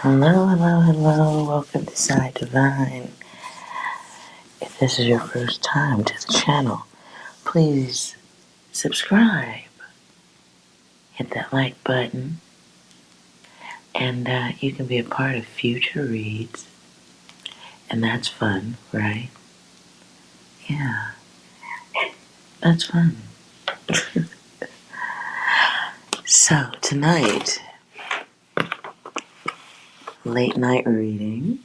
Hello, hello, hello. Welcome to Psi Divine. If this is your first time to the channel, please subscribe. Hit that like button. And you can be a part of future reads. And that's fun, right? Yeah, that's fun. So, tonight, late night reading.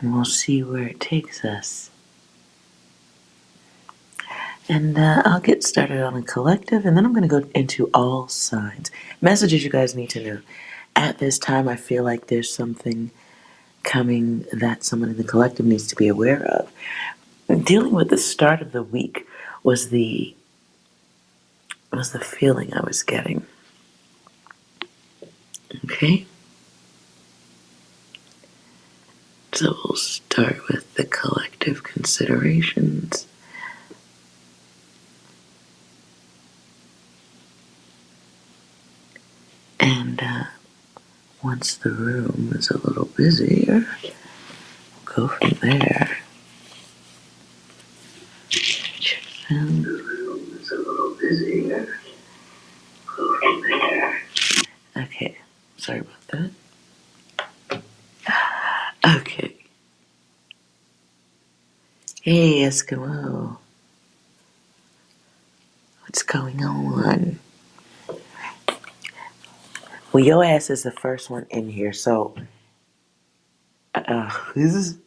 And we'll see where it takes us. And I'll get started on a collective, and then I'm going to go into all signs. Messages you guys need to know. At this time, I feel like there's something coming that someone in the collective needs to be aware of. Dealing with the start of the week was the feeling I was getting. Okay? So we'll start with the collective considerations. And once the room is a little busier, we'll go from there. And the room is a little busier. Go from there. Okay, sorry about that. Okay. Hey, Eskimo. What's going on? Well, your ass is the first one in here, so this is.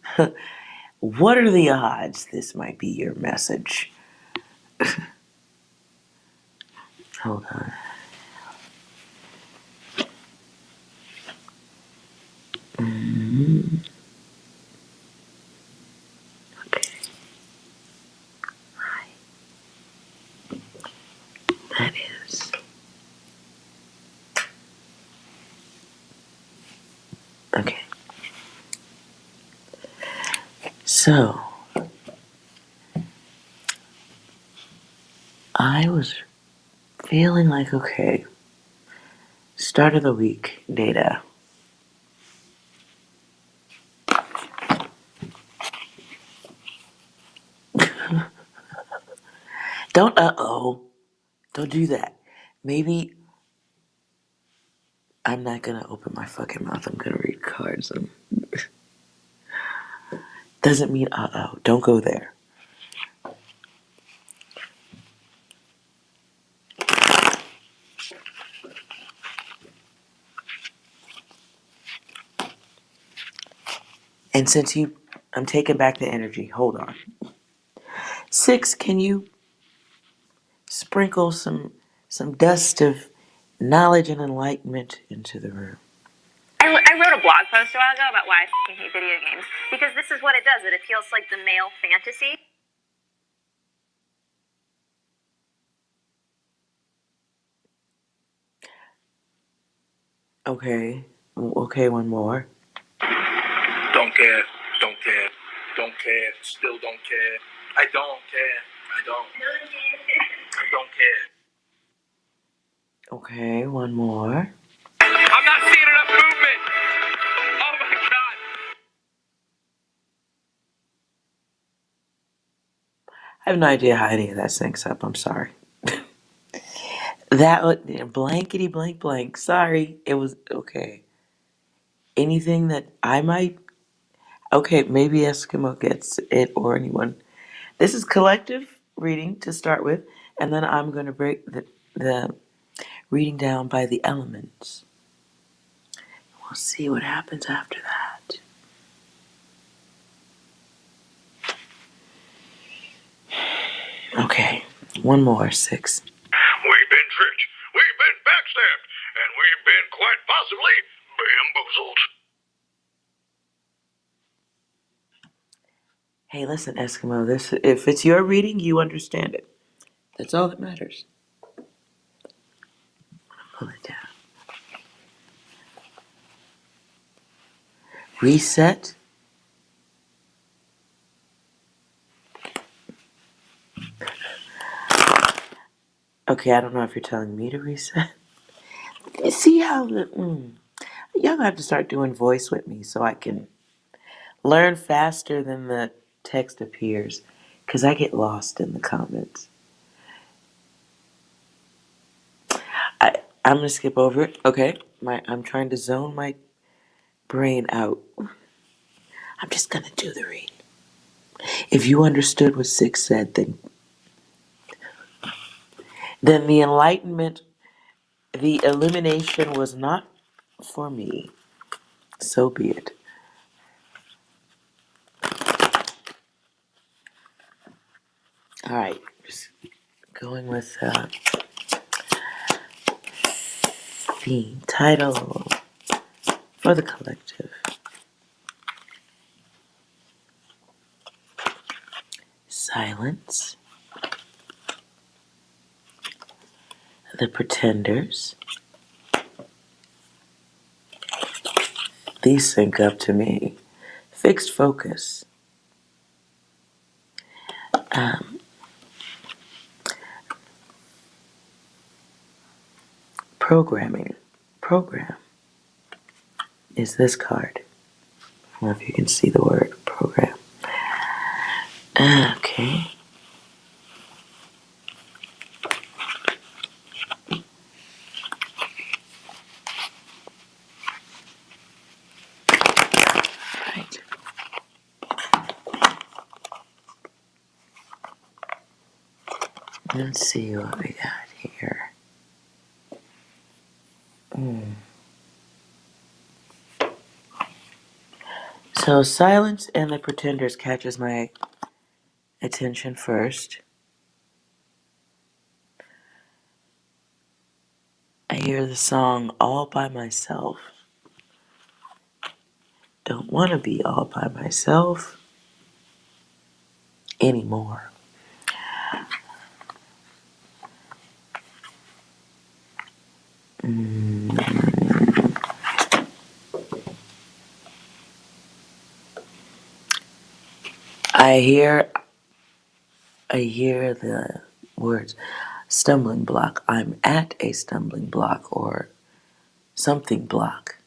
What are the odds this might be your message? Hold on. Okay. Hi. That is. Okay. So, I was feeling like, okay, start of the week data. Don't, don't do that. Maybe I'm not gonna open my fucking mouth. I'm gonna read cards. Doesn't mean don't go there. And since I'm taking back the energy, hold on. 6, can you sprinkle some dust of knowledge and enlightenment into the room? I wrote a blog post a while ago about why I hate video games. Because this is what it does. It appeals to, like, the male fantasy. Okay. Okay, one more. Don't care. Don't care. Don't care. Still don't care. I don't care. I don't. I don't care. Okay, one more. I'm not seeing enough movement. Oh my god. I have no idea how any of that syncs up. I'm sorry. That blankety blank blank. Sorry. It was okay. Anything that I might. Okay, maybe Eskimo gets it or anyone. This is collective reading to start with, and then I'm going to break the reading down by the elements. We'll see what happens after that. Okay, one more, 6. We've been tricked. We've been backstabbed. And we've been quite possibly bamboozled. Hey, listen, Eskimo, if it's your reading, you understand it. That's all that matters. Pull it down. Reset. Okay, I don't know if you're telling me to reset. See how y'all have to start doing voice with me so I can learn faster than the text appears, because I get lost in the comments. I'm gonna skip over it. Okay, I'm trying to zone my brain out. I'm just gonna do the read. If you understood what 6 said, then the enlightenment, the illumination was not for me. So be it. All right, just going with theme title for the collective. Silence. The pretenders. These sync up to me. Fixed focus. Programming. Program is this card. I don't know if you can see the word program. Okay. Right. Let's see what we got here. So silence and the pretenders catches my attention first. I hear the song All by Myself. Don't want to be all by myself anymore. I hear the words stumbling block. I'm at a stumbling block or something block.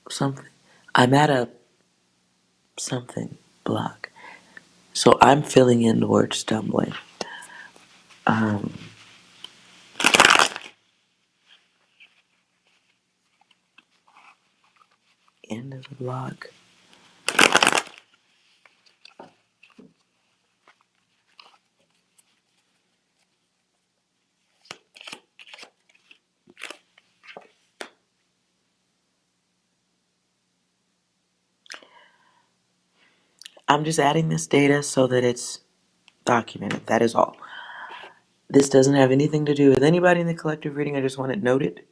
Something. I'm at a something block. So I'm filling in the word stumbling. End of the block. I'm just adding this data so that it's documented. That is all. This doesn't have anything to do with anybody in the collective reading. I just want it noted.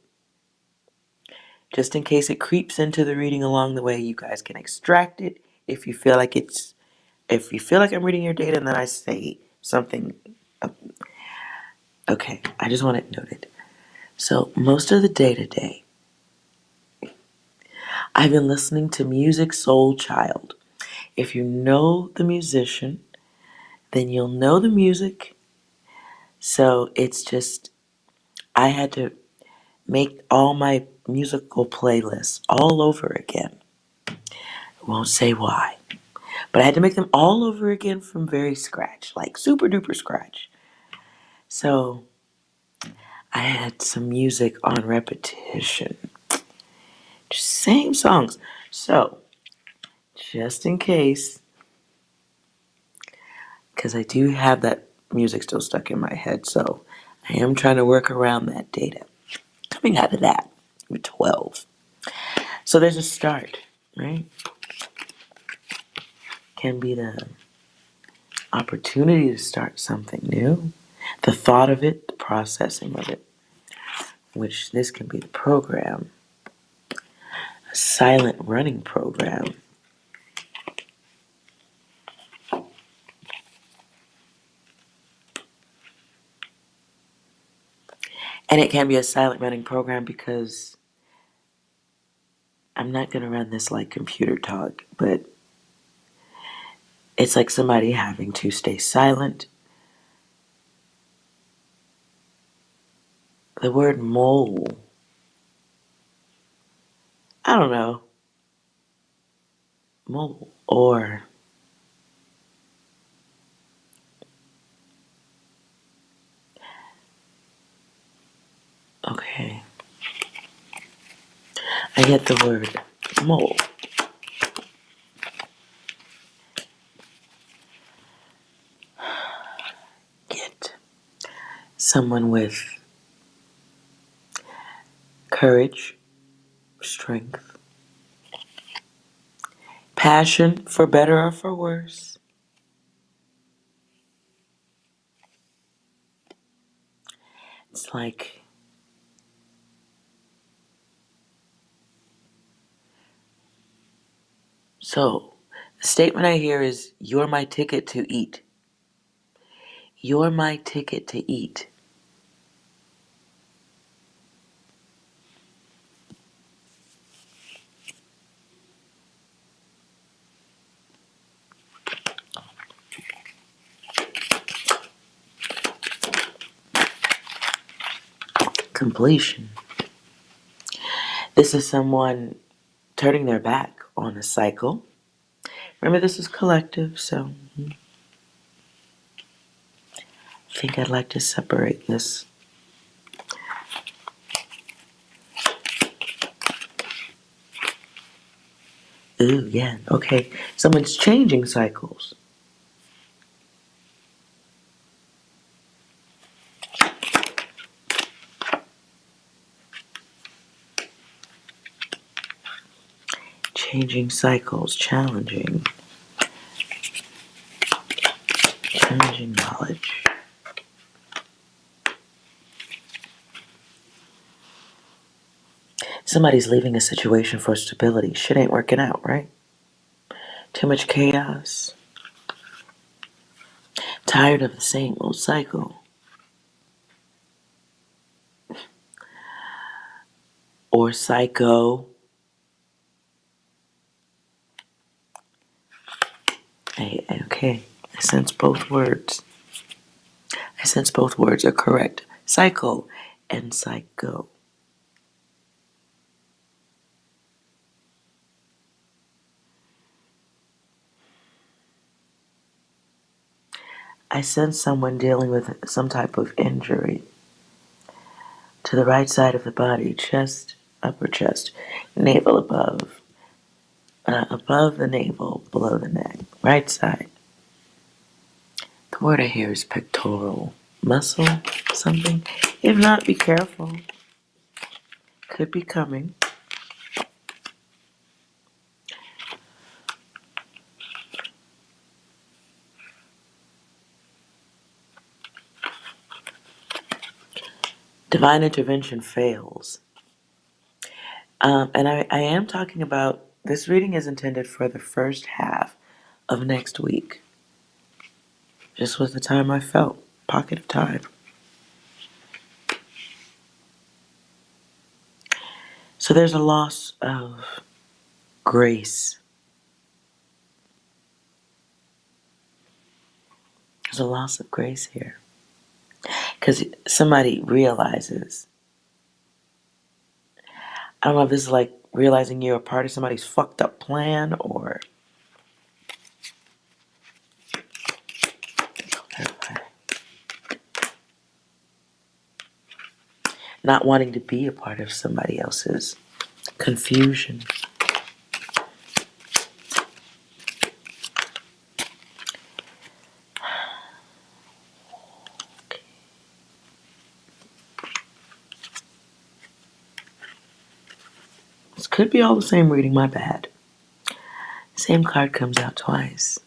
Just in case it creeps into the reading along the way, you guys can extract it if you feel like I'm reading your data and then I say something. Okay, I just want it noted. So most of the day today, I've been listening to Music Soul Child. If you know the musician, then you'll know the music. So it's just, I had to make all my musical playlists all over again. I won't say why. But I had to make them all over again from very scratch, like super duper scratch. So I had some music on repetition. Just same songs. So, just in case, because I do have that music still stuck in my head, so I am trying to work around that data. Coming out of that, I'm 12. So there's a start, right? Can be the opportunity to start something new, the thought of it, the processing of it, which this can be the program, a silent running program. And it can be a silent running program because I'm not going to run this like computer talk, but it's like somebody having to stay silent. The word mole don't know. Mole or okay. I get the word mole. Get someone with courage, strength, passion for better or for worse. It's like so. The statement I hear is, "You're my ticket to eat." You're my ticket to eat. Completion. This is someone turning their back on a cycle. Remember, this is collective, so I think I'd like to separate this. Ooh, yeah, okay. Someone's changing cycles. Changing cycles, challenging knowledge. Somebody's leaving a situation for stability. Shit ain't working out, right? Too much chaos. Tired of the same old cycle. Or psycho. Okay, I sense both words. I sense both words are correct. Cycle and psycho. I sense someone dealing with some type of injury to the right side of the body, chest, upper chest, navel above, above the navel, below the neck, right side. The word I hear is pectoral muscle, something. If not, be careful. Could be coming. Divine intervention fails. And I am talking about this reading is intended for the first half of next week. Just was the time I felt. Pocket of time. So there's a loss of grace. There's a loss of grace here. Because somebody realizes, I don't know if this is like realizing you're a part of somebody's fucked up plan or not wanting to be a part of somebody else's confusion. This could be all the same reading, my bad. Same card comes out twice.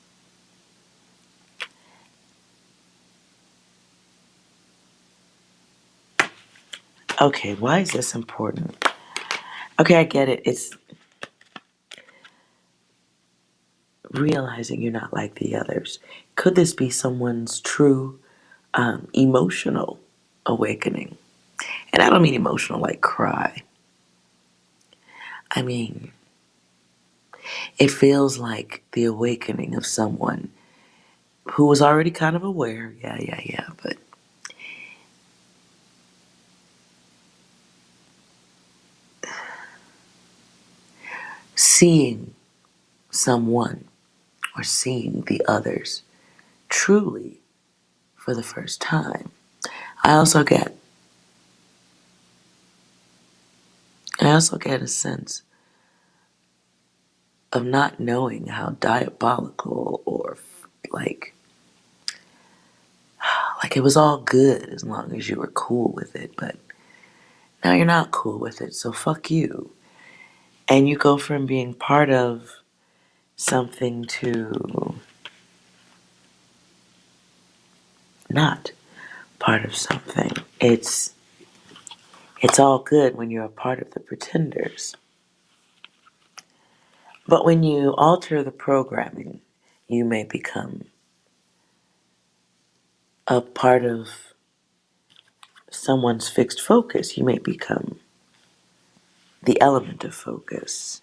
Okay, why is this important? Okay, I get it. It's realizing you're not like the others. Could this be someone's true emotional awakening? And I don't mean emotional like cry. I mean, it feels like the awakening of someone who was already kind of aware. Yeah, but seeing someone or seeing the others truly for the first time. I also get a sense of not knowing how diabolical or like it was all good as long as you were cool with it, but now you're not cool with it, so fuck you. And you go from being part of something to not part of something. It's all good when you're a part of the pretenders. But when you alter the programming, you may become a part of someone's fixed focus. You may become the element of focus.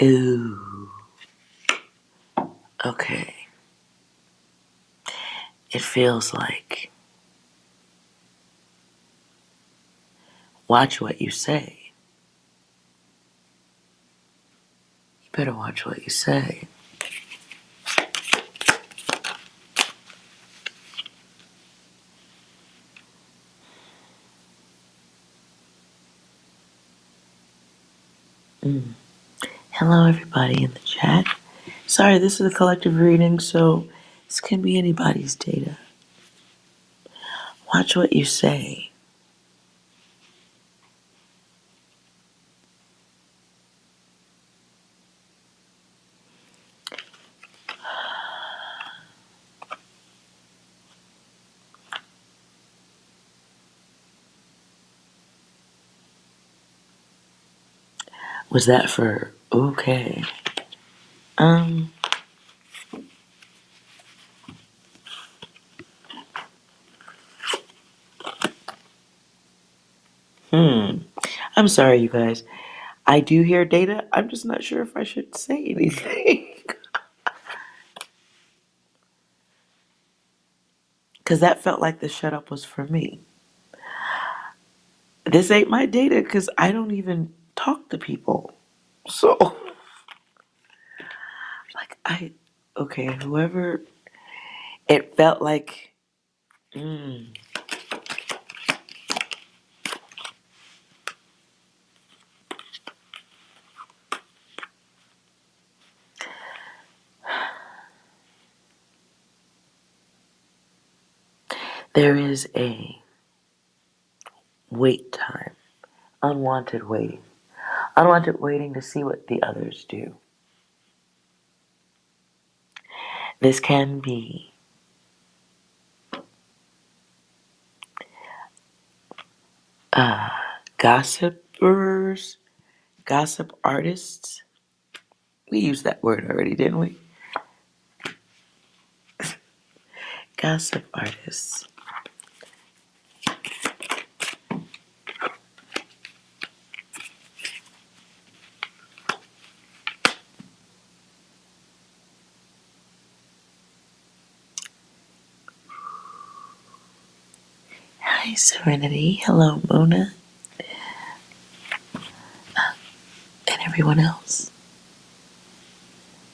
Ooh. Okay. It feels like watch what you say. You better watch what you say. Hello, everybody in the chat. Sorry, this is a collective reading, so this can be anybody's data. Watch what you say. Was that for okay? Um. I'm sorry, you guys. I do hear data. I'm just not sure if I should say anything. Because that felt like the shut up was for me. This ain't my data because I don't even talk to people. So, okay, whoever, it felt like, there is a wait time, unwanted waiting. Unwanted waiting to see what the others do. This can be gossipers, gossip artists. We used that word already, didn't we? Gossip artists. Hi, Serenity. Hello, Mona. And everyone else.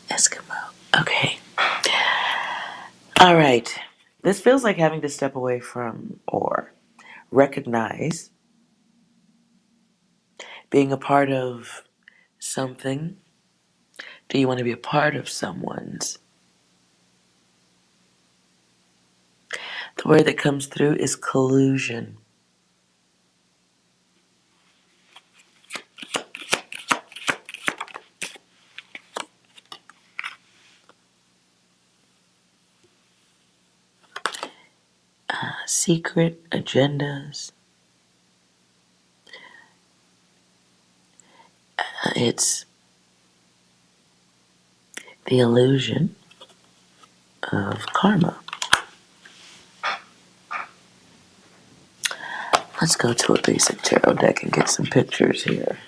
Eskimo. Okay. All right. This feels like having to step away from or recognize being a part of something. Do you want to be a part of someone's? The word that comes through is collusion. Secret agendas. It's the illusion of karma. Let's go to a basic tarot deck and get some pictures here.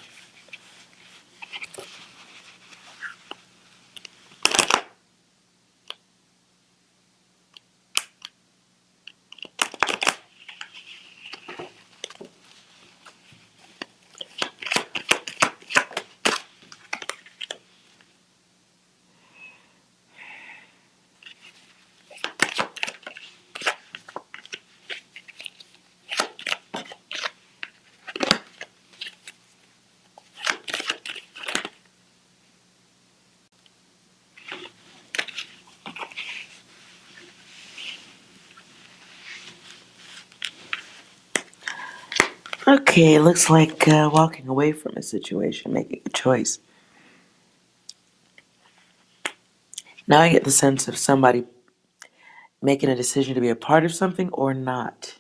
Okay, it looks like walking away from a situation, making a choice. Now I get the sense of somebody making a decision to be a part of something or not.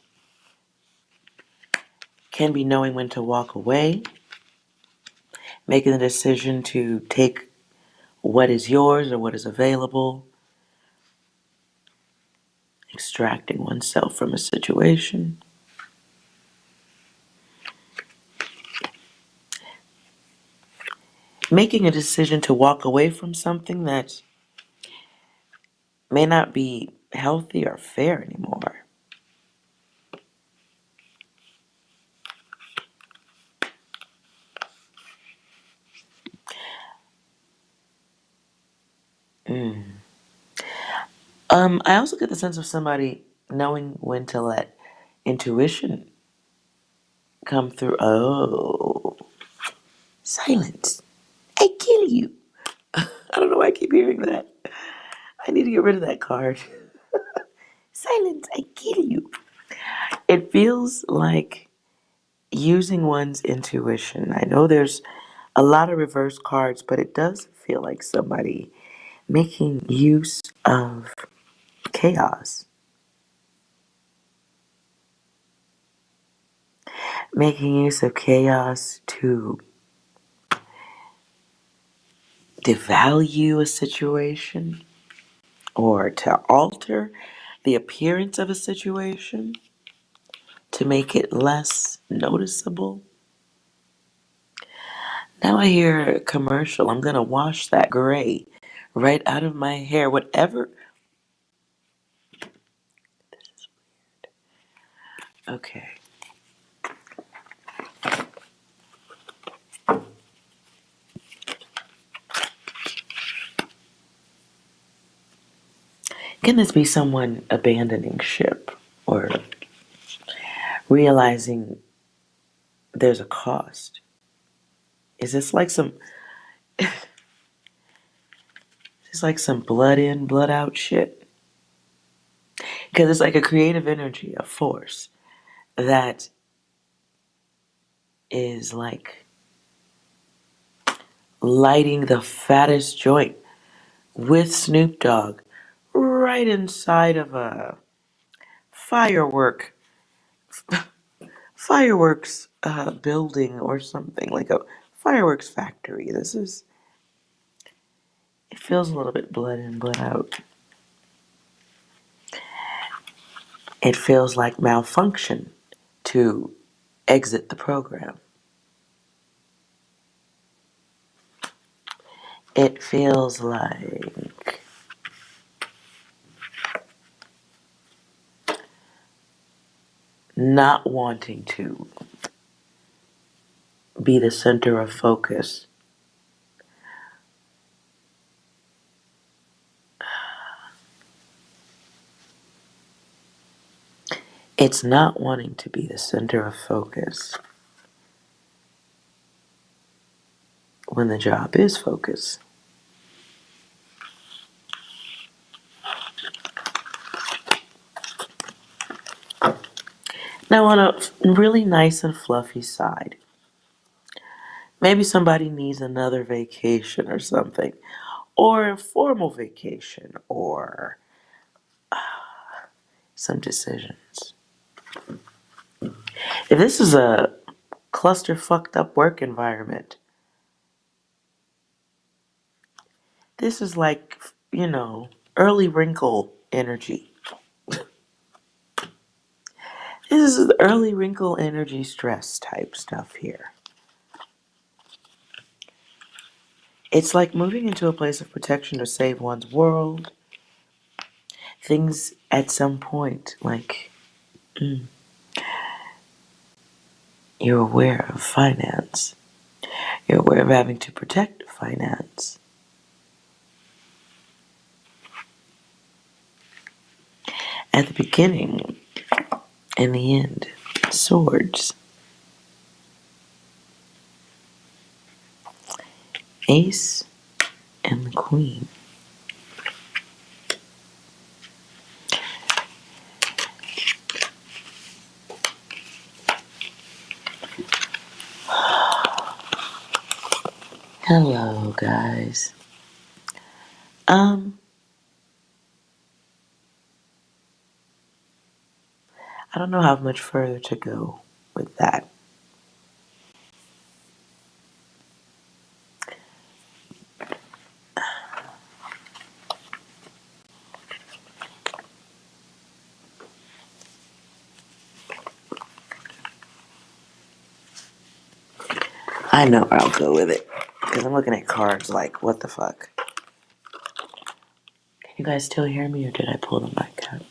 Can be knowing when to walk away, making the decision to take what is yours or what is available, extracting oneself from a situation. Making a decision to walk away from something that may not be healthy or fair anymore. I also get the sense of somebody knowing when to let intuition come through. Oh, silence. I kill you. I don't know why I keep hearing that. I need to get rid of that card. Silence, I kill you. It feels like using one's intuition. I know there's a lot of reverse cards, but it does feel like somebody making use of chaos. Making use of chaos to devalue a situation or to alter the appearance of a situation to make it less noticeable. Now I hear a commercial. I'm going to wash that gray right out of my hair. Whatever. Okay. Can this be someone abandoning ship or realizing there's a cost? Is this like some it's like some blood in, blood out shit? Because it's like a creative energy, a force that is like lighting the fattest joint with Snoop Dogg right inside of a firework fireworks building or something like a fireworks factory. It feels a little bit blood in, blood out. It feels like malfunction to exit the program. It feels like not wanting to be the center of focus. It's not wanting to be the center of focus when the job is focus. Now, on a really nice and fluffy side, maybe somebody needs another vacation or something, or a formal vacation, or some decisions. If this is a cluster fucked up work environment, this is like, early wrinkle energy. This is early wrinkle energy stress type stuff here. It's like moving into a place of protection to save one's world. Things at some point, like you're aware of finance. You're aware of having to protect finance. At the beginning, in the end, swords. Ace and the queen. Hello, guys. I don't know how much further to go with that. I know where I'll go with it. Because I'm looking at cards like, what the fuck? Can you guys still hear me or did I pull the mic out?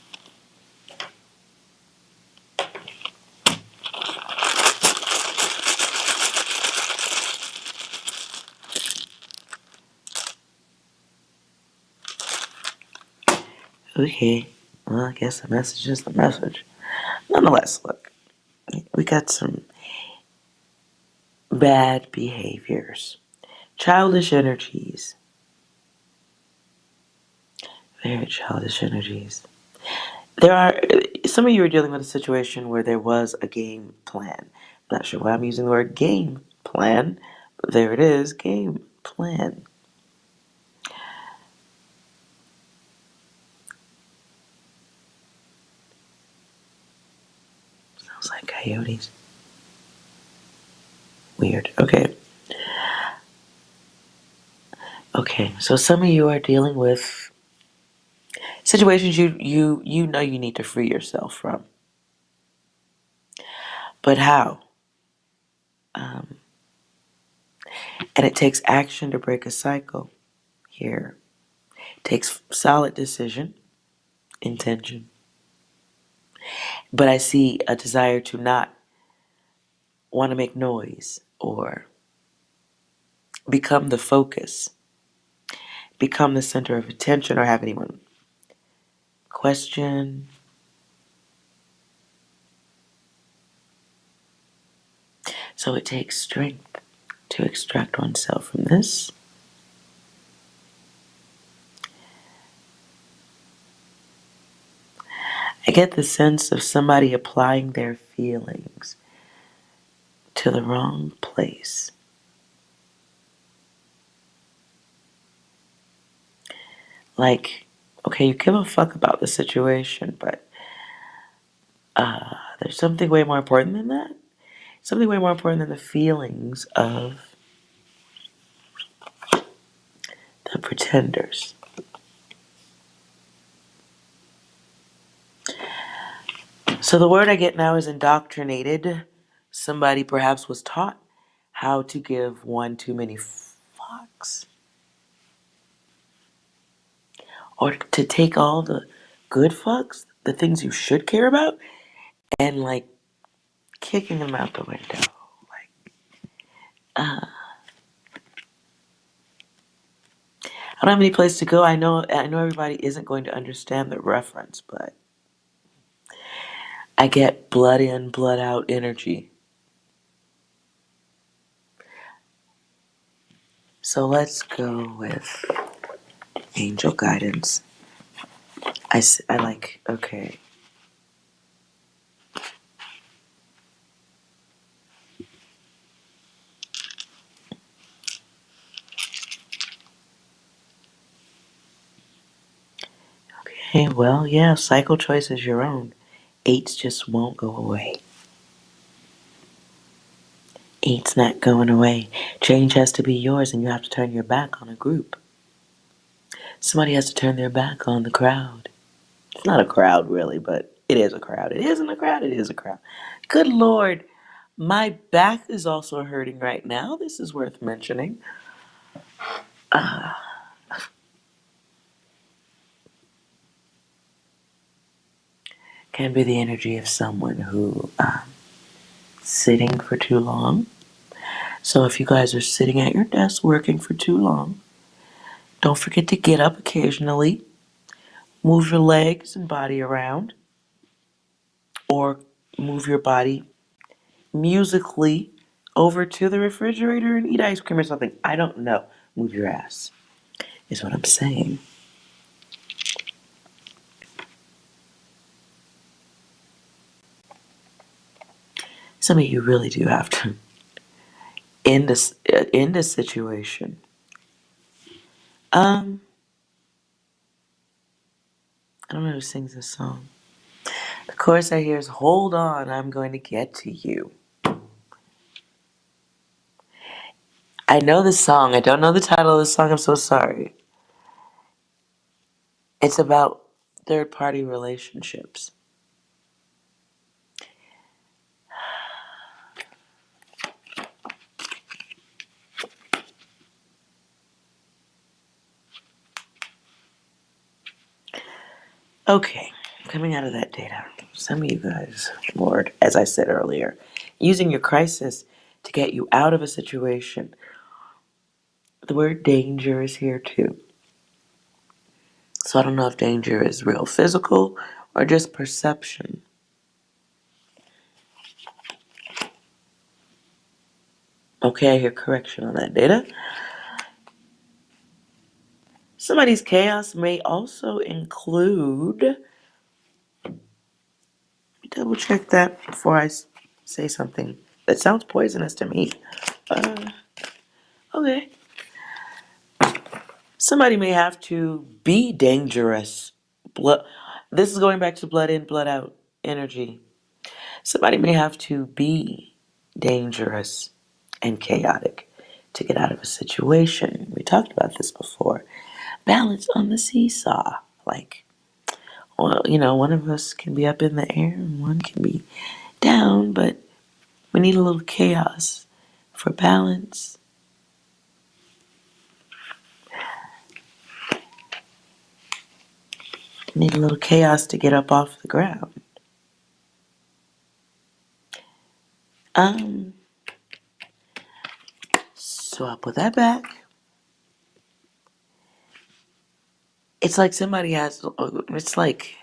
Okay. Well, I guess the message is the message. Nonetheless, look. We got some bad behaviors. Childish energies. Very childish energies. There are, some of you are dealing with a situation where there was a game plan. I'm not sure why I'm using the word game plan, but there it is, game plan. Sounds like coyotes. Weird. Okay. Okay, so some of you are dealing with situations you know you need to free yourself from. But how? And it takes action to break a cycle here. It takes solid decision, intention. But I see a desire to not want to make noise or become the focus, become the center of attention, or have anyone question. So it takes strength to extract oneself from this. I get the sense of somebody applying their feelings to the wrong place. Like, okay, you give a fuck about the situation, but there's something way more important than that. Something way more important than the feelings of the pretenders. So the word I get now is indoctrinated. Somebody perhaps was taught how to give one too many fucks. Or to take all the good fucks, the things you should care about, and like kicking them out the window. Like, I don't have any place to go. I know everybody isn't going to understand the reference, but I get blood in, blood out energy. So let's go with angel guidance. I like, okay. Okay, well, yeah, cycle choice is your own. Eights just won't go away. Eight's not going away. Change has to be yours and you have to turn your back on a group. Somebody has to turn their back on the crowd. It's not a crowd, really, but it is a crowd. It isn't a crowd, it is a crowd. Good Lord, my back is also hurting right now. This is worth mentioning. Can be the energy of someone who sitting for too long. So if you guys are sitting at your desk working for too long, don't forget to get up occasionally, move your legs and body around, or move your body musically over to the refrigerator and eat ice cream or something. I don't know. Move your ass, is what I'm saying. Some of you really do have to end this situation. I don't know who sings this song. The chorus I hear is "Hold on, I'm going to get to you." I know this song. I don't know the title of the song. I'm so sorry. It's about third-party relationships. Okay, coming out of that data, some of you guys, Lord, as I said earlier, using your crisis to get you out of a situation. The word danger is here too. So I don't know if danger is real physical or just perception. Okay, I hear correction on that data. Somebody's chaos may also include, let me double check that before I say something that sounds poisonous to me. Okay. Somebody may have to be dangerous. Blood. This is going back to blood in, blood out energy. Somebody may have to be dangerous and chaotic to get out of a situation. We talked about this before. Balance on the seesaw. Like, well, one of us can be up in the air and one can be down, but we need a little chaos for balance. We need a little chaos to get up off the ground. So I'll put that back. It's like somebody has, it's like,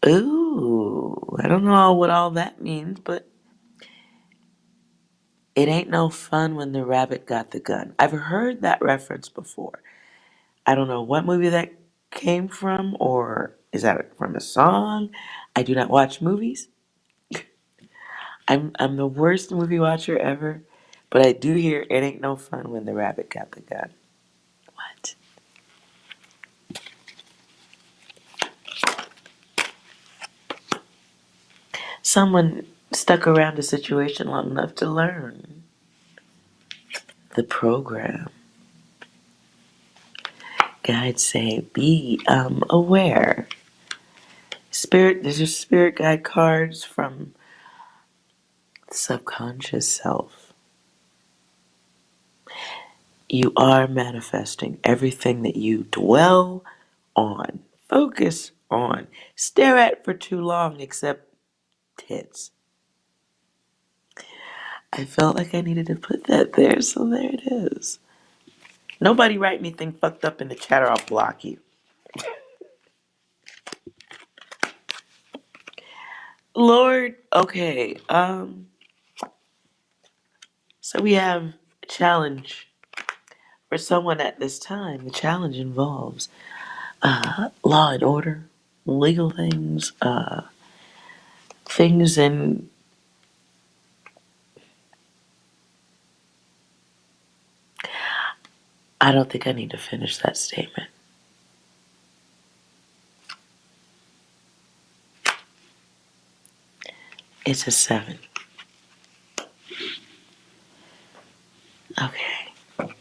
ooh, I don't know what all that means, but it ain't no fun when the rabbit got the gun. I've heard that reference before. I don't know what movie that came from, or is that from a song? I do not watch movies. I'm the worst movie watcher ever, but I do hear it ain't no fun when the rabbit got the gun. What? Someone stuck around a situation long enough to learn the program. Guides say be aware. Spirit, there's your spirit guide cards from the subconscious self. You are manifesting everything that you dwell on, focus on, stare at for too long, except tits. I felt like I needed to put that there, so there it is. Nobody write me anything fucked up in the chat or I'll block you. Lord, okay, so we have a challenge for someone at this time. The challenge involves law and order, legal things, things in. I don't think I need to finish that statement. It's a 7. Okay.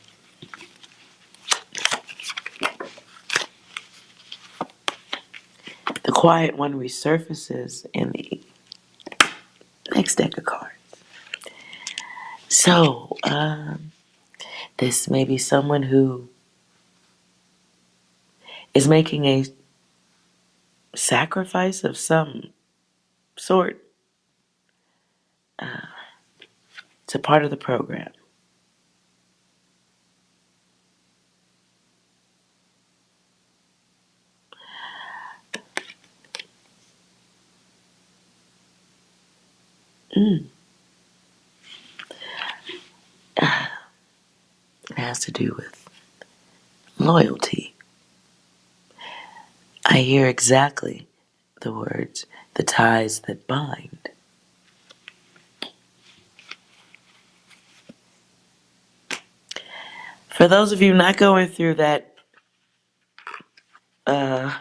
quiet one resurfaces in the next deck of cards. So, this may be someone who is making a sacrifice of some sort. It's a part of the program. It has to do with loyalty. I hear exactly the words, the ties that bind. For those of you not going through that, yeah.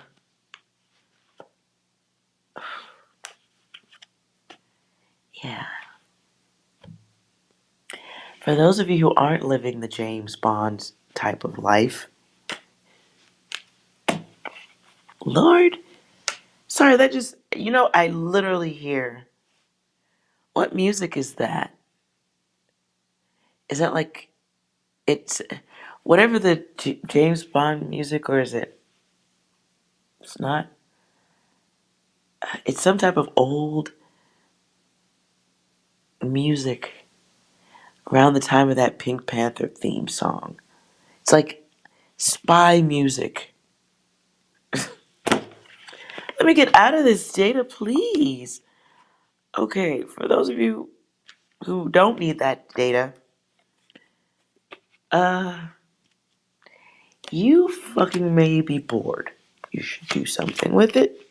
For those of you who aren't living the James Bond type of life, Lord, sorry, that just, I literally hear, what music is that? Is that like, it's, whatever the James Bond music, or is it, it's not, it's some type of old music around the time of that Pink Panther theme song. It's like spy music. Let me get out of this data, please. Okay, for those of you who don't need that data, you fucking may be bored. You should do something with it.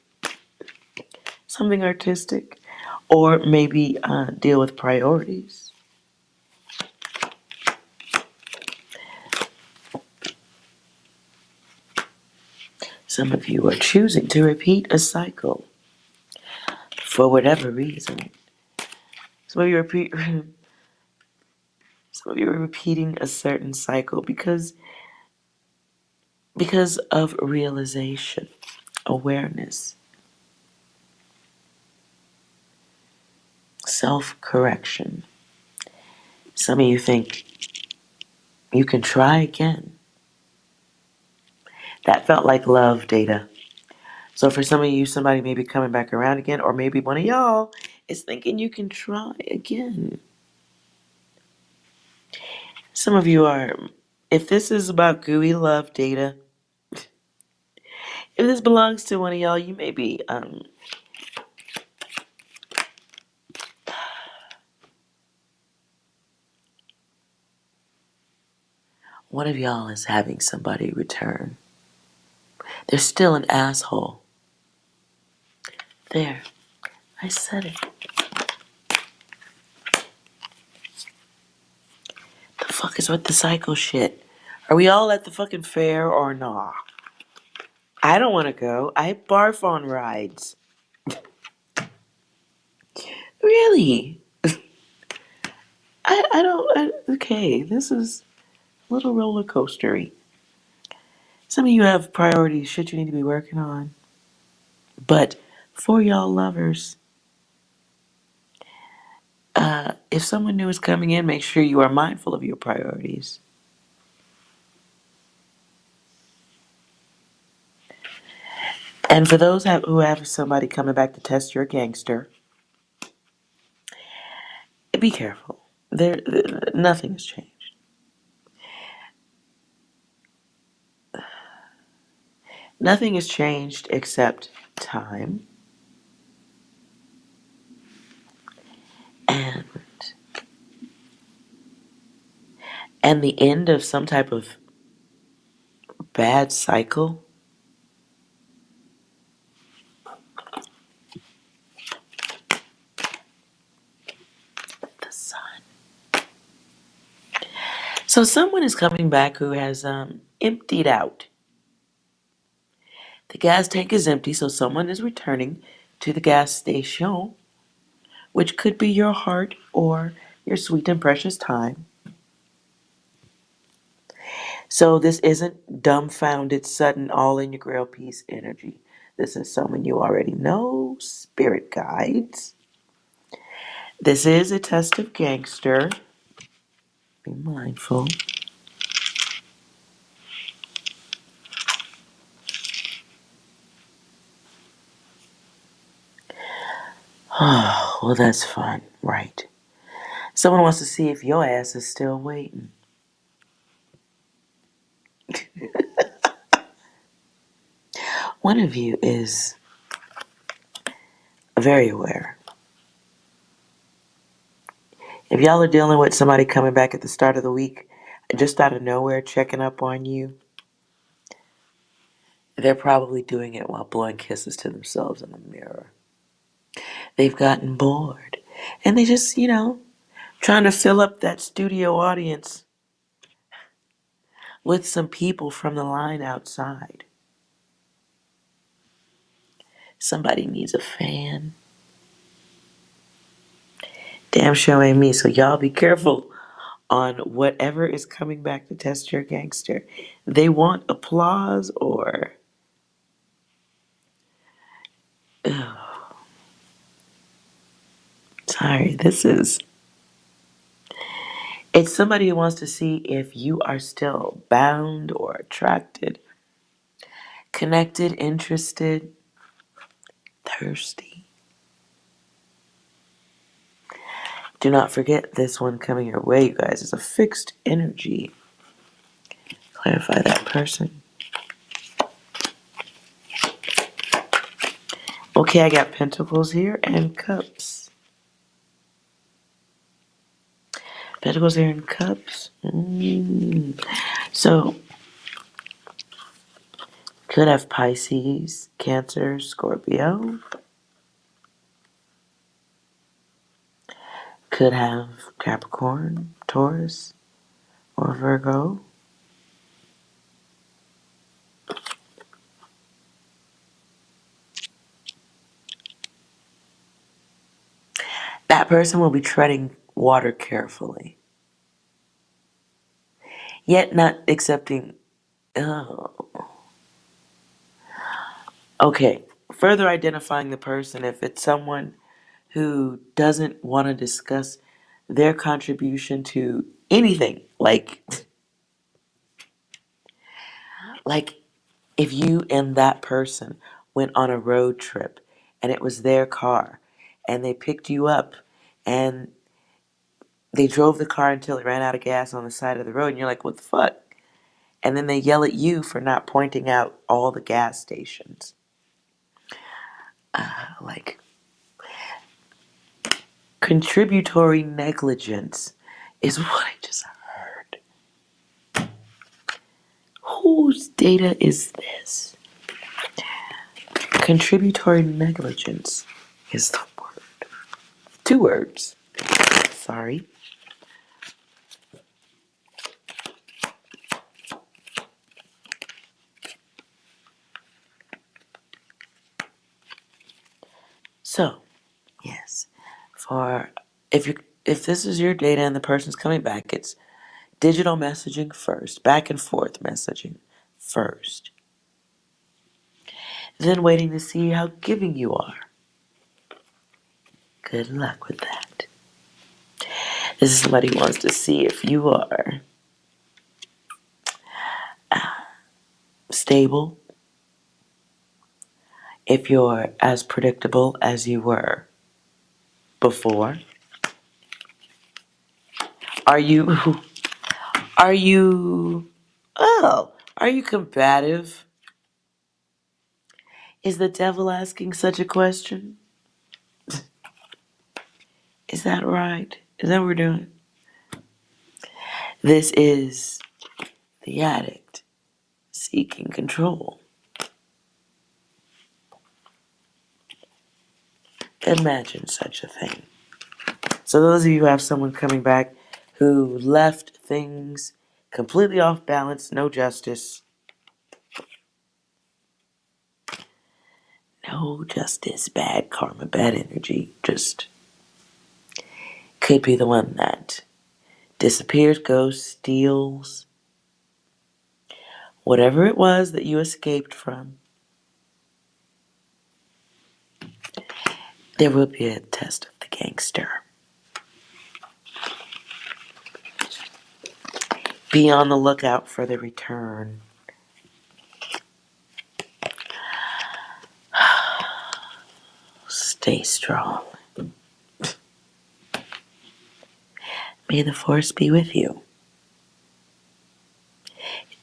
Something artistic. Or maybe deal with priorities. Some of you are choosing to repeat a cycle for whatever reason. Some of you are repeating a certain cycle because of realization, awareness, self-correction. Some of you think you can try again. That felt like love data. So for some of you, somebody may be coming back around again, or maybe one of y'all is thinking you can try again. Some of you are, if this is about gooey love data, if this belongs to one of y'all, you may be, one of y'all is having somebody return. They're still an asshole. There, I said it. The fuck is with the psycho shit? Are we all at the fucking fair or nah? I don't want to go. I barf on rides. Really? Okay, this is a little roller coastery. Some of you have priorities, shit you need to be working on. But for y'all lovers, if someone new is coming in, make sure you are mindful of your priorities. And for those who have somebody coming back to test your gangster, be careful. Nothing has changed. Nothing has changed except time and the end of some type of bad cycle. The sun. So someone is coming back who has emptied out. The gas tank is empty, so someone is returning to the gas station, which could be your heart or your sweet and precious time. So this isn't dumbfounded, sudden, all in your grill piece energy. This is someone you already know, spirit guides. This is a test of gangster. Be mindful. Oh, well, that's fun, right? Someone wants to see if your ass is still waiting. One of you is very aware. If y'all are dealing with somebody coming back at the start of the week, just out of nowhere, checking up on you, they're probably doing it while blowing kisses to themselves in the mirror. They've gotten bored. And they just, trying to fill up that studio audience with some people from the line outside. Somebody needs a fan. Damn sure ain't me, so y'all be careful on whatever is coming back to test your gangster. They want applause or... Ugh. Sorry, it's somebody who wants to see if you are still bound or attracted, connected, interested, thirsty. Do not forget this one coming your way, you guys, is a fixed energy. Clarify that person. Okay, I got pentacles here and cups. Pentacles here and cups. So, could have Pisces, Cancer, Scorpio. Could have Capricorn, Taurus, or Virgo. That person will be treading water carefully, yet not accepting. Oh, okay. Further identifying the person, if it's someone who doesn't want to discuss their contribution to anything, like if you and that person went on a road trip and it was their car and they picked you up and they drove the car until it ran out of gas on the side of the road and you're like, what the fuck? And then they yell at you for not pointing out all the gas stations. Like contributory negligence is what I just heard. Whose data is this? Contributory negligence is the word. 2 words. Sorry. So, yes, for if this is your data and the person's coming back, it's digital messaging first, back and forth messaging first. Then waiting to see how giving you are. Good luck with that. This is somebody who wants to see if you are stable, if you're as predictable as you were before. Are you are you are you combative? Is the devil asking such a question? Is that right? Is that what we're doing? This is the addict seeking control. Imagine such a thing. So those of you who have someone coming back who left things completely off balance, no justice. No justice, bad karma, bad energy. Just could be the one that disappears, goes, steals, whatever it was that you escaped from. There will be a test of the gangster. Be on the lookout for the return. Stay strong. May the force be with you.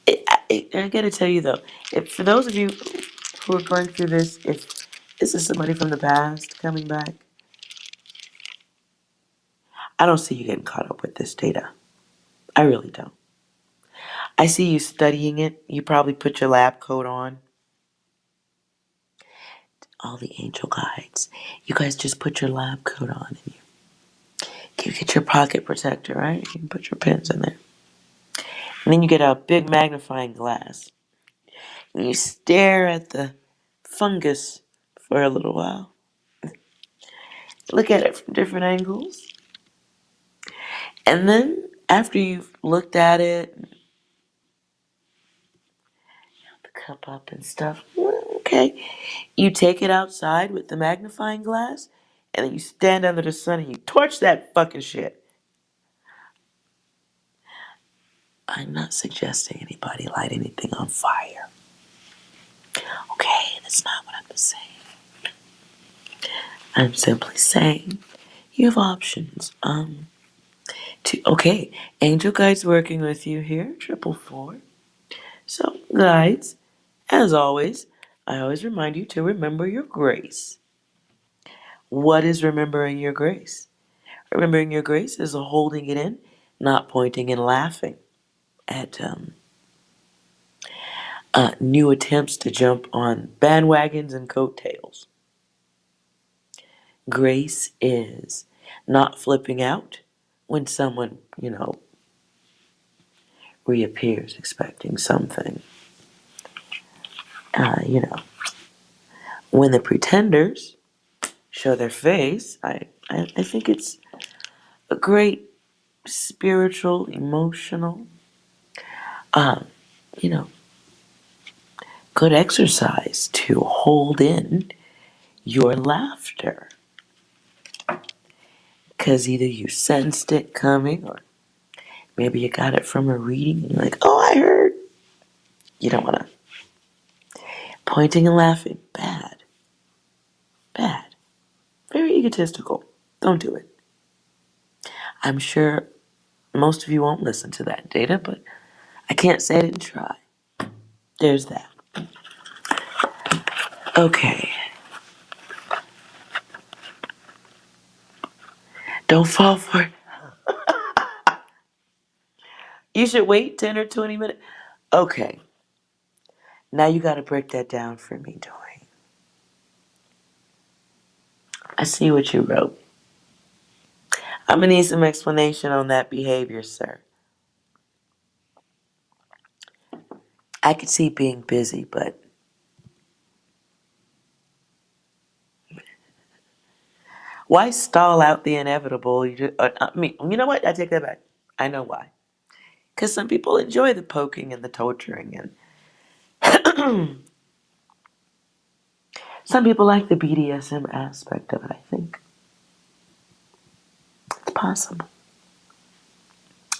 I gotta tell you though, if for those of you who are going through this, if this is somebody from the past coming back, I don't see you getting caught up with this data. I really don't. I see you studying it. You probably put your lab coat on. All the angel guides. You guys just put your lab coat on and you get your pocket protector, right? You can put your pens in there. And then you get a big magnifying glass. And you stare at the fungus for a little while. Look at it from different angles. And then after you've looked at it, the cup up and stuff, okay. You take it outside with the magnifying glass, and then you stand under the sun and you torch that fucking shit. I'm not suggesting anybody light anything on fire. Okay, that's not what I'm saying. I'm simply saying you have options. Okay, angel guides working with you here, 444. So, guides, as always, I always remind you to remember your grace. What is remembering your grace? Remembering your grace is holding it in, not pointing and laughing at new attempts to jump on bandwagons and coattails. Grace is not flipping out when someone, reappears expecting something. You know, when the pretenders show their face, I think it's a great spiritual, emotional, um, you know, good exercise to hold in your laughter. Because either you sensed it coming or maybe you got it from a reading and you're like, oh, I heard. You don't want to. Pointing and laughing, bad. Bad. Very egotistical. Don't do it. I'm sure most of you won't listen to that data, but I can't say I didn't try. There's that. Okay. Don't fall for it. You should wait 10 or 20 minutes. Okay. Now you got to break that down for me, Dorian. I see what you wrote. I'm going to need some explanation on that behavior, sir. I could see being busy, but why stall out the inevitable? You know what? I take that back. I know why. Because some people enjoy the poking and the torturing, and some people like the BDSM aspect of it, I think. It's possible.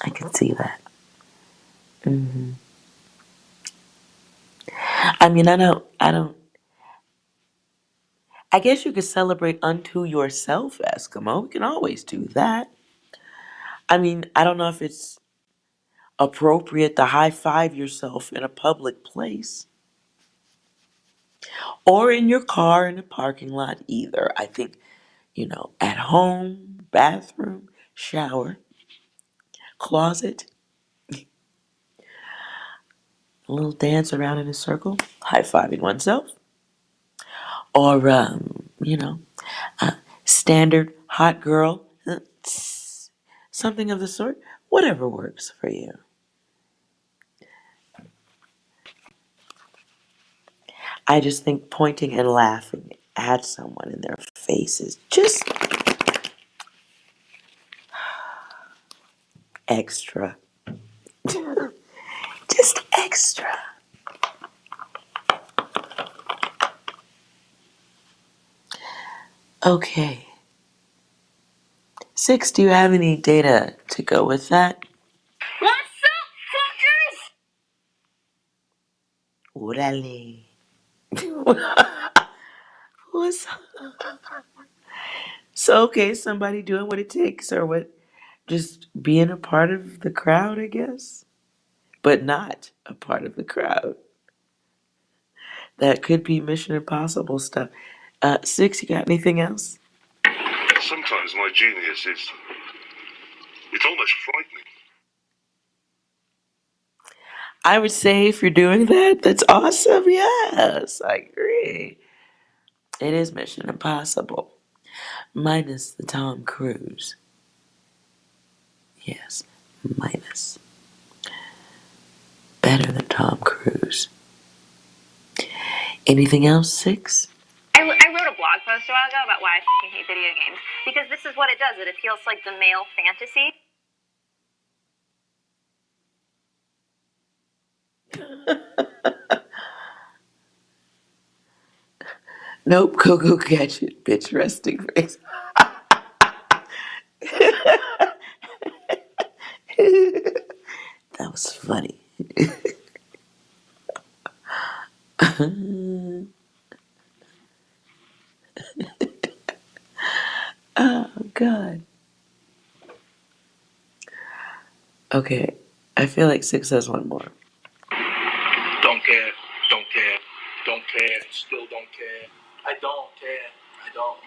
I can see that. hmm I guess you could celebrate unto yourself, Eskimo. We can always do that. I don't know if it's appropriate to high five yourself in a public place or in your car in a parking lot either. I think, at home, bathroom, shower, closet, a little dance around in a circle, high fiving oneself, or, uh, standard hot girl, something of the sort, whatever works for you. I just think pointing and laughing at someone in their face is just extra. Just extra. Okay. 6, do you have any data to go with that? What's up, Orale. What's so okay, somebody doing what it takes or what just being a part of the crowd, I guess. But not a part of the crowd. That could be Mission Impossible stuff. 6, you got anything else? Sometimes my genius is. It's almost frightening. I would say if you're doing that, that's awesome. Yes, I agree. It is Mission Impossible. Minus the Tom Cruise. Yes, minus. Better than Tom Cruise. Anything else, 6? I wrote a blog post a while ago about why I hate video games. Because this is what it does. It appeals to like the male fantasy. Nope, go catch it, bitch. Resting face. That was funny. Oh, God. Okay, I feel like 6 has one more. Don't care, don't care, don't care, still don't care. I don't care, I don't.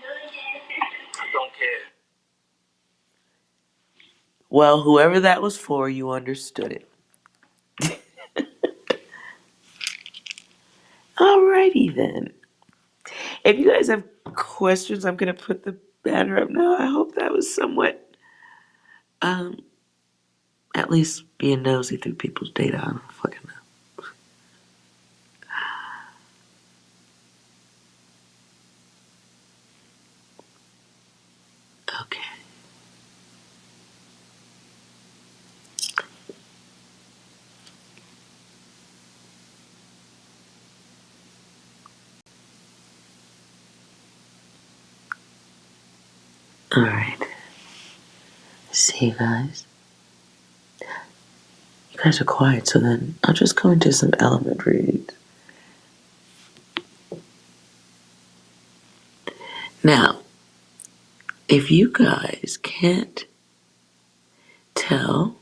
I don't care. Well, whoever that was for, you understood it. Alrighty then. If you guys have questions, I'm gonna put the banner up now. I hope that was somewhat, um, at least being nosy through people's data. I don't fucking know. Okay. Alright. See you guys. You guys are quiet, so then I'll just go into some element reads. Now, if you guys can't tell,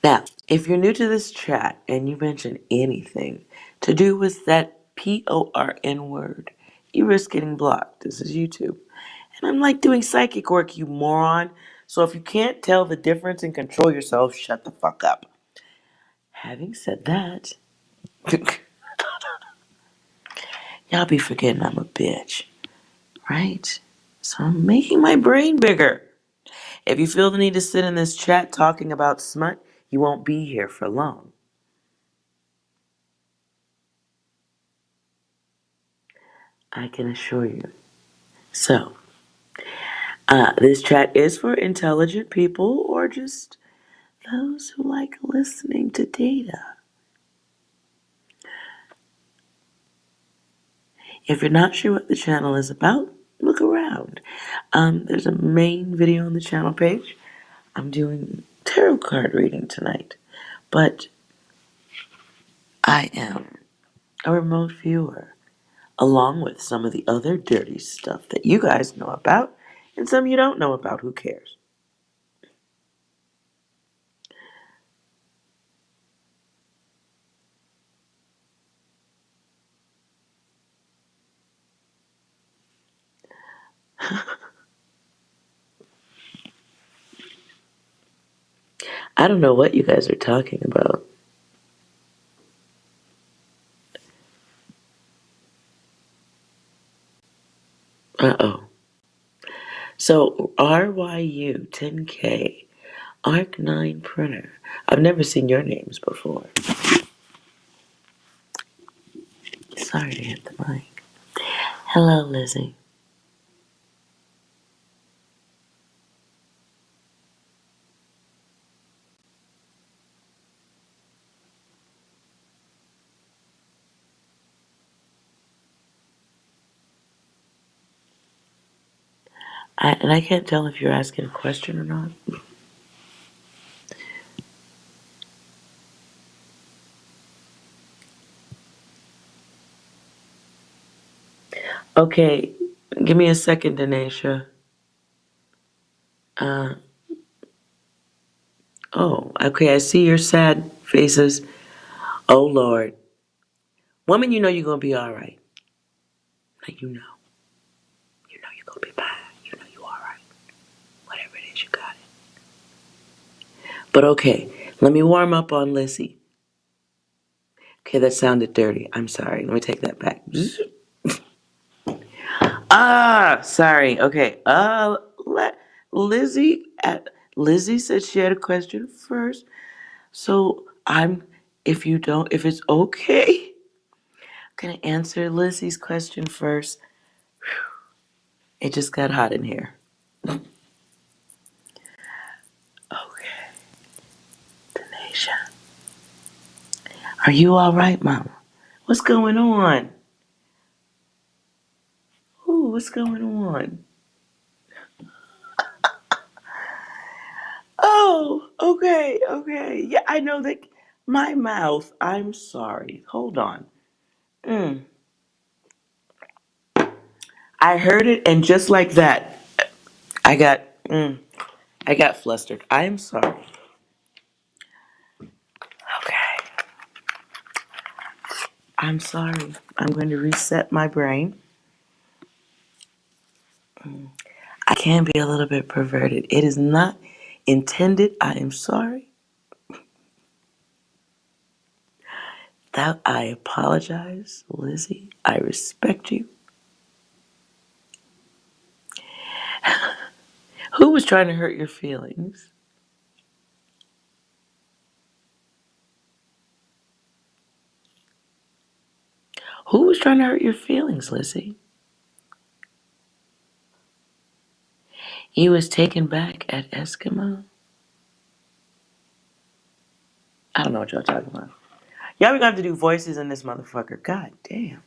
now, if you're new to this chat and you mention anything to do with that PORN word, you risk getting blocked. This is YouTube. And I'm like doing psychic work, you moron. So if you can't tell the difference and control yourself, shut the fuck up. Having said that, y'all be forgetting I'm a bitch, right? So I'm making my brain bigger. If you feel the need to sit in this chat talking about smut, you won't be here for long. I can assure you. So, this chat is for intelligent people or just those who like listening to data. If you're not sure what the channel is about, look around. There's a main video on the channel page. I'm doing tarot card reading tonight, but I am a remote viewer, along with some of the other dirty stuff that you guys know about and some you don't know about. Who cares? I don't know what you guys are talking about. Uh-oh. So, RYU 10K, Arc 9 Printer. I've never seen your names before. Sorry to hit the mic. Hello, Lizzie. And I can't tell if you're asking a question or not. Okay, give me a second, Denisha. Uh, oh, okay, I see your sad faces. Oh, Lord. Woman, you know you're going to be all right. Like, you know. You know you're going to be fine. You know you're all right. Whatever it is, you got it. But okay, let me warm up on Lizzie. Okay, that sounded dirty. I'm sorry. Let me take that back. Sorry. Okay. Let Lizzie. Lizzie said she had a question first. So if it's okay, I'm gonna answer Lizzie's question first. It just got hot in here. Okay, Tanisha, are you all right, Mama? What's going on? Ooh, what's going on? Oh, okay, okay. Yeah, I know that my mouth. I'm sorry. Hold on. Mm. I heard it, and just like that, I got. I got flustered. I'm sorry. Okay. I'm sorry. I'm going to reset my brain. I can be a little bit perverted. It is not intended. I am sorry. That I apologize, Lizzie. I respect you. Who was trying to hurt your feelings? Who was trying to hurt your feelings, Lizzie? You was taken back at Eskimo? I don't know what y'all talking about. Y'all we gonna have to do voices in this motherfucker. God damn.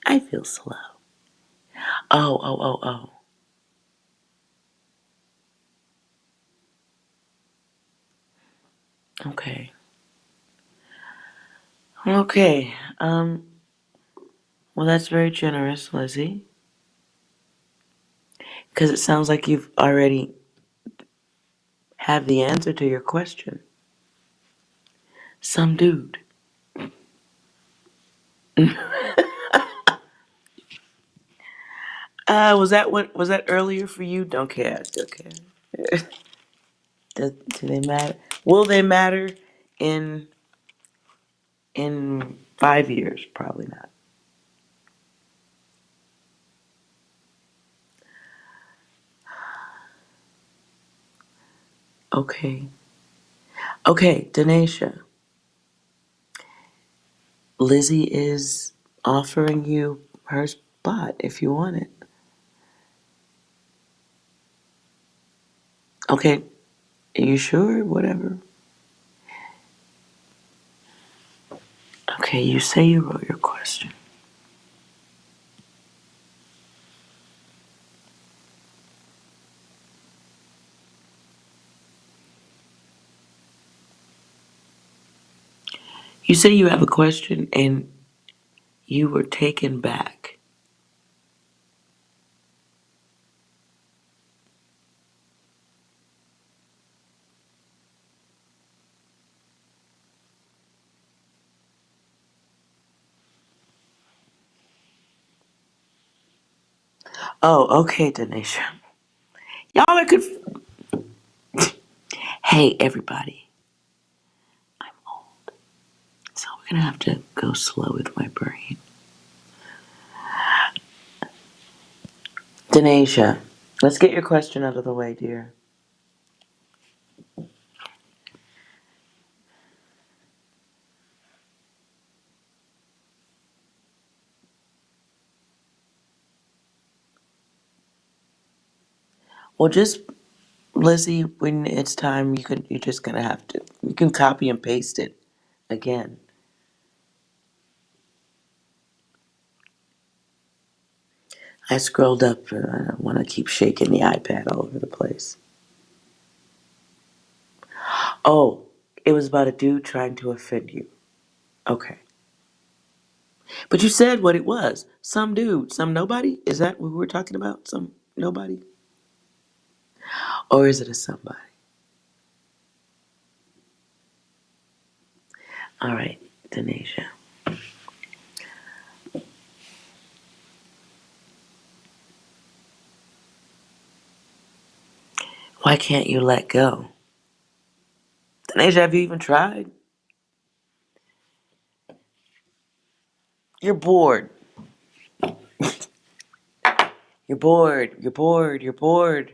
I feel slow. Oh. Okay. Okay. Well, that's very generous, Lizzie. Because it sounds like you've already have the answer to your question. Some dude. Was that earlier for you? Don't care. I still care. Do they matter? Will they matter in 5 years? Probably not. Okay. Okay, Denisha. Lizzie is offering you her spot if you want it. Okay. Are you sure? Whatever. Okay, you say you wrote your question. You say you have a question and you were taken back. Oh, okay, Denisha. Y'all are Hey, everybody. I'm old. So we're going to have to go slow with my brain. Denisha, let's get your question out of the way, dear. Well, just Lizzie, when it's time, you're just gonna have to. You can copy and paste it again. I scrolled up and I don't want to keep shaking the iPad all over the place. Oh, it was about a dude trying to offend you. Okay. But you said what it was. Some dude, some nobody? Is that what we're talking about? Some nobody? Or is it a somebody? All right, Denasia. Why can't you let go? Denasia, have you even tried? You're bored. You're bored. You're bored. You're bored.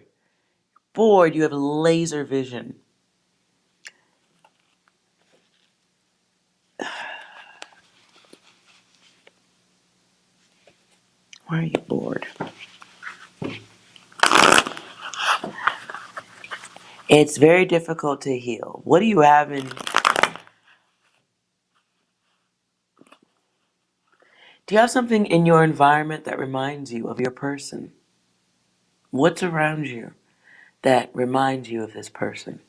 Bored. You have laser vision. Why are you bored? It's very difficult to heal. What do you have in... Do you have something in your environment that reminds you of your person? What's around you that reminds you of this person?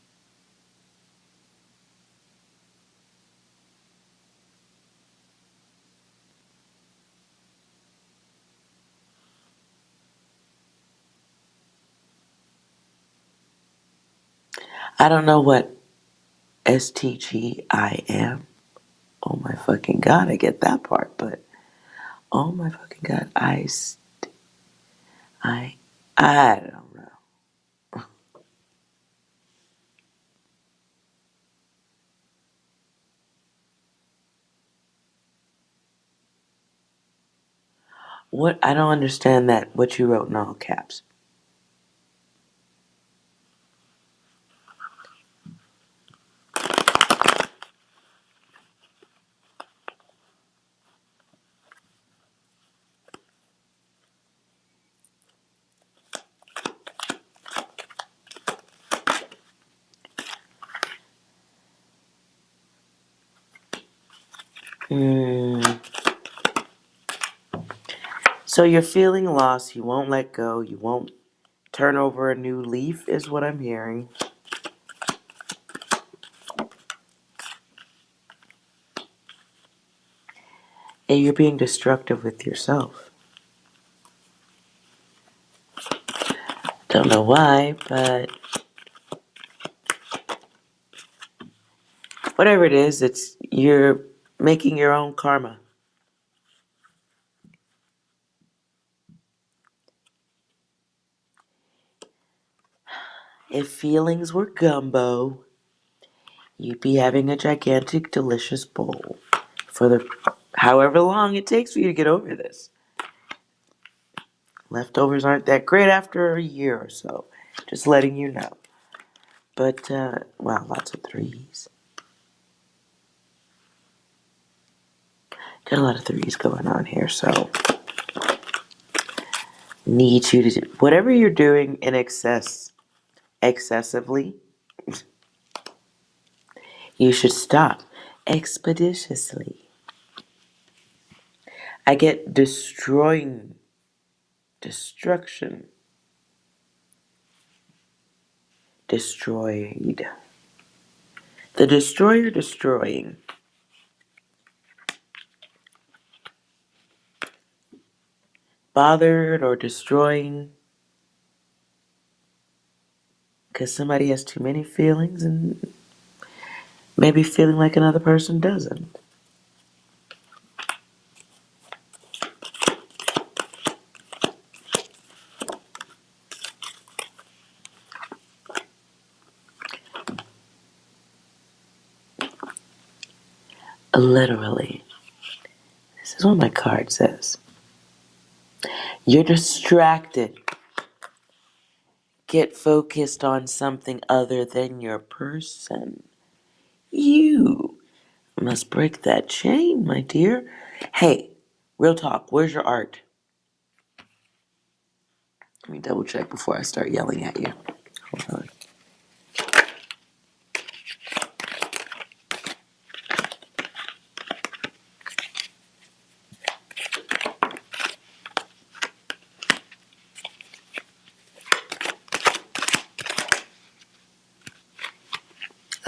I don't know what STGIM. Oh my fucking god, I get that part, but oh my fucking god, I don't know. What? I don't understand that. What you wrote in all caps. Hmm. So you're feeling lost. You won't let go. You won't turn over a new leaf, is what I'm hearing. And you're being destructive with yourself. Don't know why, but whatever it is, it's you're making your own karma. If feelings were gumbo, you'd be having a gigantic, delicious bowl for the however long it takes for you to get over this. Leftovers aren't that great after a year or so. Just letting you know. But, wow, lots of threes. Got a lot of threes going on here, so need you to do whatever you're doing in excessively, you should stop expeditiously. I get destruction, destroyed. The destroyer destroying. Bothered or destroying because somebody has too many feelings and maybe feeling like another person doesn't. Literally. This is what my card says. You're distracted. Get focused on something other than your person. You must break that chain, my dear. Hey, real talk, where's your art? Let me double check before I start yelling at you. Hold on.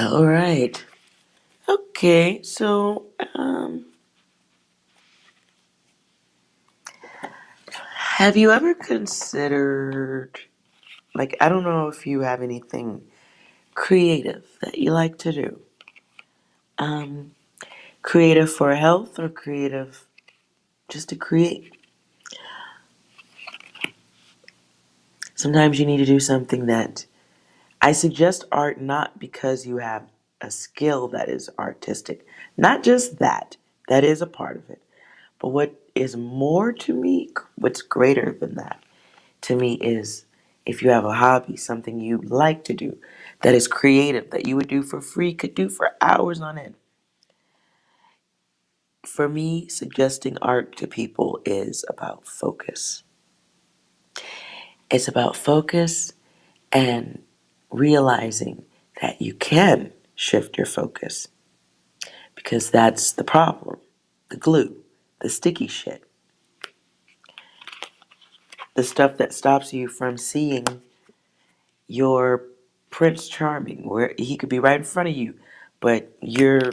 All right. Okay, so have you ever considered, like, I don't know if you have anything creative that you like to do? Um, Creative for health or creative just to create? Sometimes you need to do something that I suggest art not because you have a skill that is artistic. Not just that, that is a part of it. But what is more to me, what's greater than that to me is if you have a hobby, something you like to do that is creative, that you would do for free, could do for hours on end. For me, suggesting art to people is about focus. It's about focus and realizing that you can shift your focus because that's the problem. The glue, the sticky shit, the stuff that stops you from seeing your Prince Charming, where he could be right in front of you, but you're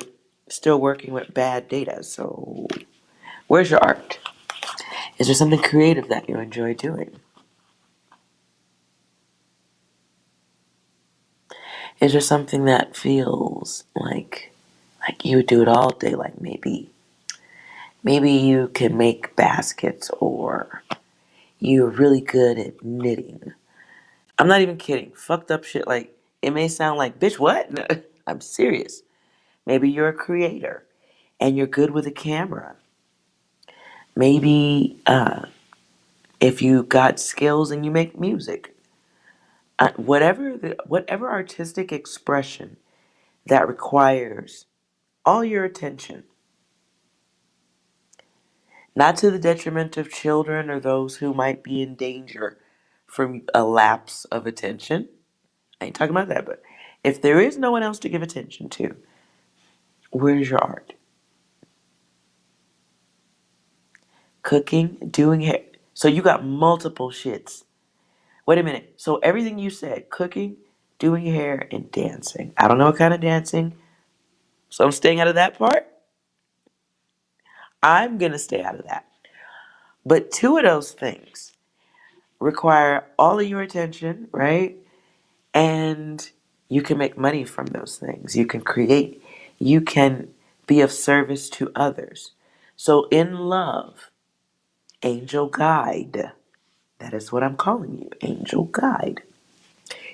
still working with bad data. So, where's your art? Is there something creative that you enjoy doing? Is there something that feels like you would do it all day? Like maybe you can make baskets, or you're really good at knitting. I'm not even kidding. Fucked up shit. Like, it may sound like, bitch, what? No, I'm serious. Maybe you're a creator and you're good with a camera. Maybe if you got skills and you make music. Whatever artistic expression that requires all your attention, not to the detriment of children or those who might be in danger from a lapse of attention. I ain't talking about that, but if there is no one else to give attention to, where's your art? Cooking, doing hair. So you got multiple shits. Wait a minute. So everything you said, cooking, doing hair, and dancing. I don't know what kind of dancing, so I'm staying out of that part. I'm going to stay out of that. But two of those things require all of your attention, right? And you can make money from those things. You can create. You can be of service to others. So in love, angel guide. That is what I'm calling you, angel guide.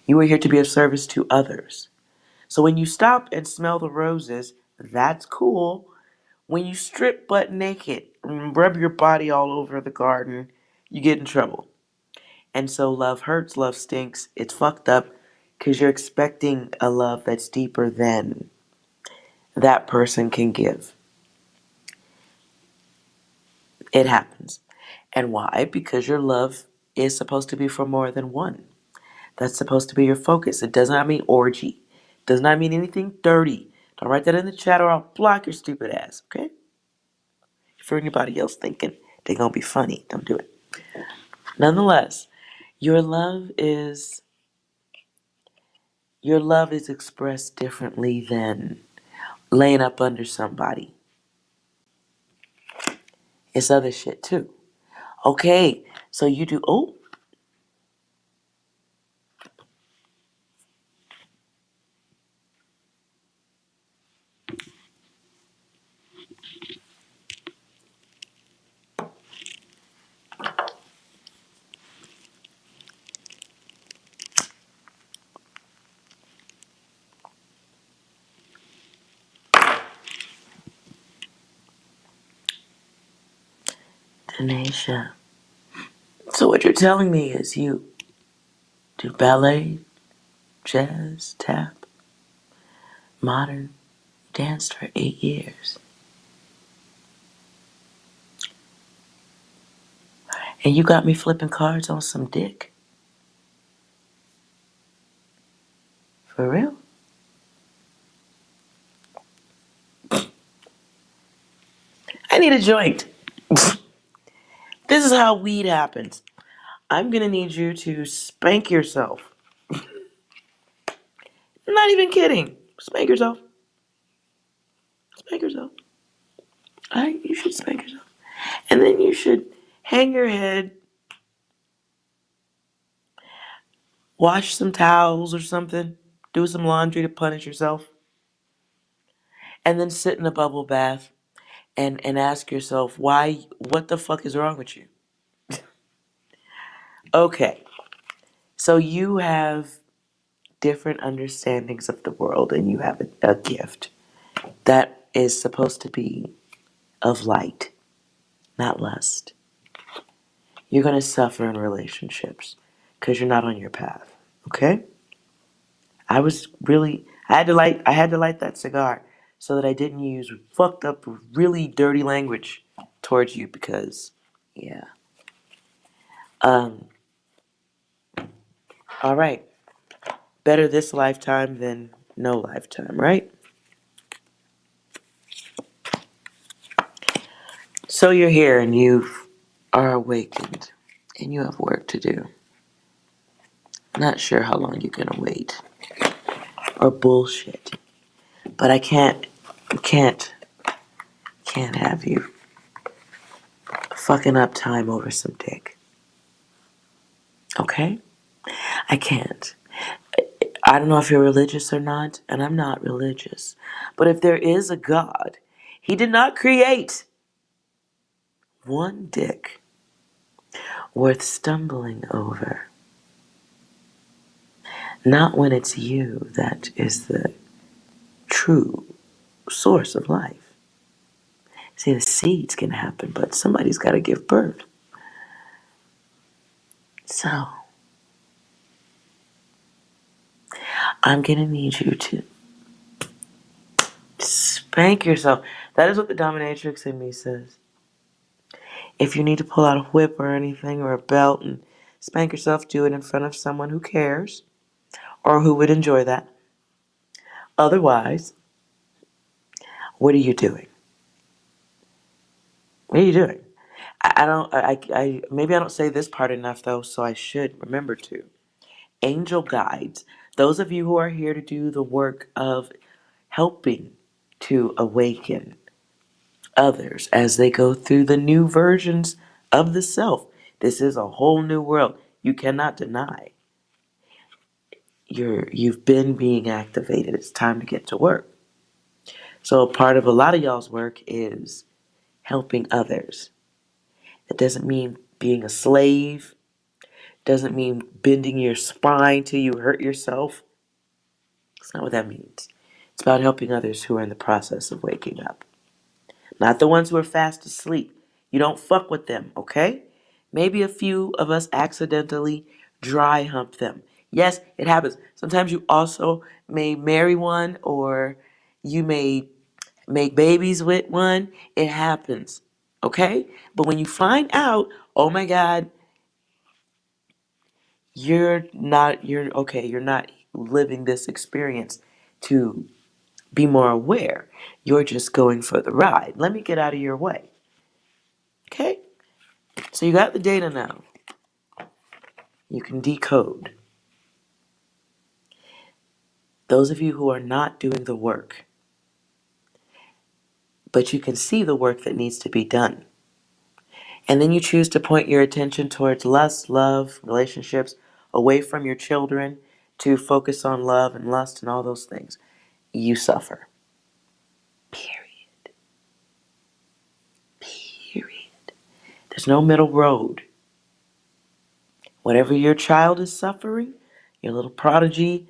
You are here to be of service to others. So when you stop and smell the roses, that's cool. When you strip butt naked and rub your body all over the garden, you get in trouble. And so love hurts, love stinks. It's fucked up because you're expecting a love that's deeper than that person can give. It happens. And why? Because your love is supposed to be for more than one. That's supposed to be your focus. It does not mean orgy. It does not mean anything dirty. Don't write that in the chat or I'll block your stupid ass, okay? For anybody else thinking they're gonna be funny, don't do it. Nonetheless, your love is your love is expressed differently than laying up under somebody. It's other shit too. Okay, so you do Denisha. So what you're telling me is you do ballet, jazz, tap, modern, danced for 8 years. And you got me flipping cards on some dick. For real? I need a joint. This is how weed happens. I'm gonna need you to spank yourself. I'm not even kidding. Spank yourself. Spank yourself. Alright, you should spank yourself. And then you should hang your head, wash some towels or something, do some laundry to punish yourself, and then sit in a bubble bath and ask yourself, what the fuck is wrong with you? Okay, so you have different understandings of the world and you have a gift that is supposed to be of light, not lust. You're going to suffer in relationships because you're not on your path. Okay? I had to light that cigar so that I didn't use fucked up, really dirty language towards you because, yeah. Um, all right. Better this lifetime than no lifetime, right? So you're here and you are awakened and you have work to do. Not sure how long you're gonna wait or bullshit, but I can't have you fucking up time over some dick. Okay? I can't. I don't know if you're religious or not, and I'm not religious. But if there is a God, He did not create one dick worth stumbling over. Not when it's you that is the true source of life. See, the seeds can happen, but somebody's got to give birth. So, I'm going to need you to spank yourself. That is what the dominatrix in me says. If you need to pull out a whip or anything or a belt and spank yourself, do it in front of someone who cares or who would enjoy that. Otherwise, what are you doing? What are you doing? Maybe I don't say this part enough though, so I should remember to. Angel guides, those of you who are here to do the work of helping to awaken others as they go through the new versions of the self. This is a whole new world. You cannot deny. You've been being activated. It's time to get to work. So part of a lot of y'all's work is helping others. It doesn't mean being a slave. Doesn't mean bending your spine till you hurt yourself. That's not what that means. It's about helping others who are in the process of waking up. Not the ones who are fast asleep. You don't fuck with them, okay? Maybe a few of us accidentally dry hump them. Yes, it happens. Sometimes you also may marry one or you may make babies with one. It happens, okay? But when you find out, oh my God, you're not living this experience to be more aware. You're just going for the ride. Let me get out of your way. Okay? So you got the data now. You can decode. Those of you who are not doing the work, but you can see the work that needs to be done. And then you choose to point your attention towards lust, love, relationships, away from your children to focus on love and lust and all those things. You suffer. Period. Period. There's no middle road. Whatever your child is suffering, your little prodigy,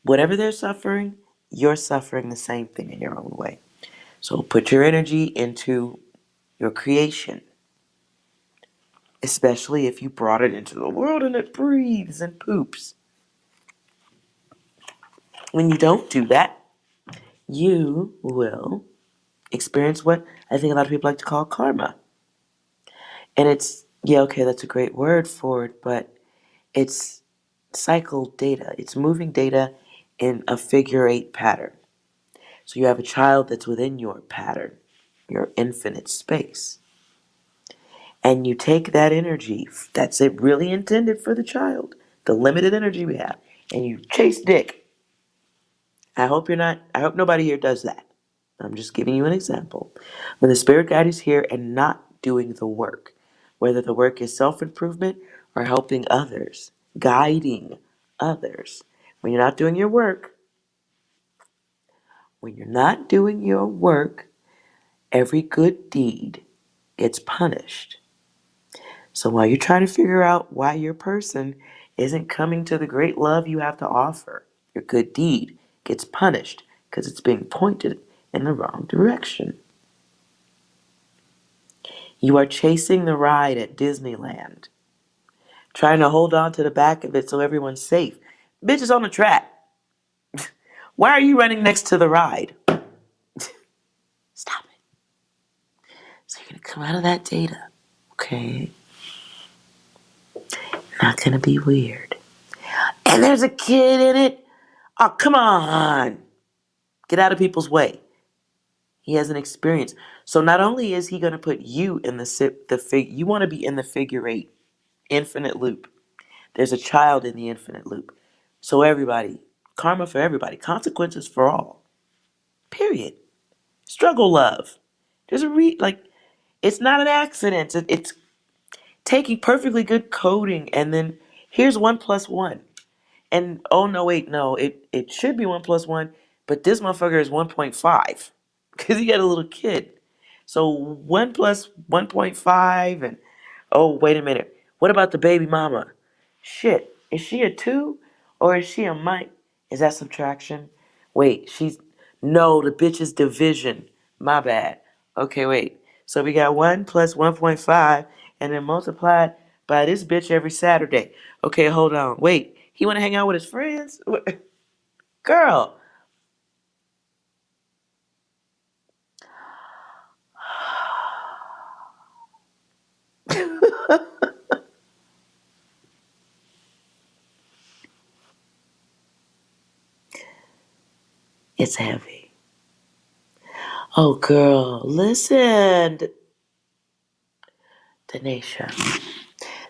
whatever they're suffering, you're suffering the same thing in your own way. So put your energy into your creation, especially if you brought it into the world and it breathes and poops. When you don't do that, you will experience what I think a lot of people like to call karma. And it's, yeah, okay, that's a great word for it, but it's cycle data. It's moving data in a figure eight pattern. So you have a child that's within your pattern, your infinite space. And you take that energy that's it really intended for the child, the limited energy we have, and you chase dick I hope nobody here does that. I'm just giving you an example. When the spirit guide is here and not doing the work, whether the work is self-improvement or helping others, guiding others. When you're not doing your work, every good deed gets punished. So while you're trying to figure out why your person isn't coming to the great love you have to offer, your good deed gets punished because it's being pointed in the wrong direction. You are chasing the ride at Disneyland, trying to hold on to the back of it so everyone's safe. Bitch is on the track. Why are you running next to the ride? Stop it. So you're going to come out of that data, okay? Not going to be weird. And there's a kid in it. Oh, come on. Get out of people's way. He has an experience. So not only is he going to put you in you want to be in the figure eight, infinite loop. There's a child in the infinite loop. So everybody, karma for everybody, consequences for all. Period. Struggle love. There's it's not an accident. It's taking perfectly good coding and then here's 1+1. And oh no, wait, no, it should be 1+1, but this motherfucker is 1.5 because he got a little kid. So 1 plus 1.5, and oh wait a minute, what about the baby mama? Shit, is she a 2 or is she a mic? Is that subtraction? Wait, no, the bitch is division. My bad. Okay, wait. So we got 1 plus 1.5 and then multiplied by this bitch every Saturday. Okay, hold on. Wait, he want to hang out with his friends? Girl. It's heavy. Oh, girl, listen. Denisha,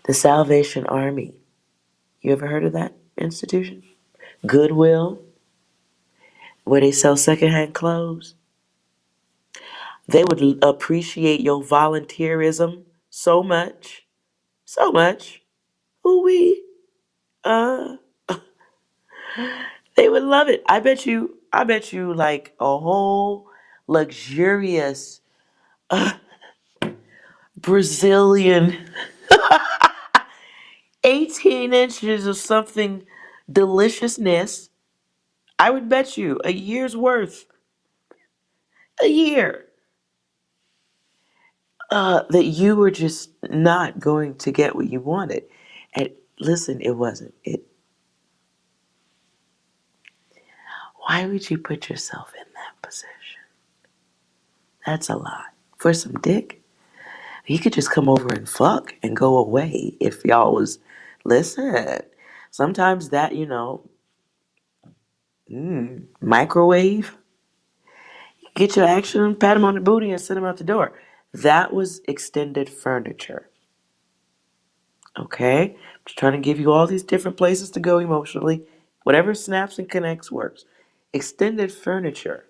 the Salvation Army. You ever heard of that institution? Goodwill, where they sell secondhand clothes. They would appreciate your volunteerism so much, so much. Ooh wee. Uh, they would love it. I bet you like a whole luxurious Brazilian 18 inches of something deliciousness. I would bet you a year's worth, a year, that you were just not going to get what you wanted. And listen, it wasn't. Why would you put yourself in that position? That's a lot. For some dick, you could just come over and fuck and go away if y'all was, listen, sometimes that, microwave, get your action, pat him on the booty and send him out the door. That was extended furniture. Okay? Just trying to give you all these different places to go emotionally. Whatever snaps and connects works. Extended furniture.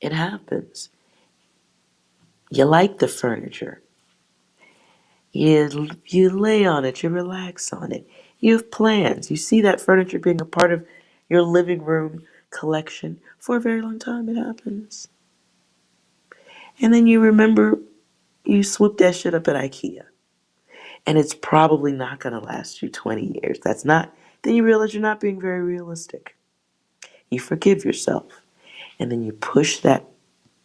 It happens. You like the furniture. You lay on it, you relax on it. You have plans. You see that furniture being a part of your living room collection for a very long time. It happens. And then you remember you swooped that shit up at IKEA. And it's probably not going to last you 20 years. Then you realize you're not being very realistic. You forgive yourself. And then you push that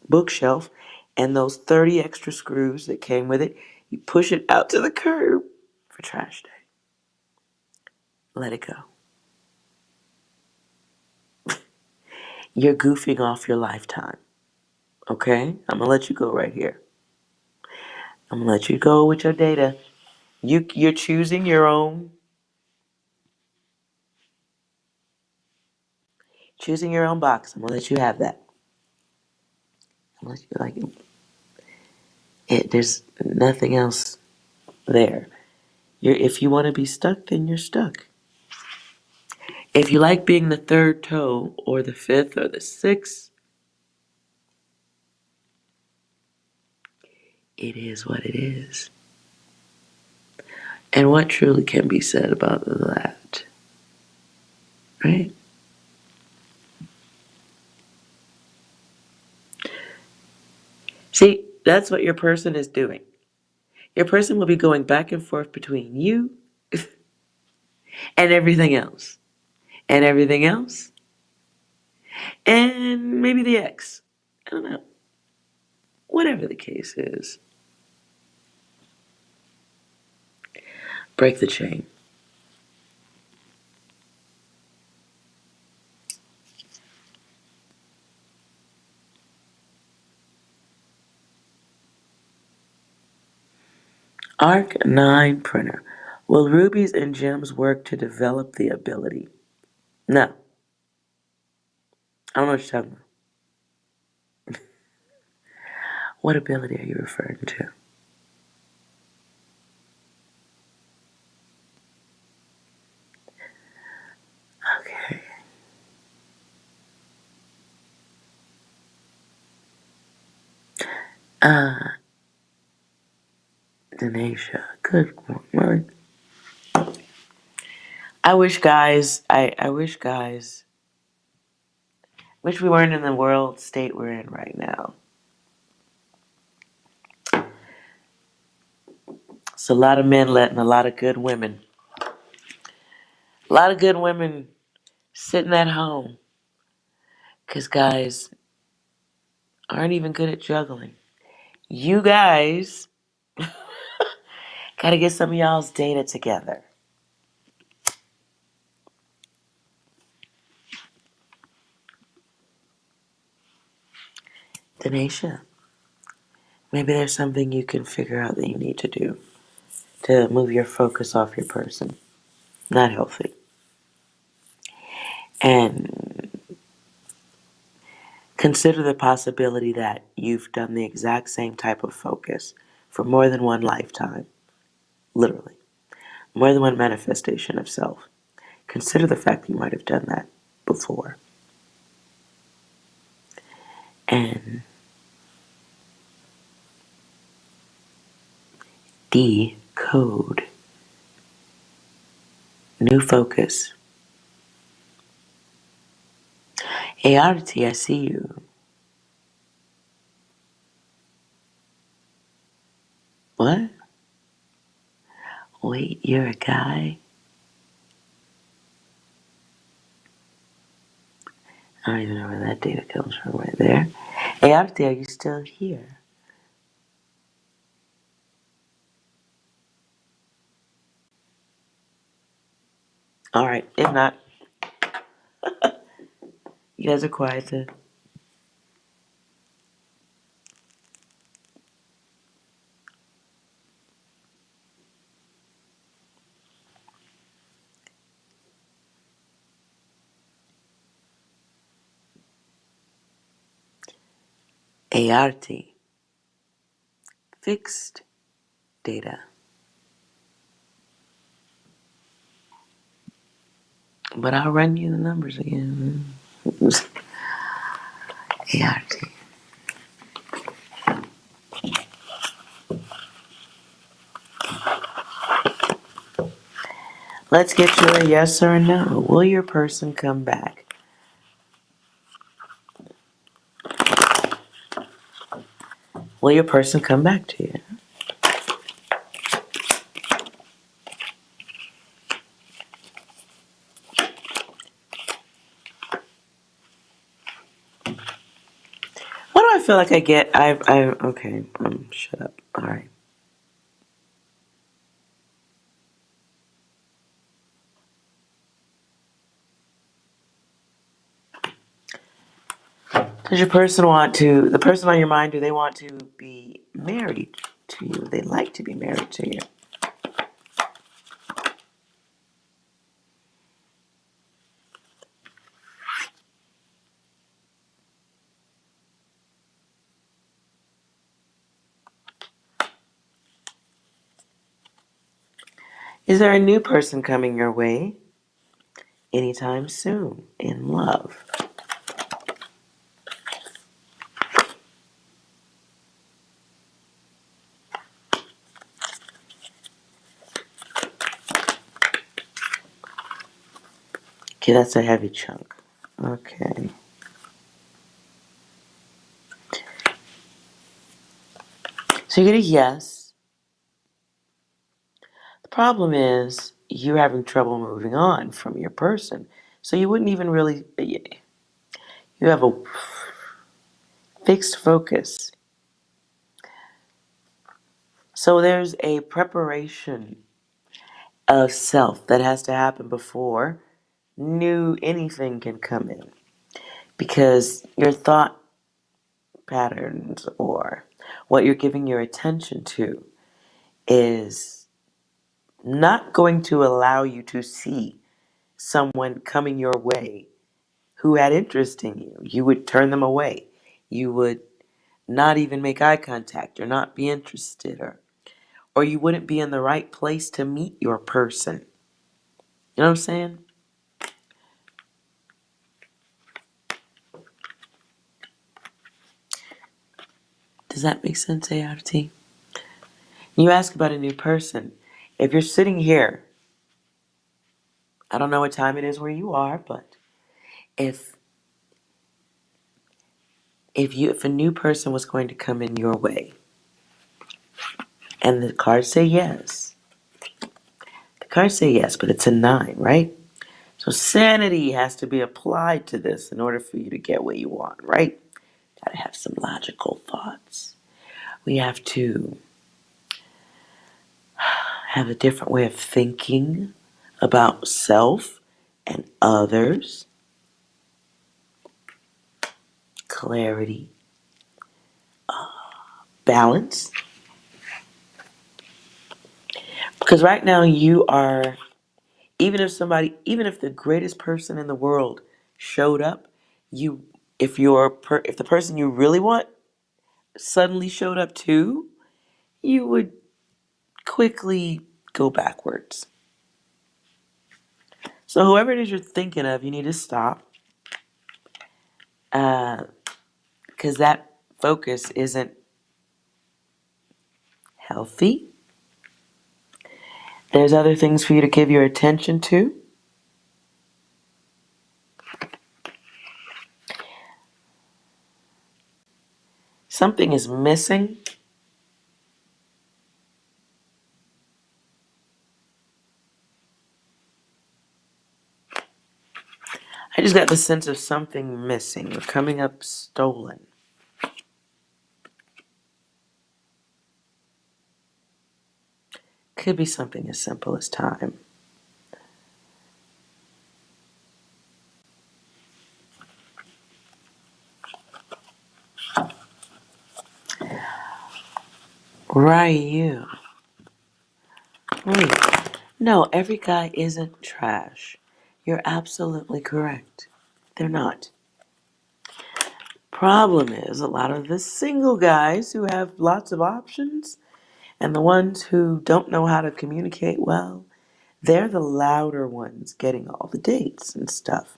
bookshelf and those 30 extra screws that came with it, you push it out to the curb for trash day. Let it go. You're goofing off your lifetime. Okay? I'm going to let you go right here. I'm going to let you go with your data. You're choosing your own box. I'm going to let you have that. I'm going to let you there's nothing else there. If you want to be stuck, then you're stuck. If you like being the third toe or the fifth or the sixth, it is what it is. And what truly can be said about that? Right? See, that's what your person is doing. Your person will be going back and forth between you and everything else. And everything else. And maybe the ex. I don't know. Whatever the case is. Break the chain. Arc 9 printer. Will rubies and gems work to develop the ability? No. I don't know what you're talking about. What ability are you referring to? Okay. Denasia. Good morning. I wish guys, wish we weren't in the world state we're in right now. It's a lot of men letting a lot of good women sitting at home because guys aren't even good at juggling. You guys gotta get some of y'all's data together. Denasia, maybe there's something you can figure out that you need to do to move your focus off your person. Not healthy. And consider the possibility that you've done the exact same type of focus for more than one lifetime. Literally. More than one manifestation of self. Consider the fact that you might have done that before. And decode. New focus. Hey, Artie, I see you. What? Wait, you're a guy? I don't even know where that data comes from right there. Hey, Artie, are you still here? Alright, if not, you guys are quiet then. ART. Fixed data. But I'll run you the numbers again. ART. Let's get you a yes or a no. Will your person come back? Will your person come back to you? What do I feel like I get? Okay, shut up. All right. Does your person the person on your mind, do they want to be married to you? They like to be married to you. Is there a new person coming your way? anytime soon in love. Okay, that's a heavy chunk. Okay. So you get a yes. The problem is you're having trouble moving on from your person. So you wouldn't even really, you have a fixed focus. So there's a preparation of self that has to happen before new anything can come in. Because your thought patterns or what you're giving your attention to is not going to allow you to see someone coming your way who had interest in you. You would turn them away. You would not even make eye contact or not be interested, or you wouldn't be in the right place to meet your person. You know what I'm saying? Does that make sense, ART? You ask about a new person. If you're sitting here, I don't know what time it is where you are, but if if a new person was going to come in your way and the cards say yes, the cards say yes, but it's a 9, right? So sanity has to be applied to this in order for you to get what you want, right? Gotta have some logical thoughts. We have to have a different way of thinking about self and others. Clarity, balance. Because right now you are, even if the greatest person in the world showed up, if the person you really want suddenly showed up too, you would quickly go backwards. So whoever it is you're thinking of, you need to stop, because that focus isn't healthy. There's other things for you to give your attention to. Something is missing. I just got the sense of something missing or coming up stolen. Could be something as simple as time. Ryu. Wait. No, every guy isn't trash. You're absolutely correct. They're not. Problem is, a lot of the single guys who have lots of options and the ones who don't know how to communicate well, they're the louder ones getting all the dates and stuff.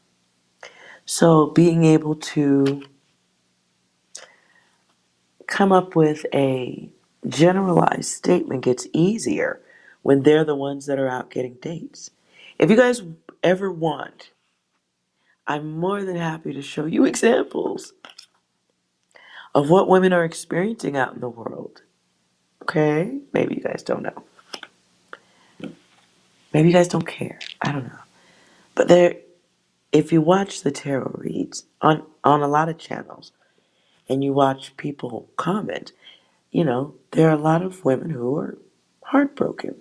So being able to come up with a generalized statement gets easier when they're the ones that are out getting dates. If you guys ever want, I'm more than happy to show you examples of what women are experiencing out in the world. Okay? Maybe you guys don't know. Maybe you guys don't care. I don't know. But if you watch the tarot reads on a lot of channels and you watch people comment, there are a lot of women who are heartbroken.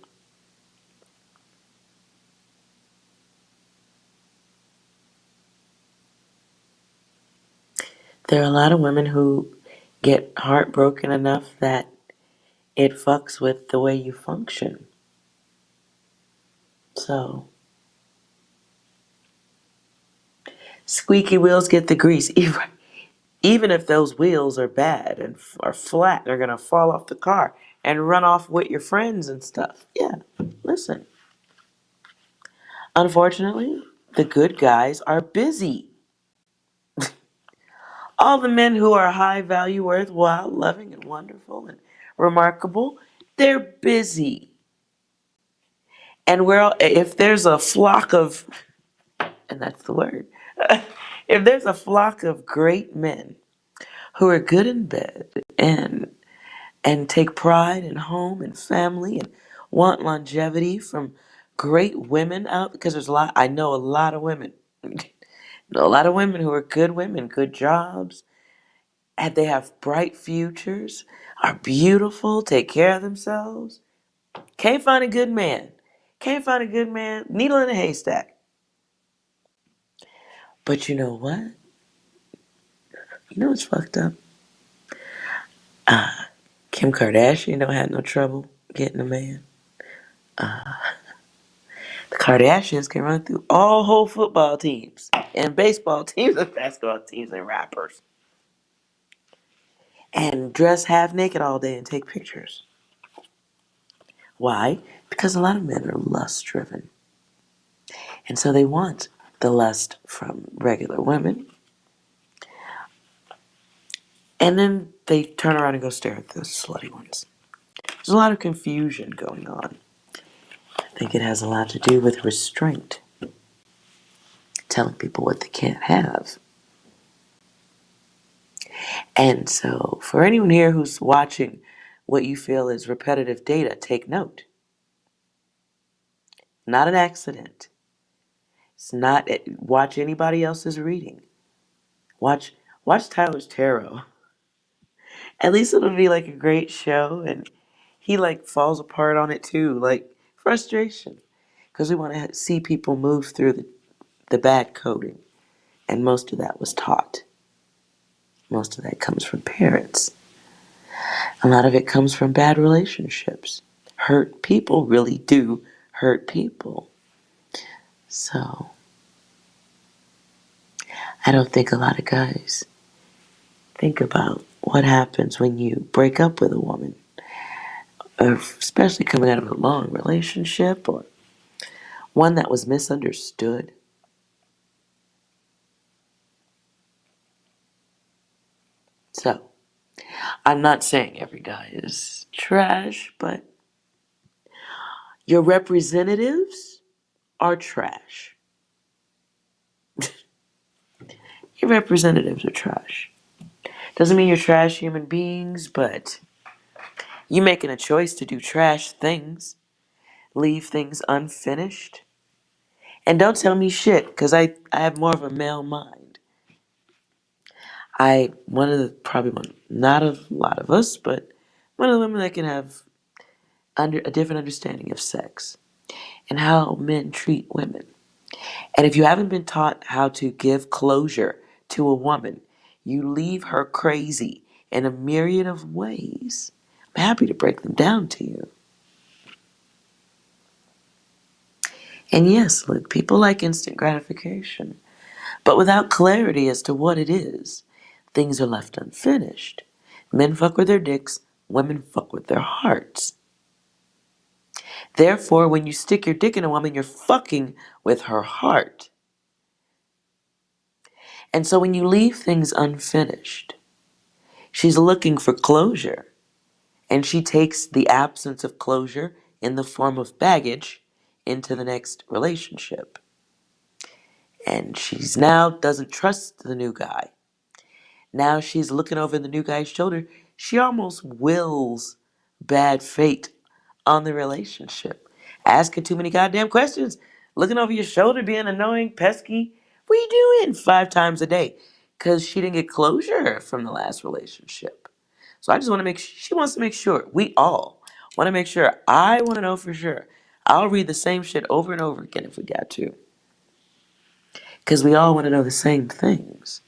There are a lot of women who get heartbroken enough that it fucks with the way you function. So, squeaky wheels get the grease. Even if those wheels are bad and are flat, they're going to fall off the car and run off with your friends and stuff. Yeah, listen. Unfortunately, the good guys are busy. All the men who are high value, worthwhile, loving, and wonderful and remarkable, they're busy. And if there's a flock of, and that's the word, if there's a flock of great men who are good in bed and take pride in home and family and want longevity from great women out, because I know a lot of women, a lot of women who are good women, good jobs, and they have bright futures, are beautiful, take care of themselves. Can't find a good man. Can't find a good man. Needle in a haystack. But you know what? You know what's fucked up? Kim Kardashian don't have no trouble getting a man. The Kardashians can run through all whole football teams and baseball teams and basketball teams and rappers. And dress half naked all day and take pictures. Why? Because a lot of men are lust driven. And so they want the lust from regular women. And then they turn around and go stare at the slutty ones. There's a lot of confusion going on. I think it has a lot to do with restraint. Telling people what they can't have. And so, for anyone here who's watching what you feel is repetitive data, take note. Not an accident. It's not. Watch anybody else's reading. Watch Tyler's tarot. At least it'll be like a great show, and he like falls apart on it too, like frustration, because we want to see people move through the bad coding, and most of that was taught. Most of that comes from parents. A lot of it comes from bad relationships. Hurt people really do hurt people. So, I don't think a lot of guys think about what happens when you break up with a woman, or especially coming out of a long relationship or one that was misunderstood. So, I'm not saying every guy is trash, but your representatives are trash. Your representatives are trash. Doesn't mean you're trash human beings, but you making a choice to do trash things, leave things unfinished. And don't tell me shit, because I have more of a male mind. Not a lot of us, but one of the women that can have a different understanding of sex and how men treat women. And if you haven't been taught how to give closure to a woman, you leave her crazy in a myriad of ways. I'm happy to break them down to you. And yes, look, people like instant gratification, but without clarity as to what it is, things are left unfinished. Men fuck with their dicks, women fuck with their hearts. Therefore, when you stick your dick in a woman, you're fucking with her heart. And so when you leave things unfinished, she's looking for closure. And she takes the absence of closure in the form of baggage into the next relationship. And she's now doesn't trust the new guy. Now she's looking over the new guy's shoulder. She almost wills bad fate on the relationship. Asking too many goddamn questions. Looking over your shoulder, being annoying, pesky. What are you doing 5 times a day? Because she didn't get closure from the last relationship. So I just want to she wants to make sure, we all want to make sure, I want to know for sure. I'll read the same shit over and over again if we got to. Because we all want to know the same things.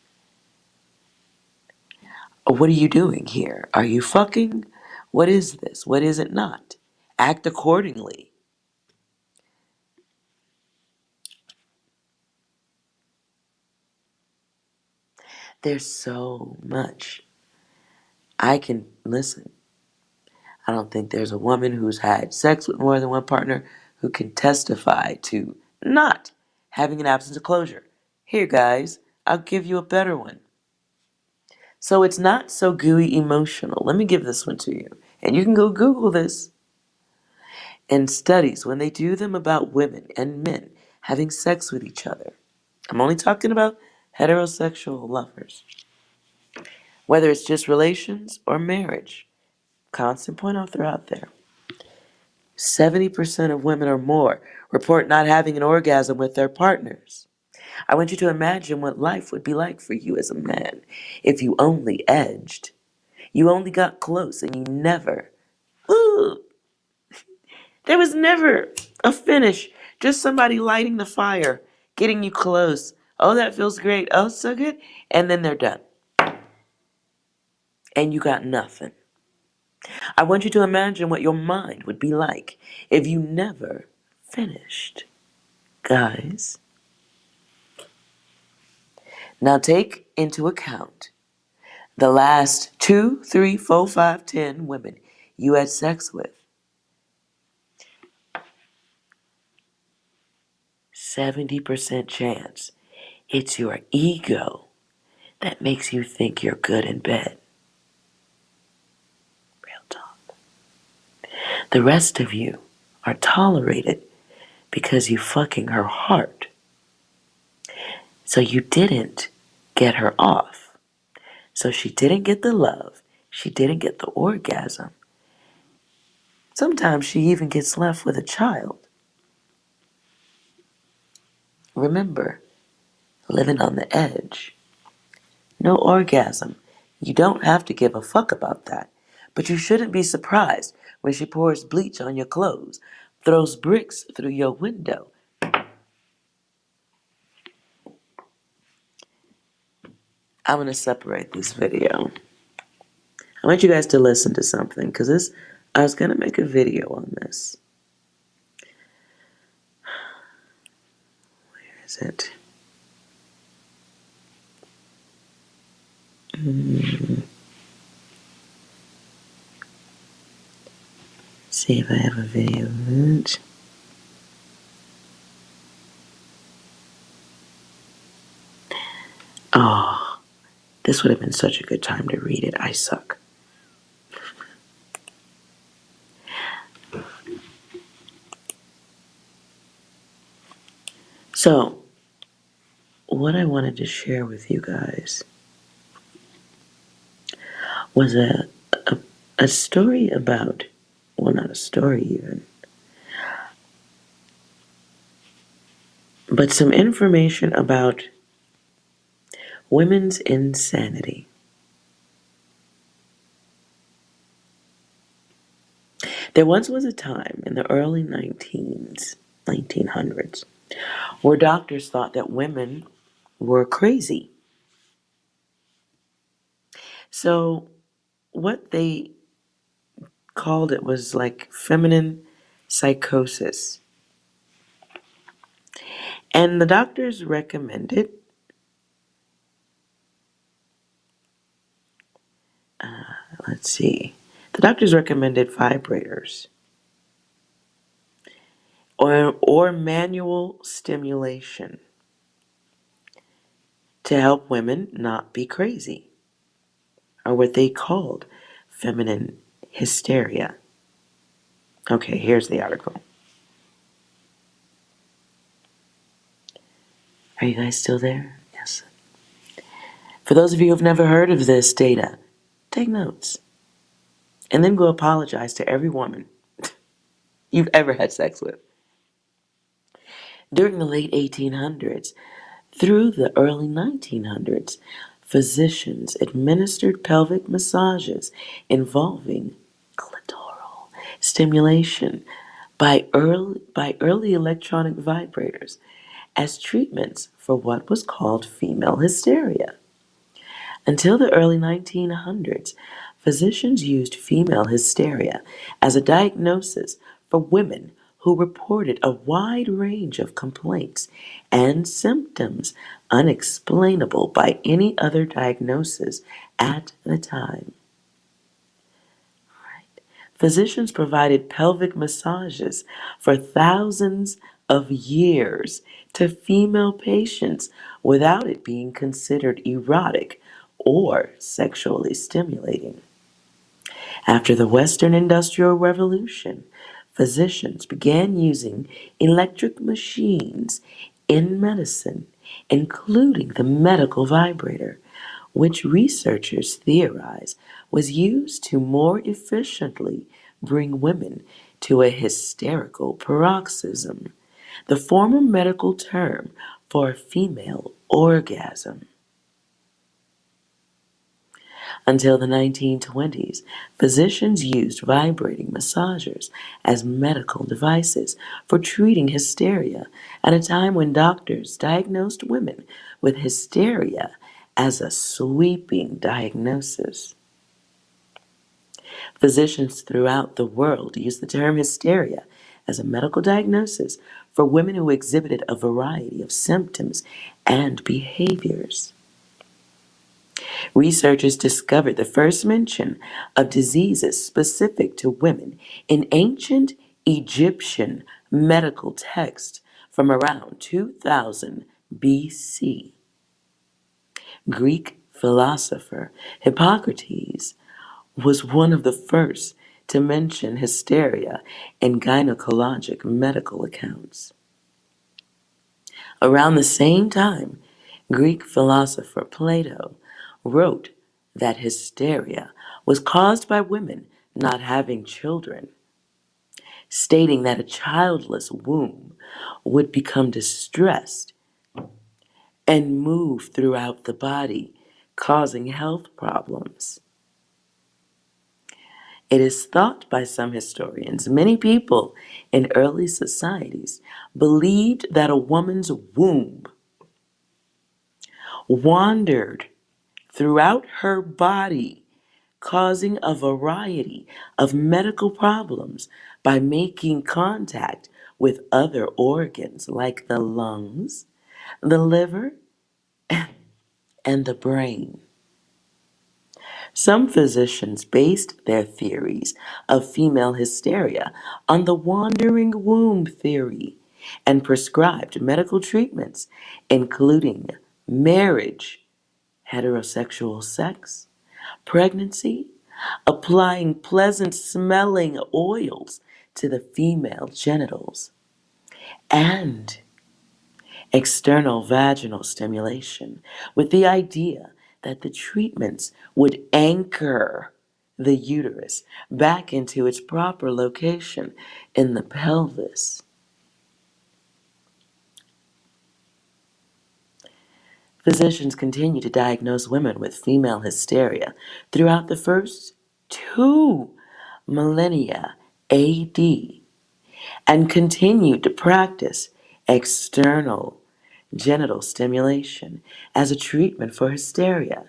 What are you doing here? Are you fucking? What is this? What is it not? Act accordingly. There's so much. I can listen. I don't think there's a woman who's had sex with more than one partner who can testify to not having an absence of closure. Here, guys, I'll give you a better one. So it's not so gooey emotional. Let me give this one to you. And you can go Google this. In studies, when they do them about women and men having sex with each other, I'm only talking about heterosexual lovers, whether it's just relations or marriage, constant point out throughout there. 70% of women or more report not having an orgasm with their partners. I want you to imagine what life would be like for you as a man if you only edged. You only got close and you never, ooh, there was never a finish. Just somebody lighting the fire, getting you close. Oh, that feels great. Oh, so good. And then they're done. And you got nothing. I want you to imagine what your mind would be like if you never finished. Guys, now take into account the last 2, 3, 4, 5, 10 women you had sex with. 70% chance it's your ego that makes you think you're good in bed. Real talk. The rest of you are tolerated because you fucking her heart. So you didn't get her off. So she didn't get the love. She didn't get the orgasm. Sometimes she even gets left with a child. Remember, living on the edge. No orgasm. You don't have to give a fuck about that. But you shouldn't be surprised when she pours bleach on your clothes, throws bricks through your window. I'm going to separate this video. I want you guys to listen to something because I was going to make a video on this. Where is it? See if I have a video of it. Oh, this would have been such a good time to read it. I suck. So, what I wanted to share with you guys was a story about, well, not a story even, but some information about women's insanity. There once was a time in the early 1900s, where doctors thought that women were crazy. So what they called it was like feminine psychosis. And the doctors recommended the doctors recommended vibrators or manual stimulation to help women not be crazy, or what they called feminine hysteria. Okay, here's the article. Are you guys still there? Yes. For those of you who have never heard of this data, take notes. And then go apologize to every woman you've ever had sex with. During the late 1800s through the early 1900s, physicians administered pelvic massages involving clitoral stimulation by early electronic vibrators as treatments for what was called female hysteria. Until the early 1900s, physicians used female hysteria as a diagnosis for women who reported a wide range of complaints and symptoms unexplainable by any other diagnosis at the time. Physicians provided pelvic massages for thousands of years to female patients without it being considered erotic or sexually stimulating. After the Western Industrial Revolution, physicians began using electric machines in medicine, including the medical vibrator, which researchers theorize was used to more efficiently bring women to a hysterical paroxysm, the former medical term for a female orgasm. Until the 1920s, physicians used vibrating massagers as medical devices for treating hysteria at a time when doctors diagnosed women with hysteria as a sweeping diagnosis. Physicians throughout the world use the term hysteria as a medical diagnosis for women who exhibited a variety of symptoms and behaviors. Researchers discovered the first mention of diseases specific to women in ancient Egyptian medical texts from around 2000 BC. Greek philosopher Hippocrates was one of the first to mention hysteria in gynecologic medical accounts. Around the same time, Greek philosopher Plato wrote that hysteria was caused by women not having children, stating that a childless womb would become distressed and move throughout the body, causing health problems. It is thought by some historians many people in early societies believed that a woman's womb wandered throughout her body, causing a variety of medical problems by making contact with other organs like the lungs, the liver, and the brain. Some physicians based their theories of female hysteria on the wandering womb theory and prescribed medical treatments, including marriage, heterosexual sex, pregnancy, applying pleasant smelling oils to the female genitals, and external vaginal stimulation, with the idea that the treatments would anchor the uterus back into its proper location in the pelvis. Physicians continue to diagnose women with female hysteria throughout the first 2 millennia AD and continued to practice external genital stimulation as a treatment for hysteria.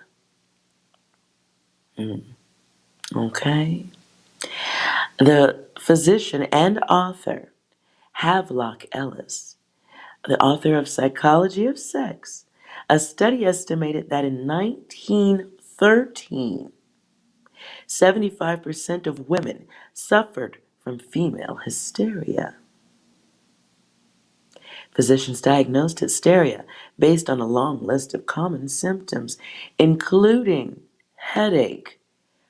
Okay? The physician and author Havelock Ellis, the author of Psychology of Sex, a study estimated that in 1913, 75% of women suffered from female hysteria. Physicians diagnosed hysteria based on a long list of common symptoms, including headache,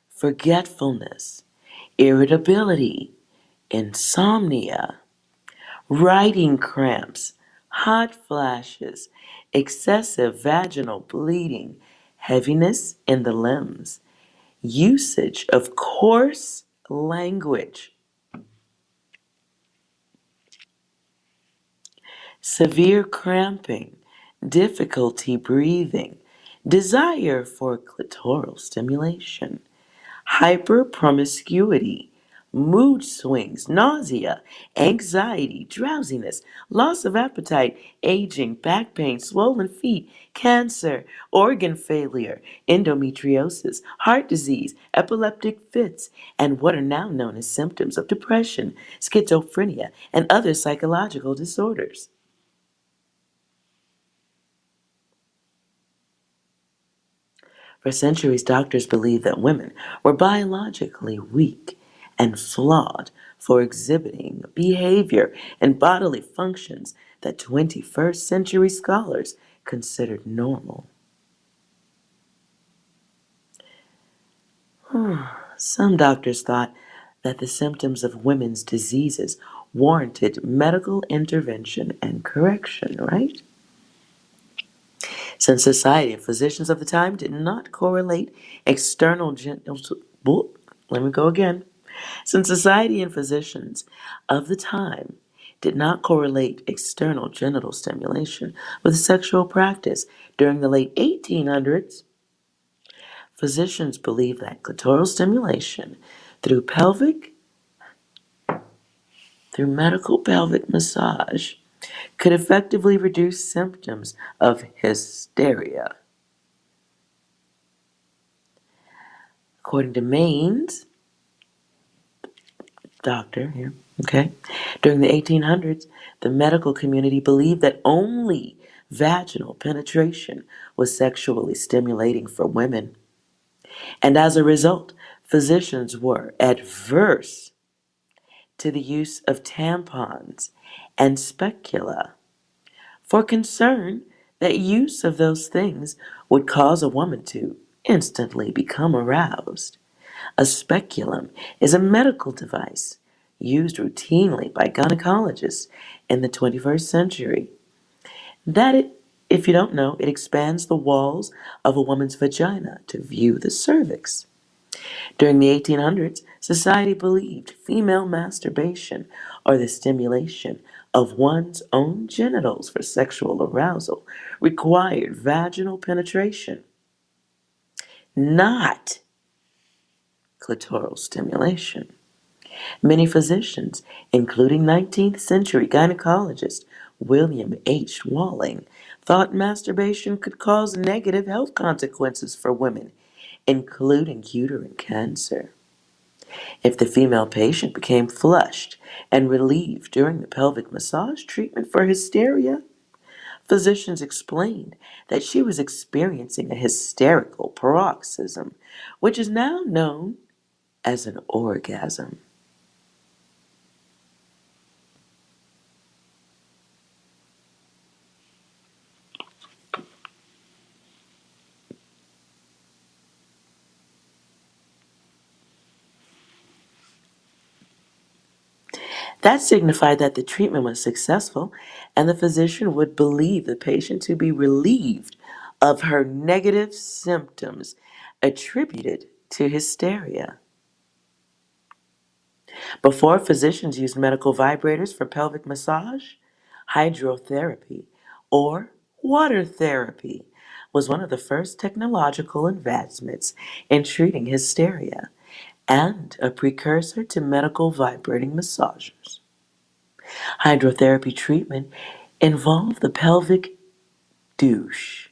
forgetfulness, irritability, insomnia, writing cramps, hot flashes, excessive vaginal bleeding, heaviness in the limbs, usage of coarse language, severe cramping, difficulty breathing, desire for clitoral stimulation, hyperpromiscuity, mood swings, nausea, anxiety, drowsiness, loss of appetite, aging, back pain, swollen feet, cancer, organ failure, endometriosis, heart disease, epileptic fits, and what are now known as symptoms of depression, schizophrenia, and other psychological disorders. For centuries, doctors believed that women were biologically weak and flawed for exhibiting behavior and bodily functions that 21st century scholars considered normal. Some doctors thought that the symptoms of women's diseases warranted medical intervention and correction, right? Since society and physicians of the time did not correlate external genital... Let me go again. Since society and physicians of the time did not correlate external genital stimulation with sexual practice during the late 1800s, physicians believed that clitoral stimulation through medical pelvic massage could effectively reduce symptoms of hysteria. According to Maine's doctor here, okay, during the 1800s, the medical community believed that only vaginal penetration was sexually stimulating for women. And as a result, physicians were adverse to the use of tampons and specula for concern that use of those things would cause a woman to instantly become aroused. A speculum is a medical device used routinely by gynecologists in the 21st century. If you don't know, it expands the walls of a woman's vagina to view the cervix. During the 1800s, society believed female masturbation, or the stimulation of one's own genitals for sexual arousal, required vaginal penetration, not clitoral stimulation. Many physicians, including 19th century gynecologist William H. Walling, thought masturbation could cause negative health consequences for women, including uterine cancer. If the female patient became flushed and relieved during the pelvic massage treatment for hysteria, physicians explained that she was experiencing a hysterical paroxysm, which is now known as an orgasm. That signified that the treatment was successful and the physician would believe the patient to be relieved of her negative symptoms attributed to hysteria. Before physicians used medical vibrators for pelvic massage, hydrotherapy or water therapy was one of the first technological advancements in treating hysteria and a precursor to medical vibrating massagers. Hydrotherapy treatment involved the pelvic douche,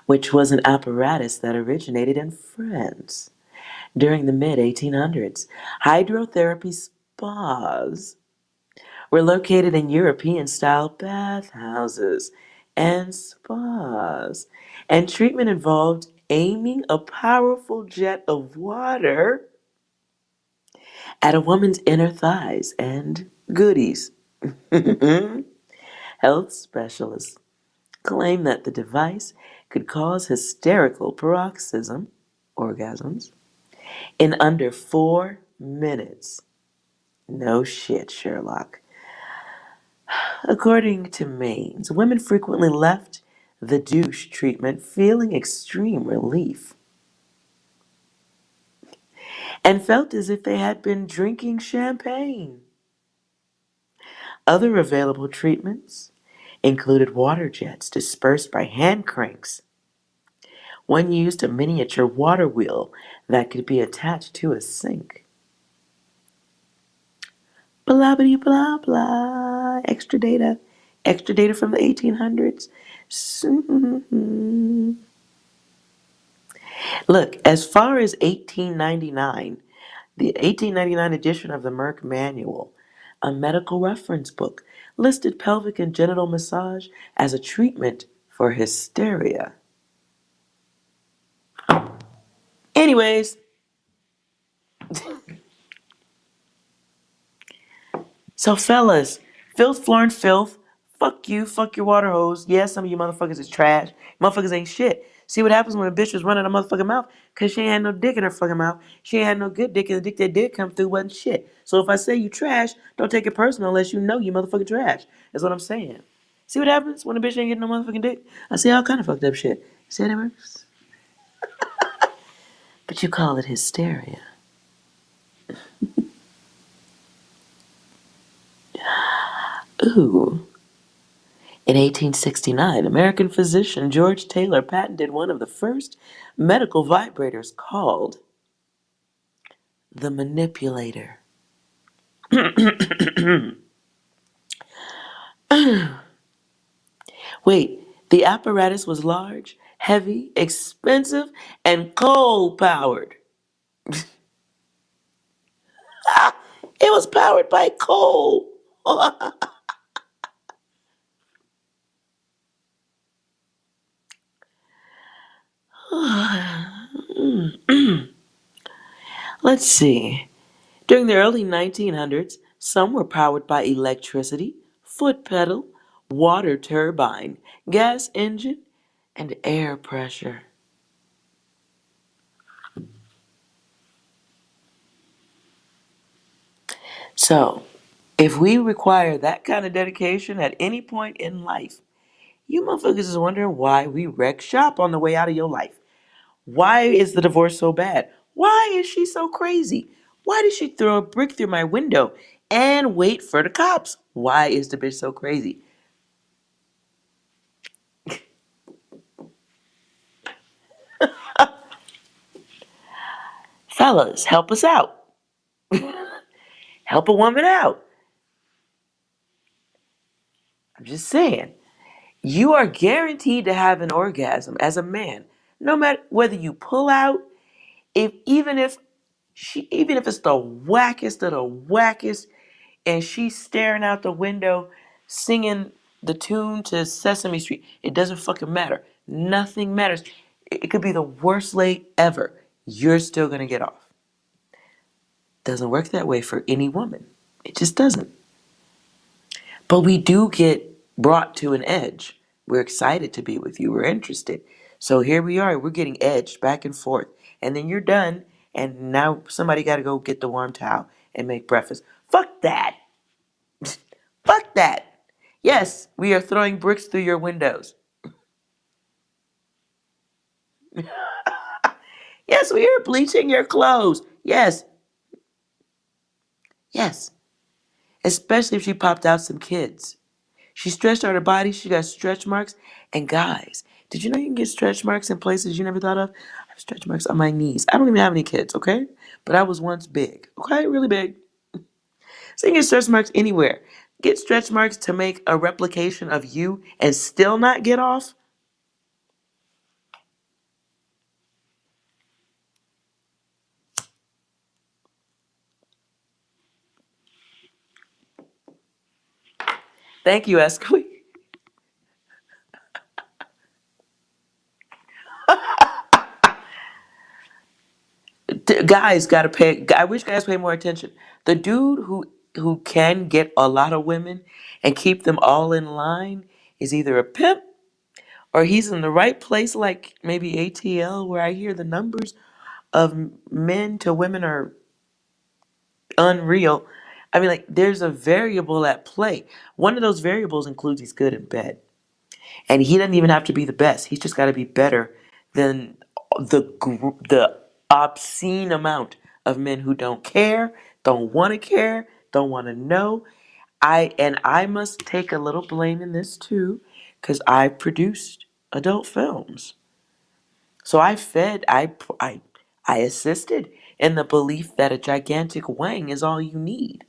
which was an apparatus that originated in France. During the mid-1800s, hydrotherapy spas were located in European-style bathhouses and spas, and treatment involved aiming a powerful jet of water at a woman's inner thighs and goodies. Health specialists claim that the device could cause hysterical orgasms, in under 4 minutes. No shit, Sherlock. According to Mainz, women frequently left the douche treatment feeling extreme relief and felt as if they had been drinking champagne. Other available treatments included water jets dispersed by hand cranks. One used a miniature water wheel that could be attached to a sink. Blah, blah, blah, blah. Extra data. Extra data from the 1800s. Look, as far as 1899, the 1899 edition of the Merck Manual, a medical reference book, listed pelvic and genital massage as a treatment for hysteria. Anyways, So, fellas, filth, floor, and filth. Fuck you. Fuck your water hose. Yeah, some of you motherfuckers is trash. Motherfuckers ain't shit. See what happens when a bitch was running her motherfucking mouth? Because she ain't had no dick in her fucking mouth. She ain't had no good dick, and the dick that did come through wasn't shit. So if I say you trash, don't take it personal unless you know you motherfucking trash. That's what I'm saying. See what happens when a bitch ain't getting no motherfucking dick? I see all kind of fucked up shit. See how that works? But you call it hysteria. Ooh. In 1869, American physician George Taylor patented one of the first medical vibrators called the manipulator. Wait, the apparatus was large, heavy, expensive, and coal powered. It was powered by coal. Let's see. During the early 1900s, some were powered by electricity, foot pedal, water turbine, gas engine, and air pressure. So, if we require that kind of dedication at any point in life, you motherfuckers is wondering why we wreck shop on the way out of your life. Why is the divorce so bad? Why is she so crazy? Why did she throw a brick through my window and wait for the cops? Why is the bitch so crazy? Fellas, help us out. Help a woman out. I'm just saying. You are guaranteed to have an orgasm as a man, no matter whether you pull out, if even if it's the wackest of the wackest, and she's staring out the window singing the tune to Sesame Street. It doesn't fucking matter. Nothing matters. It could be the worst lay ever. You're still gonna get off. Doesn't work that way for any woman. It just doesn't. But we do get brought to an edge. We're excited to be with you. We're interested. So here we are. We're getting edged back and forth. And then you're done. And now somebody got to go get the warm towel and make breakfast. Fuck that. Fuck that. Yes, we are throwing bricks through your windows. Yes, we are bleaching your clothes. Yes, yes. Especially if she popped out some kids. She stretched out her body. She got stretch marks. And guys, did you know you can get stretch marks in places you never thought of? I have stretch marks on my knees. I don't even have any kids, okay? But I was once big, okay? Really big. So you can get stretch marks anywhere. Get stretch marks to make a replication of you and still not get off? Thank you, Esco. Guys gotta pay. I wish guys pay more attention. The dude who can get a lot of women and keep them all in line is either a pimp or he's in the right place, like maybe ATL, where I hear the numbers of men to women are unreal. I mean, like, there's a variable at play. One of those variables includes he's good in bed. And he doesn't even have to be the best. He's just got to be better than the obscene amount of men who don't care, don't want to care, don't want to know. I must take a little blame in this too, because I produced adult films. So I assisted in the belief that a gigantic wang is all you need.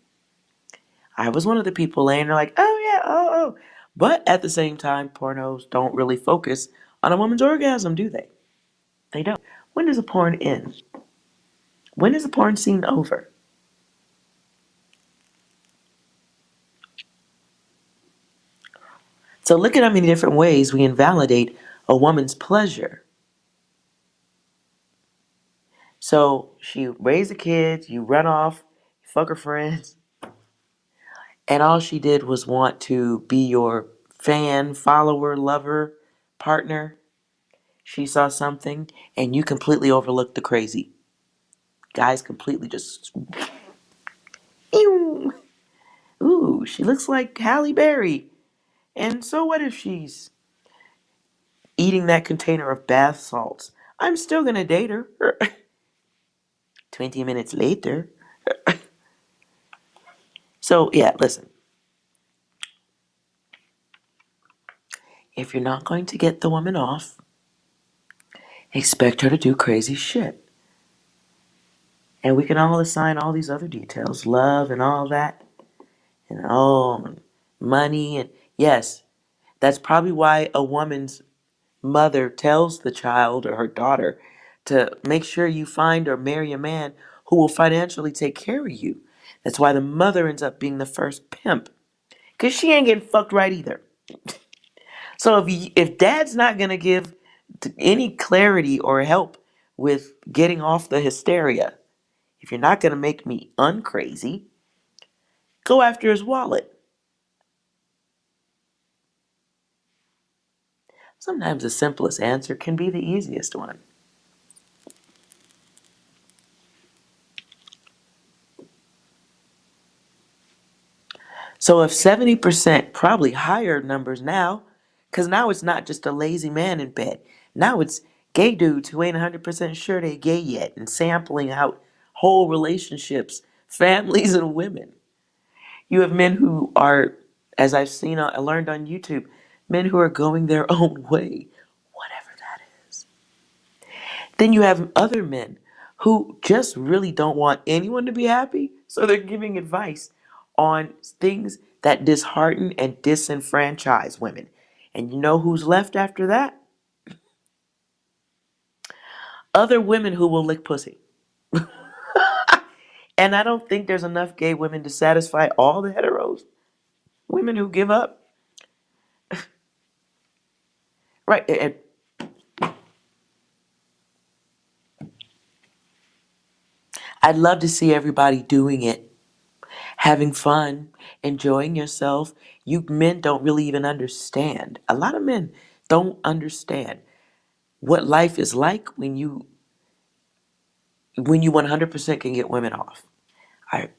I was one of the people laying there like, oh yeah, oh. But at the same time, pornos don't really focus on a woman's orgasm, do they? They don't. When does a porn end? When is a porn scene over? So look at how many different ways we invalidate a woman's pleasure. So she raised the kids, you run off, you fuck her friends, and all she did was want to be your fan, follower, lover, partner. She saw something and you completely overlooked the crazy. Guys completely just, ew. Ooh, she looks like Halle Berry. And so what if she's eating that container of bath salts? I'm still gonna date her. 20 minutes later. So, yeah, listen. If you're not going to get the woman off, expect her to do crazy shit. And we can all assign all these other details, love and all that, and money. And yes, that's probably why a woman's mother tells the child or her daughter to make sure you find or marry a man who will financially take care of you. That's why the mother ends up being the first pimp, because she ain't getting fucked right either. So if dad's not going to give any clarity or help with getting off the hysteria, if you're not going to make me uncrazy, go after his wallet. Sometimes the simplest answer can be the easiest one. So if 70%, probably higher numbers now, because now it's not just a lazy man in bed. Now it's gay dudes who ain't 100% sure they're gay yet and sampling out whole relationships, families, and women. You have men who are, as I've seen, I learned on YouTube, men who are going their own way, whatever that is. Then you have other men who just really don't want anyone to be happy, so they're giving advice on things that dishearten and disenfranchise women. And you know who's left after that? Other women who will lick pussy. And I don't think there's enough gay women to satisfy all the heteros. Women who give up. Right. And I'd love to see everybody doing it, having fun, enjoying yourself. You men don't really even understand. A lot of men don't understand what life is like when you 100% can get women off.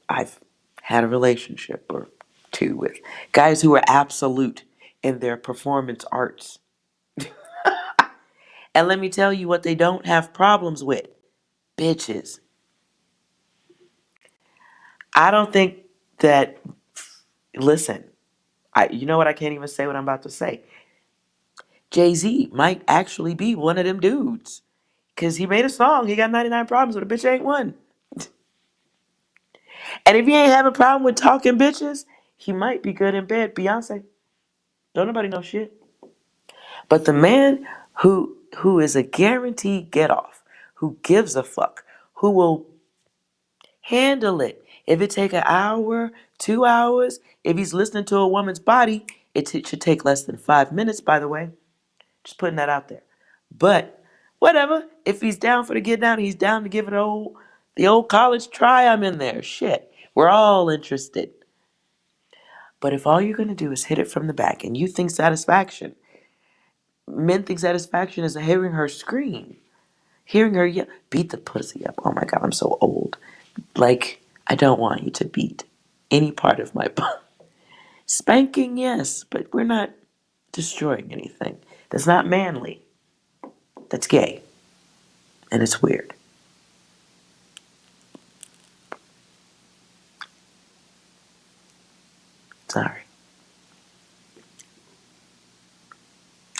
I've had a relationship or two with guys who are absolute in their performance arts. And let me tell you what they don't have problems with. Bitches. I don't think that, listen, you know what, I can't even say what I'm about to say. Jay-Z might actually be one of them dudes. Because he made a song, he got 99 problems, but a bitch ain't one. And if he ain't have a problem with talking bitches, he might be good in bed. Beyonce. Don't nobody know shit. But the man who is a guaranteed get off, who gives a fuck, who will handle it. If it take an hour, 2 hours, if he's listening to a woman's body, it should take less than 5 minutes, by the way. Just putting that out there. But whatever. If he's down for the get down, he's down to give it the old college try. I'm in there. Shit. We're all interested. But if all you're gonna do is hit it from the back and you think satisfaction, men think satisfaction is hearing her scream, hearing her yell, beat the pussy up. Oh my god, I'm so old. Like, I don't want you to beat any part of my body. Spanking, yes, but we're not destroying anything. That's not manly. That's gay. And it's weird. Sorry.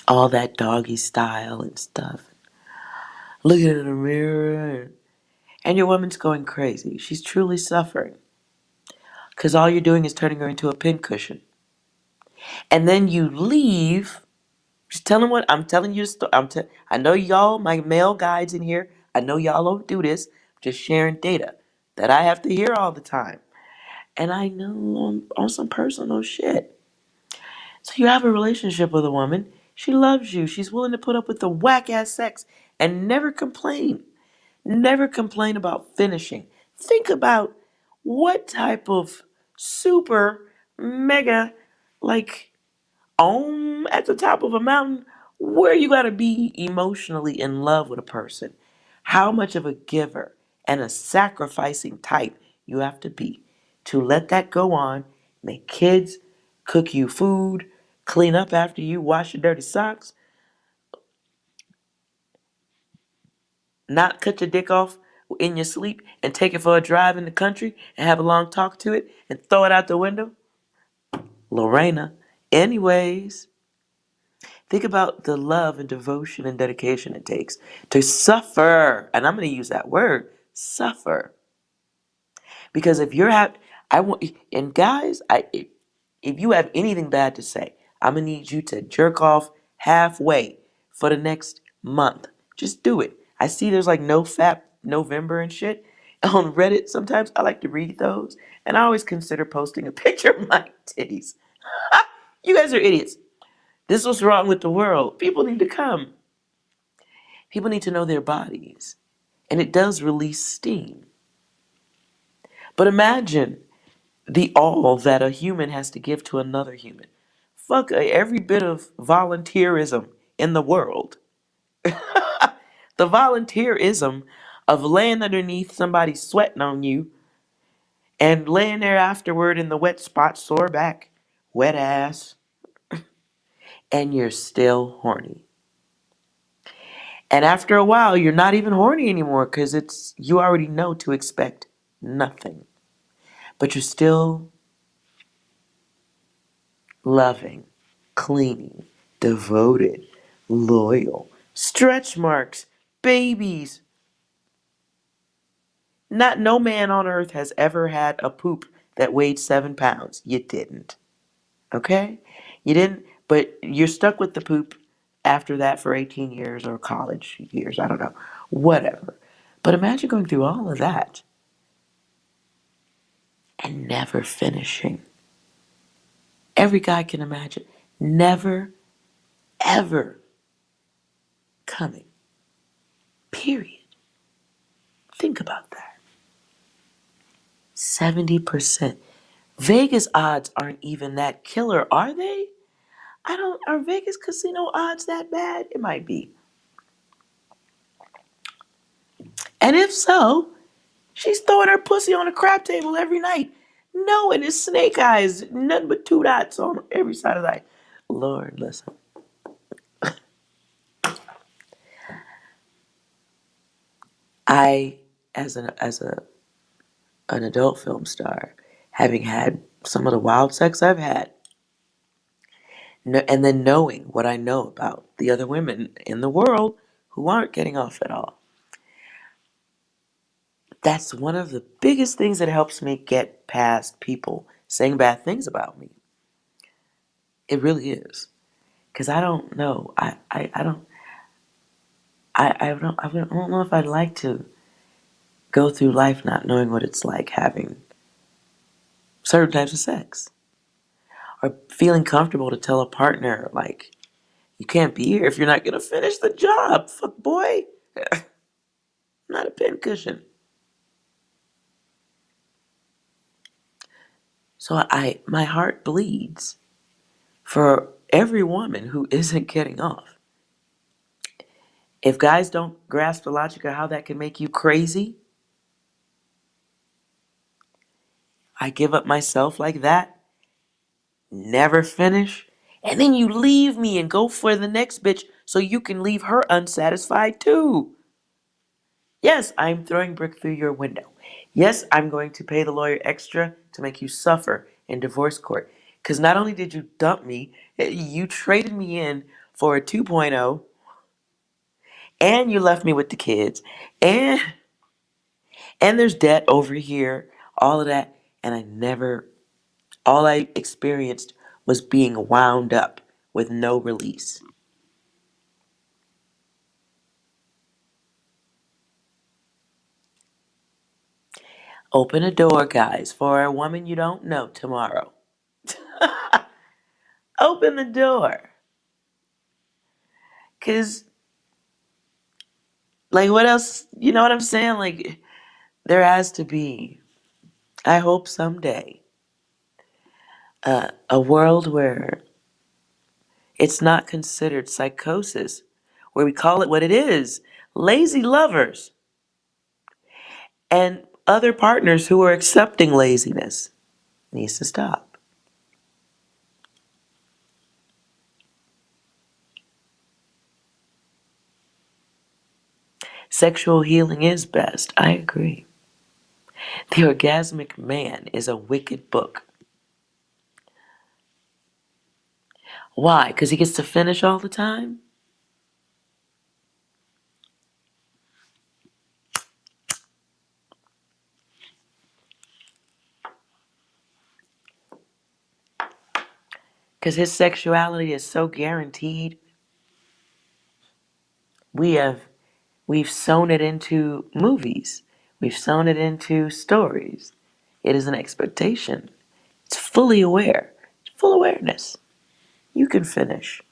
All that doggy style and stuff. Looking in the mirror. And your woman's going crazy. She's truly suffering. Because all you're doing is turning her into a pincushion. And then you leave. Just tell them what I'm telling you. I know y'all, my male guides in here, I know y'all don't do this. I'm just sharing data that I have to hear all the time. And I know on some personal shit. So you have a relationship with a woman. She loves you. She's willing to put up with the whack ass sex and never complain. Never complain about finishing. Think about what type of super mega, like, at the top of a mountain, where you gotta be emotionally in love with a person. How much of a giver and a sacrificing type you have to be to let that go on, make kids, cook you food, clean up after you, wash your dirty socks, not cut your dick off in your sleep and take it for a drive in the country and have a long talk to it and throw it out the window? Lorena. Anyways, think about the love and devotion and dedication it takes to suffer. And I'm going to use that word, suffer. Because if you're I want, and guys, if you have anything bad to say, I'm going to need you to jerk off halfway for the next month. Just do it. I see there's like no fap November and shit on Reddit. Sometimes I like to read those. And I always consider posting a picture of my titties. You guys are idiots. This is what's wrong with the world. People need to come. People need to know their bodies. And it does release steam. But imagine the all that a human has to give to another human. Fuck every bit of volunteerism in the world. The volunteerism of laying underneath somebody sweating on you and laying there afterward in the wet spot, sore back, wet ass, and you're still horny. And after a while, you're not even horny anymore because you already know to expect nothing. But you're still loving, cleaning, devoted, loyal. Stretch marks, babies. No man on earth has ever had a poop that weighed 7 pounds. You didn't. Okay? You didn't, but you're stuck with the poop after that for 18 years or college years. I don't know. Whatever. But imagine going through all of that and never finishing. Every guy can imagine never, ever coming. Period. Think about that. 70%. Vegas odds aren't even that killer, are they? Are Vegas casino odds that bad? It might be. And if so, she's throwing her pussy on a crap table every night. No, and it's snake eyes, nothing but 2 dots on every side of the eye. Lord, listen. I, as an adult film star, having had some of the wild sex I've had, and then knowing what I know about the other women in the world who aren't getting off at all, that's one of the biggest things that helps me get past people saying bad things about me. It really is. Because I don't know. I don't know if I'd like to go through life not knowing what it's like having certain types of sex. Or feeling comfortable to tell a partner, like, you can't be here if you're not going to finish the job. Fuck boy. Not a pincushion. So my heart bleeds for every woman who isn't getting off. If guys don't grasp the logic of how that can make you crazy, I give up myself like that, never finish, and then you leave me and go for the next bitch so you can leave her unsatisfied too. Yes, I'm throwing brick through your window. Yes, I'm going to pay the lawyer extra to make you suffer in divorce court. Because not only did you dump me, you traded me in for a 2.0, and you left me with the kids, and there's debt over here, all of that, and all I experienced was being wound up with no release. Open a door, guys, for a woman you don't know tomorrow. Open the door. Because, like, what else? You know what I'm saying? Like, there has to be, I hope someday, A world where it's not considered psychosis, where we call it what it is, lazy lovers and other partners who are accepting laziness, needs to stop. Sexual healing is best. I agree. The Orgasmic Man is a wicked book. Why? Because he gets to finish all the time? Because his sexuality is so guaranteed. We've sewn it into movies. We've sewn it into stories. It is an expectation. It's fully aware. It's full awareness. You can finish.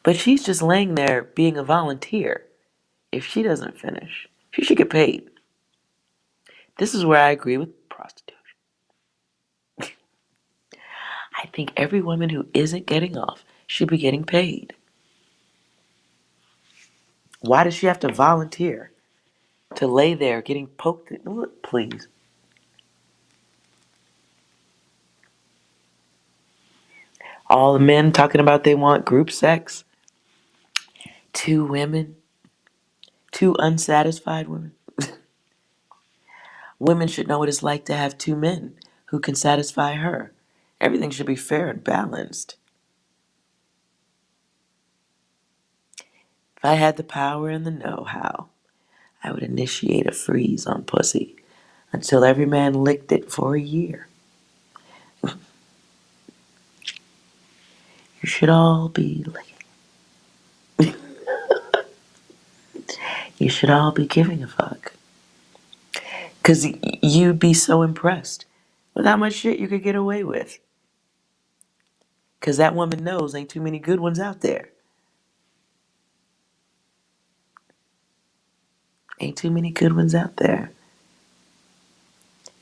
But she's just laying there being a volunteer. If she doesn't finish, she should get paid. This is where I agree with prostitution. I think every woman who isn't getting off should be getting paid. Why does she have to volunteer to lay there getting poked? Look, please. All the men talking about they want group sex. Two women. Two unsatisfied women. Women should know what it's like to have two men who can satisfy her. Everything should be fair and balanced. If I had the power and the know-how, I would initiate a freeze on pussy until every man licked it for a year. You should all be licking. You should all be giving a fuck. Because you'd be so impressed with how much shit you could get away with. Because that woman knows ain't too many good ones out there. Ain't too many good ones out there.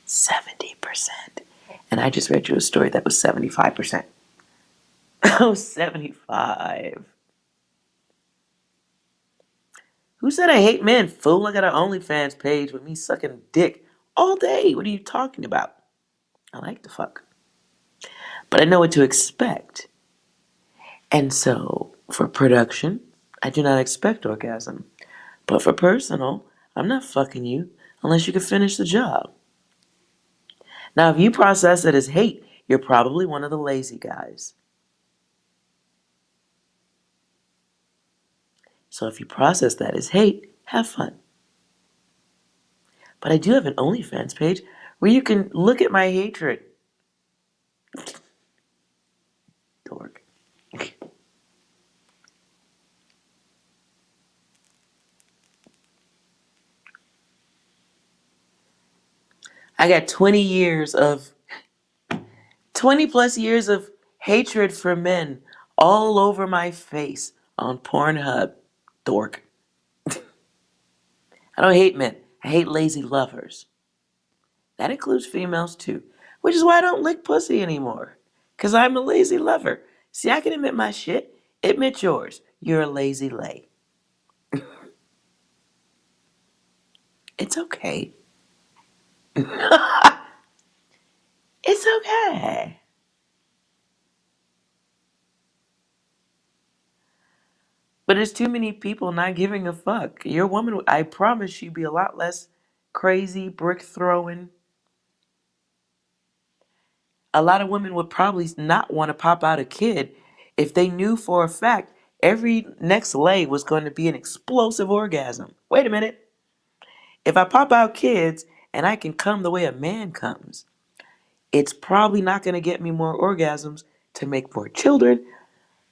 70%. And I just read you a story that was 75%. Oh, 75. Who said I hate men, fool? I got an OnlyFans page with me sucking dick all day. What are you talking about? I like to fuck. But I know what to expect. And so, for production, I do not expect orgasm. But for personal, I'm not fucking you unless you can finish the job. Now, if you process it as hate, you're probably one of the lazy guys. So if you process that as hate, have fun. But I do have an OnlyFans page where you can look at my hatred. Dork. I got 20 plus years of hatred for men all over my face on Pornhub. Dork. I don't hate men. I hate lazy lovers. That includes females too. Which is why I don't lick pussy anymore. Because I'm a lazy lover. See, I can admit my shit. Admit yours. You're a lazy lay. It's okay. It's okay. But there's too many people not giving a fuck. Your woman, I promise she'd be a lot less crazy, brick throwing. A lot of women would probably not want to pop out a kid if they knew for a fact every next lay was going to be an explosive orgasm. Wait a minute. If I pop out kids and I can come the way a man comes, it's probably not going to get me more orgasms to make more children.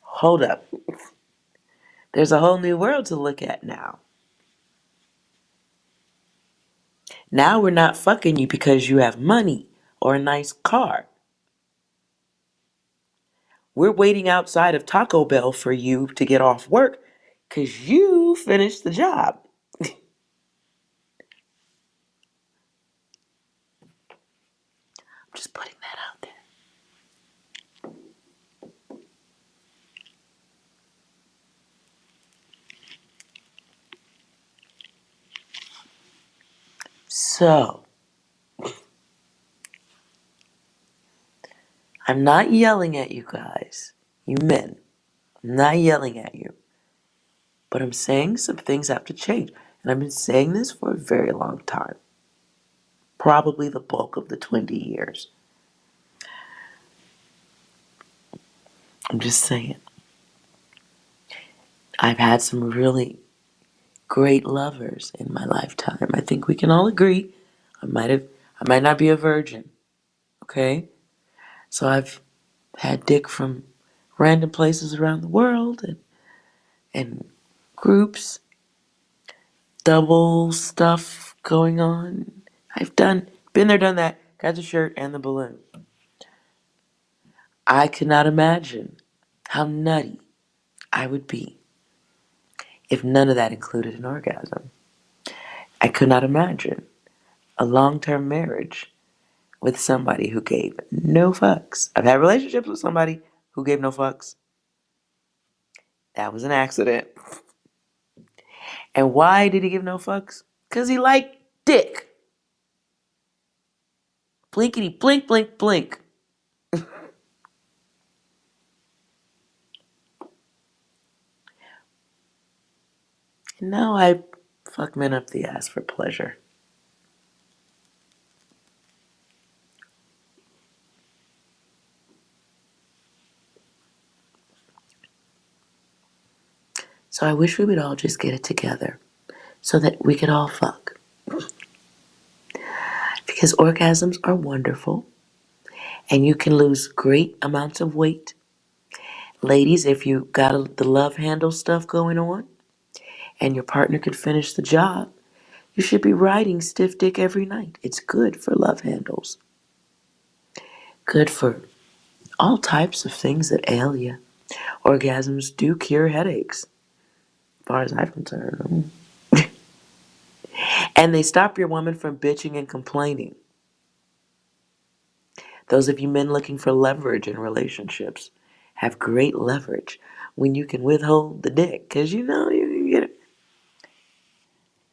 Hold up. There's a whole new world to look at now. Now we're not fucking you because you have money or a nice car. We're waiting outside of Taco Bell for you to get off work because you finished the job. I'm just putting that out there. So, I'm not yelling at you guys, you men. I'm not yelling at you. But I'm saying some things have to change. And I've been saying this for a very long time. Probably the bulk of the 20 years. I'm just saying. I've had some really great lovers in my lifetime. I think we can all agree. I might not be a virgin. Okay? So I've had dick from random places around the world and groups, double stuff going on. Been there, done that, got the shirt and the balloon. I could not imagine how nutty I would be if none of that included an orgasm. I could not imagine a long-term marriage with somebody who gave no fucks. I've had relationships with somebody who gave no fucks. That was an accident. And why did he give no fucks? Because he liked dick. Blinkety blink, blink, blink. And now I fuck men up the ass for pleasure. So I wish we would all just get it together so that we could all fuck. Because orgasms are wonderful and you can lose great amounts of weight. Ladies, if you got the love handle stuff going on and your partner could finish the job, you should be riding stiff dick every night. It's good for love handles. Good for all types of things that ail you. Orgasms do cure headaches, as far as I'm concerned. And they stop your woman from bitching and complaining. Those of you men looking for leverage in relationships have great leverage when you can withhold the dick. Because you know you can get it.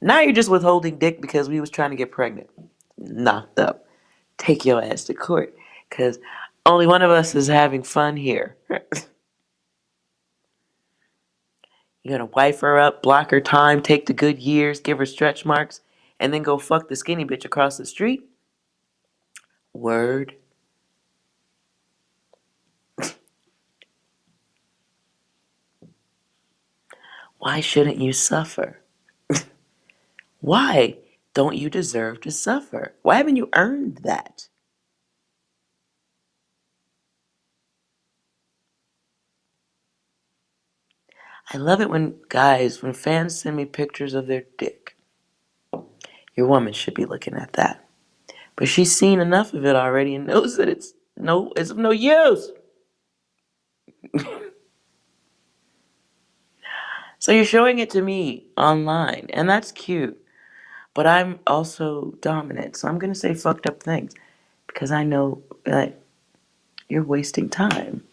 Now you're just withholding dick because we was trying to get pregnant. Knocked up. Take your ass to court. Because only one of us is having fun here. You're going to wife her up, block her time, take the good years, give her stretch marks, and then go fuck the skinny bitch across the street? Word. Why shouldn't you suffer? Why don't you deserve to suffer? Why haven't you earned that? I love it when fans send me pictures of their dick. Your woman should be looking at that. But she's seen enough of it already and knows that it's of no use. So you're showing it to me online, and that's cute. But I'm also dominant, so I'm going to say fucked up things because I know that you're wasting time.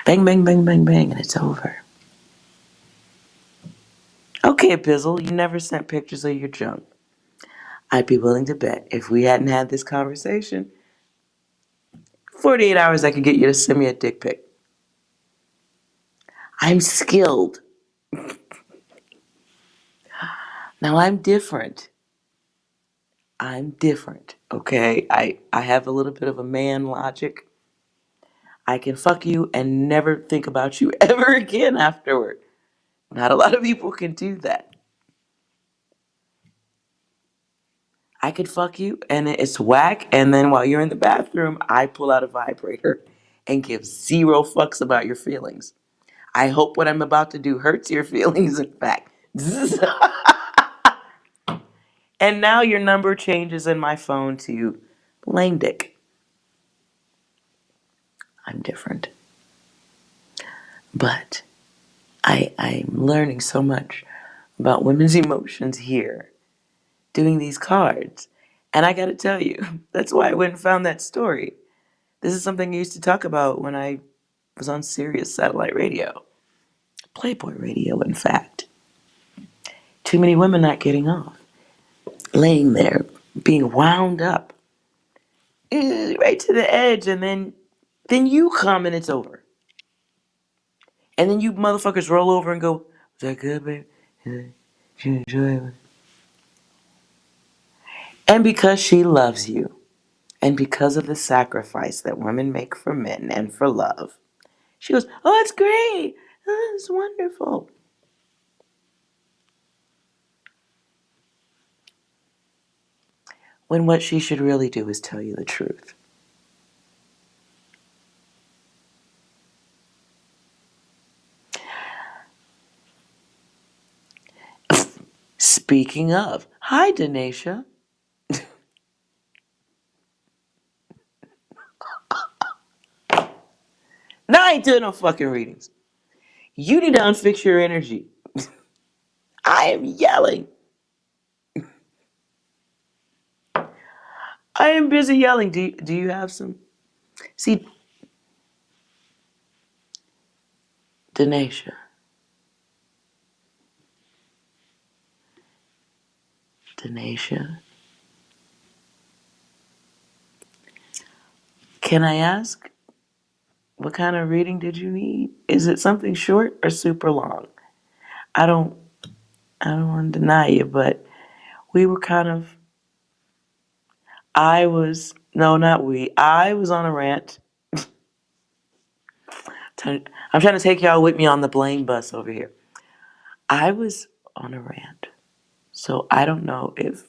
Bang, bang, bang, bang, bang, and it's over. Okay, Bizzle, you never sent pictures of your junk. I'd be willing to bet if we hadn't had this conversation, 48 hours I could get you to send me a dick pic. I'm skilled. Now I'm different. Okay? I have a little bit of a man logic. I can fuck you and never think about you ever again afterward. Not a lot of people can do that. I could fuck you and it's whack, and then while you're in the bathroom, I pull out a vibrator and give zero fucks about your feelings. I hope what I'm about to do hurts your feelings, in fact. And now your number changes in my phone to lame dick. I'm different. But I'm learning so much about women's emotions here, doing these cards. And I gotta tell you, that's why I went and found that story. This is something I used to talk about when I was on Sirius satellite radio. Playboy radio, in fact. Too many women not getting off. laying there, being wound up, right to the edge, and then you come and it's over. And then you motherfuckers roll over and go, "Was that good, baby? Did you enjoy it?" And because she loves you, and because of the sacrifice that women make for men and for love, she goes, "Oh, it's great. Oh, it's wonderful." When what she should really do is tell you the truth. Speaking of, hi, Denisha. No, I ain't doing no fucking readings. You need to unfix your energy. I am yelling. I am busy yelling. Do you have some? See, Denisha. Denisha. Can I ask, what kind of reading did you need? Is it something short or super long? I don't I don't want to deny you, but we were kind of I was no, not we. I was on a rant. I'm trying to take y'all with me on the blame bus over here. I was on a rant. So I don't know if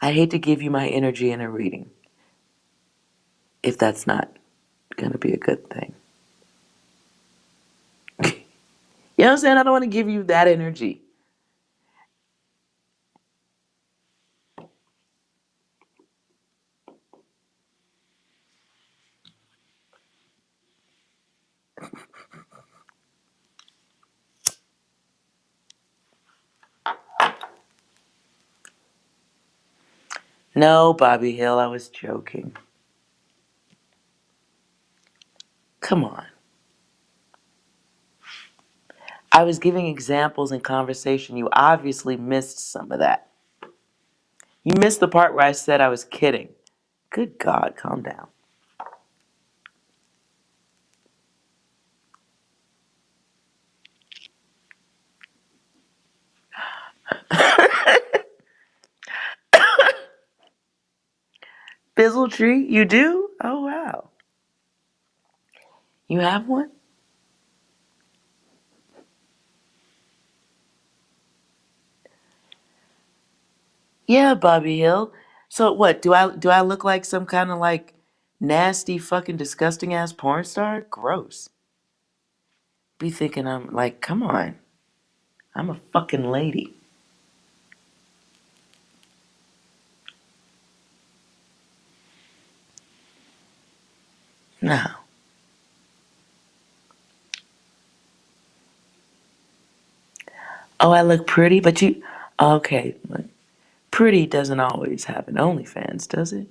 I hate to give you my energy in a reading if that's not going to be a good thing. You know what I'm saying? I don't want to give you that energy. No, Bobby Hill, I was joking. Come on. I was giving examples in conversation. You obviously missed some of that. You missed the part where I said I was kidding. Good God, calm down. Fizzle tree, you do? Oh, wow. You have one? Yeah, Bobby Hill. So what, do I look like some kind of like nasty fucking disgusting ass porn star? Gross. Be thinking I'm like, come on. I'm a fucking lady. No. Oh, I look pretty, but you okay. Look, pretty doesn't always have an OnlyFans, does it?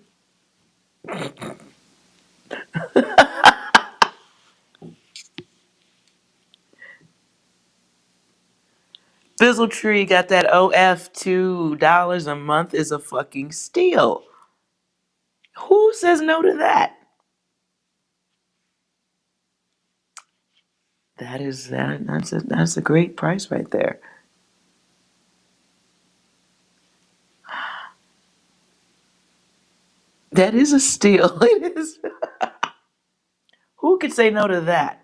Fizzle Tree got that OF $2 a month is a fucking steal. Who says no to that? That's a great price right there. That is a steal. It is. Who could say no to that?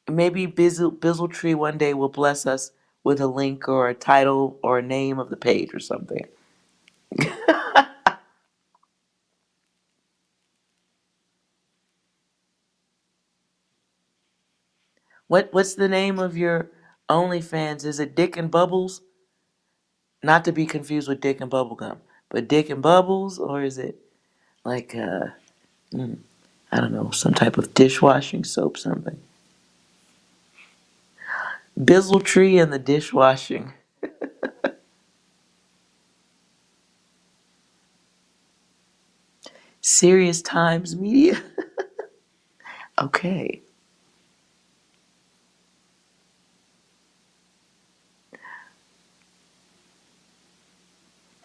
Maybe Bizzle Tree one day will bless us with a link or a title or a name of the page or something. What's the name of your OnlyFans? Is it Dick and Bubbles? Not to be confused with Dick and Bubblegum, but Dick and Bubbles, or is it like I don't know, some type of dishwashing soap, something? Bizzle Tree and the dishwashing. Serious Times Media. Okay.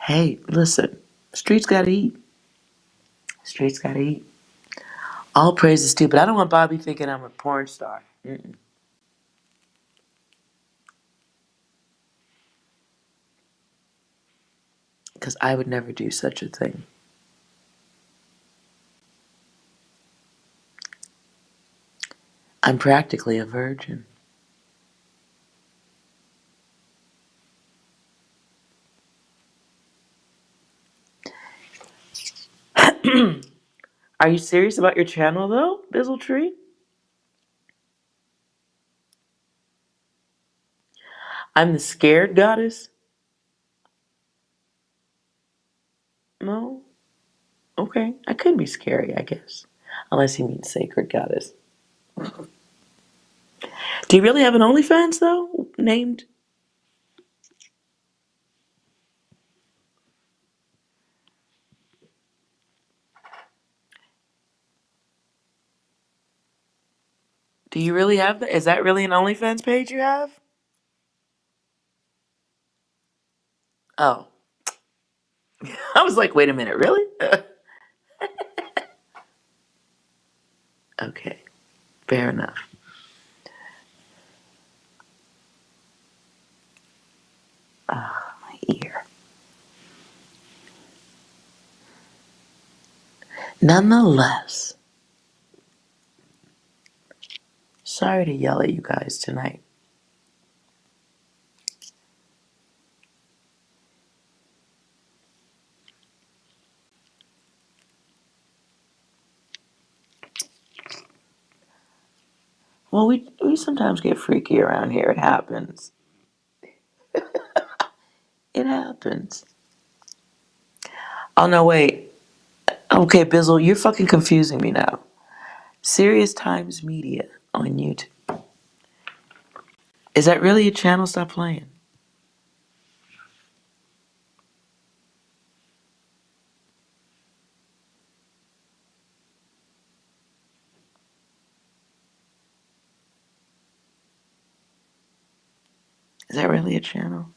Hey, listen. Streets gotta eat. Streets gotta eat. All praise is due, but I don't want Bobby thinking I'm a porn star. Because I would never do such a thing. I'm practically a virgin. Are you serious about your channel, though, Bizzletree? I'm the scared goddess? No? Okay. I could be scary, I guess. Unless you mean sacred goddess. Do you really have an OnlyFans, though? Named? Do you really have that? Is that really an OnlyFans page you have? Oh. I was like, wait a minute, really? Okay. Fair enough. Ah, my ear. Nonetheless, sorry to yell at you guys tonight. Well, we sometimes get freaky around here. It happens. It happens. Oh, no, wait. Okay, Bizzle, you're fucking confusing me now. Serious Times Media on YouTube. Is that really a channel? Stop playing. Is that really a channel?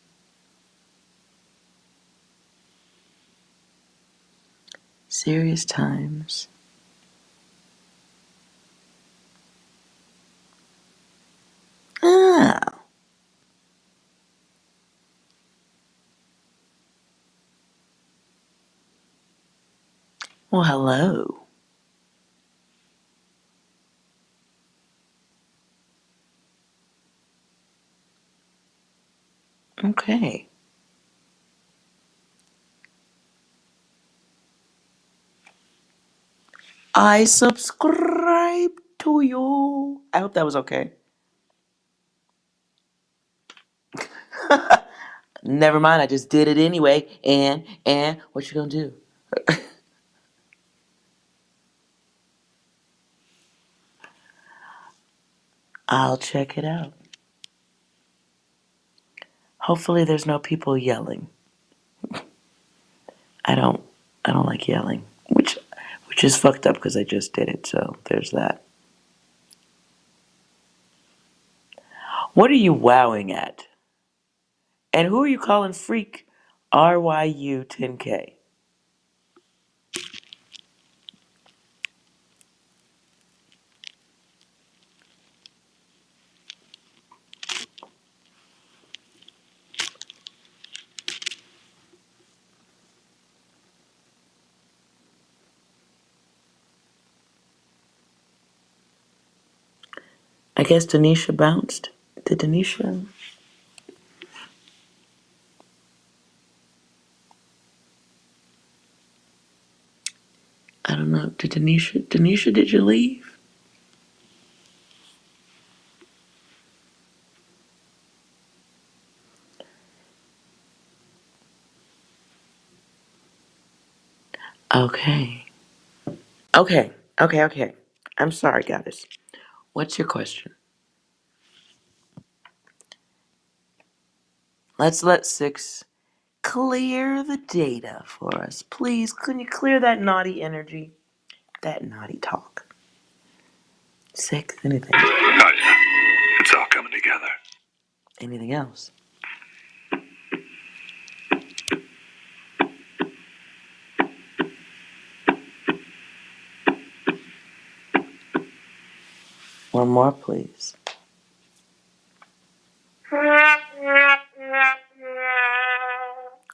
Serious Times. Ah. Well, hello. Okay. I subscribe to you. I hope that was okay. Never mind, I just did it anyway. And what you gonna do? I'll check it out. Hopefully there's no people yelling. I don't I don't like yelling. Which is fucked up because I just did it, so there's that. What are you wowing at? And who are you calling freak RYU 10K? I guess Denisha bounced. Did Denisha? I don't know. Did Denisha, did you leave? Okay. Okay. I'm sorry, goddess. What's your question? Let's let Six clear the data for us. Please, can you clear that naughty energy? That naughty talk. Six, anything? Oh, yeah. It's all coming together. Anything else? One more, please.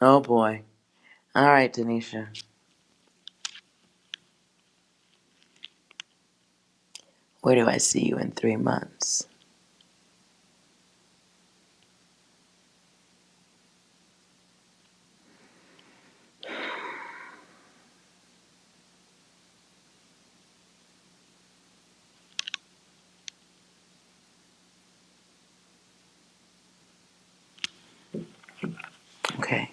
Oh boy. All right, Denisha. Where do I see you in 3 months? Okay.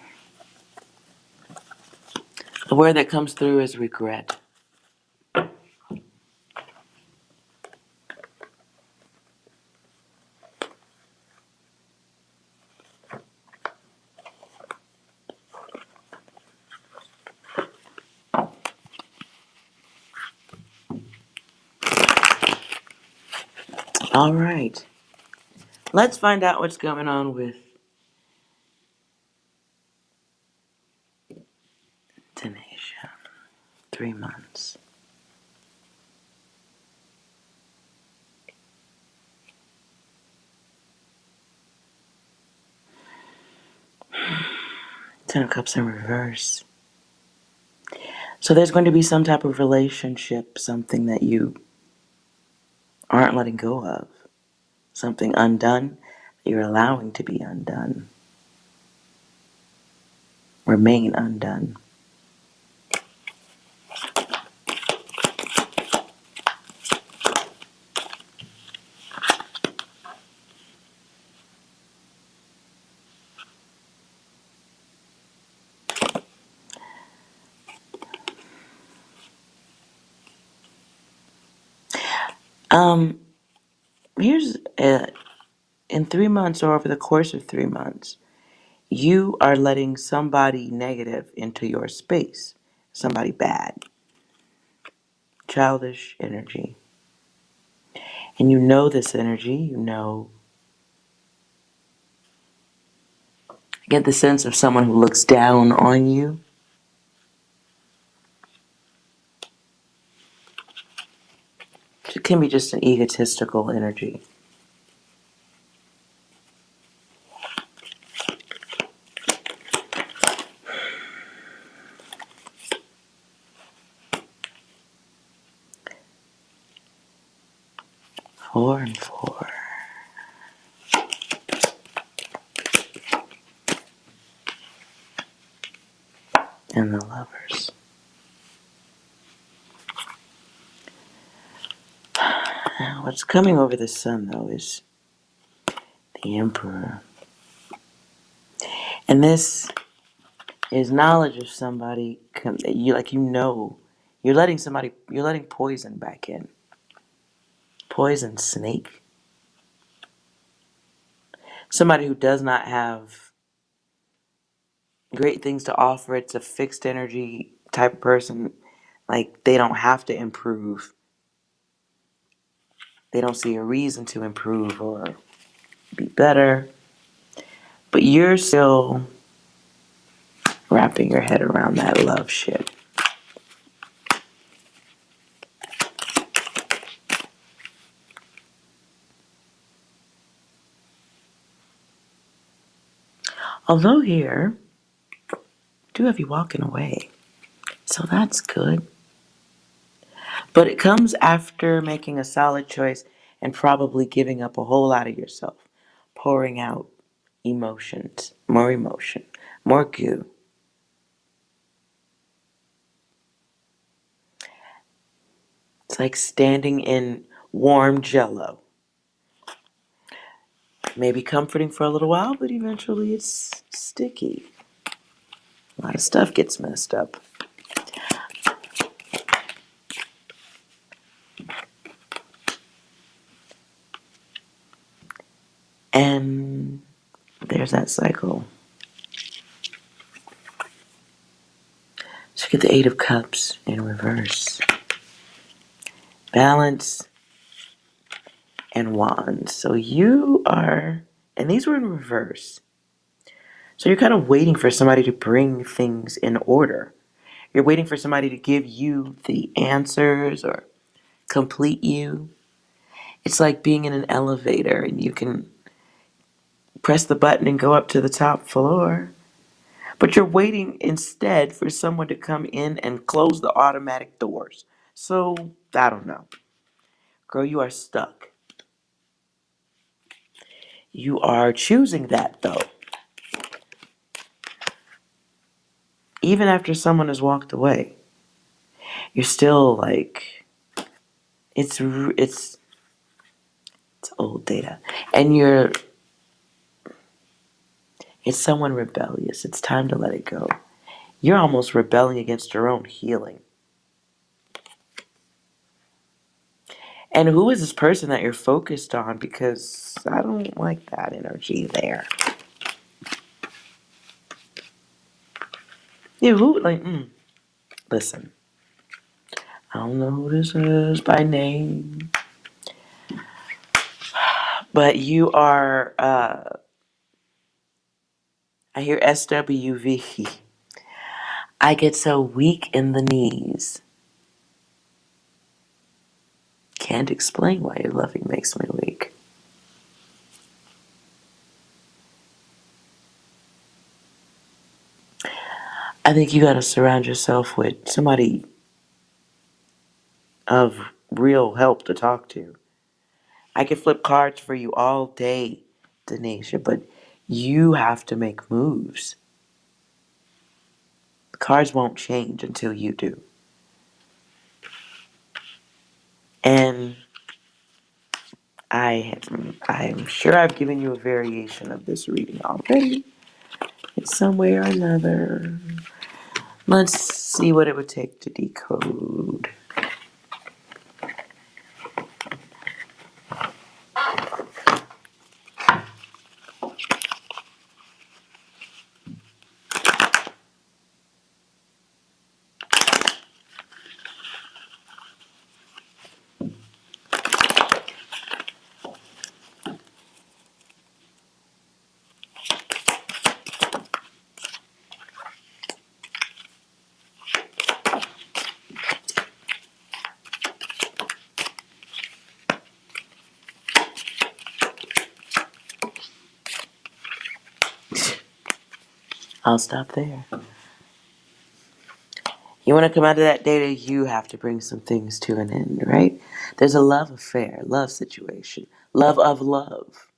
The word that comes through is regret. All right. Let's find out what's going on with Denisha. 3 months. Ten of Cups in reverse. So there's going to be some type of relationship, something that you aren't letting go of. Something undone that you're allowing to be undone. Remain undone. Here's in 3 months or over the course of 3 months, you are letting somebody negative into your space. Somebody bad. Childish energy. And you know this energy, you know. I get the sense of someone who looks down on you. It can be just an egotistical energy. Four and four. And the Lovers. Now, what's coming over the sun, though, is the Emperor. And this is knowledge of somebody that you know. You're letting poison back in. Poison snake. Somebody who does not have great things to offer. It's a fixed energy type of person. Like, they don't have to improve. They don't see a reason to improve or be better. But you're still wrapping your head around that love shit. Although here, I do have you walking away. So that's good. But it comes after making a solid choice and probably giving up a whole lot of yourself. Pouring out emotions, more goo. It's like standing in warm jello. Maybe comforting for a little while, but eventually it's sticky. A lot of stuff gets messed up. And there's that cycle. So you get the Eight of Cups in reverse. Balance and Wands. So you are, and these were in reverse. So you're kind of waiting for somebody to bring things in order. You're waiting for somebody to give you the answers or complete you. It's like being in an elevator and you can press the button and go up to the top floor. But you're waiting instead for someone to come in and close the automatic doors. So, I don't know. Girl, you are stuck. You are choosing that though. Even after someone has walked away, you're still like, it's old data. And it's someone rebellious. It's time to let it go. You're almost rebelling against your own healing. And who is this person that you're focused on? Because I don't like that energy there. Yeah, who, like, listen. I don't know who this is by name. But you are, I hear SWV. I get so weak in the knees. Can't explain why your loving makes me weak. I think you gotta surround yourself with somebody of real help to talk to. I could flip cards for you all day, Denisha, but you have to make moves. The cards won't change until you do. And I'm sure I've given you a variation of this reading already. In some way or another. Let's see what it would take to decode. I'll stop there. You want to come out of that data, you have to bring some things to an end, right? There's a love affair, love situation, love of love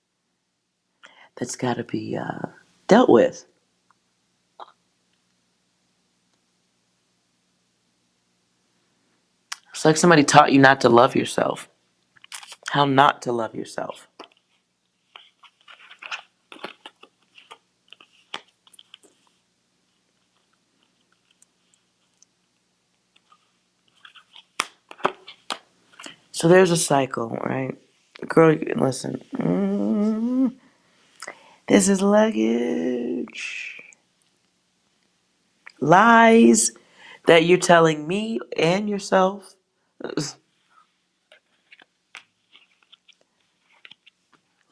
that's got to be dealt with. It's like somebody taught you not to love yourself. How not to love yourself. So there's a cycle, right? Girl, listen. This is luggage. Lies that you're telling me and yourself.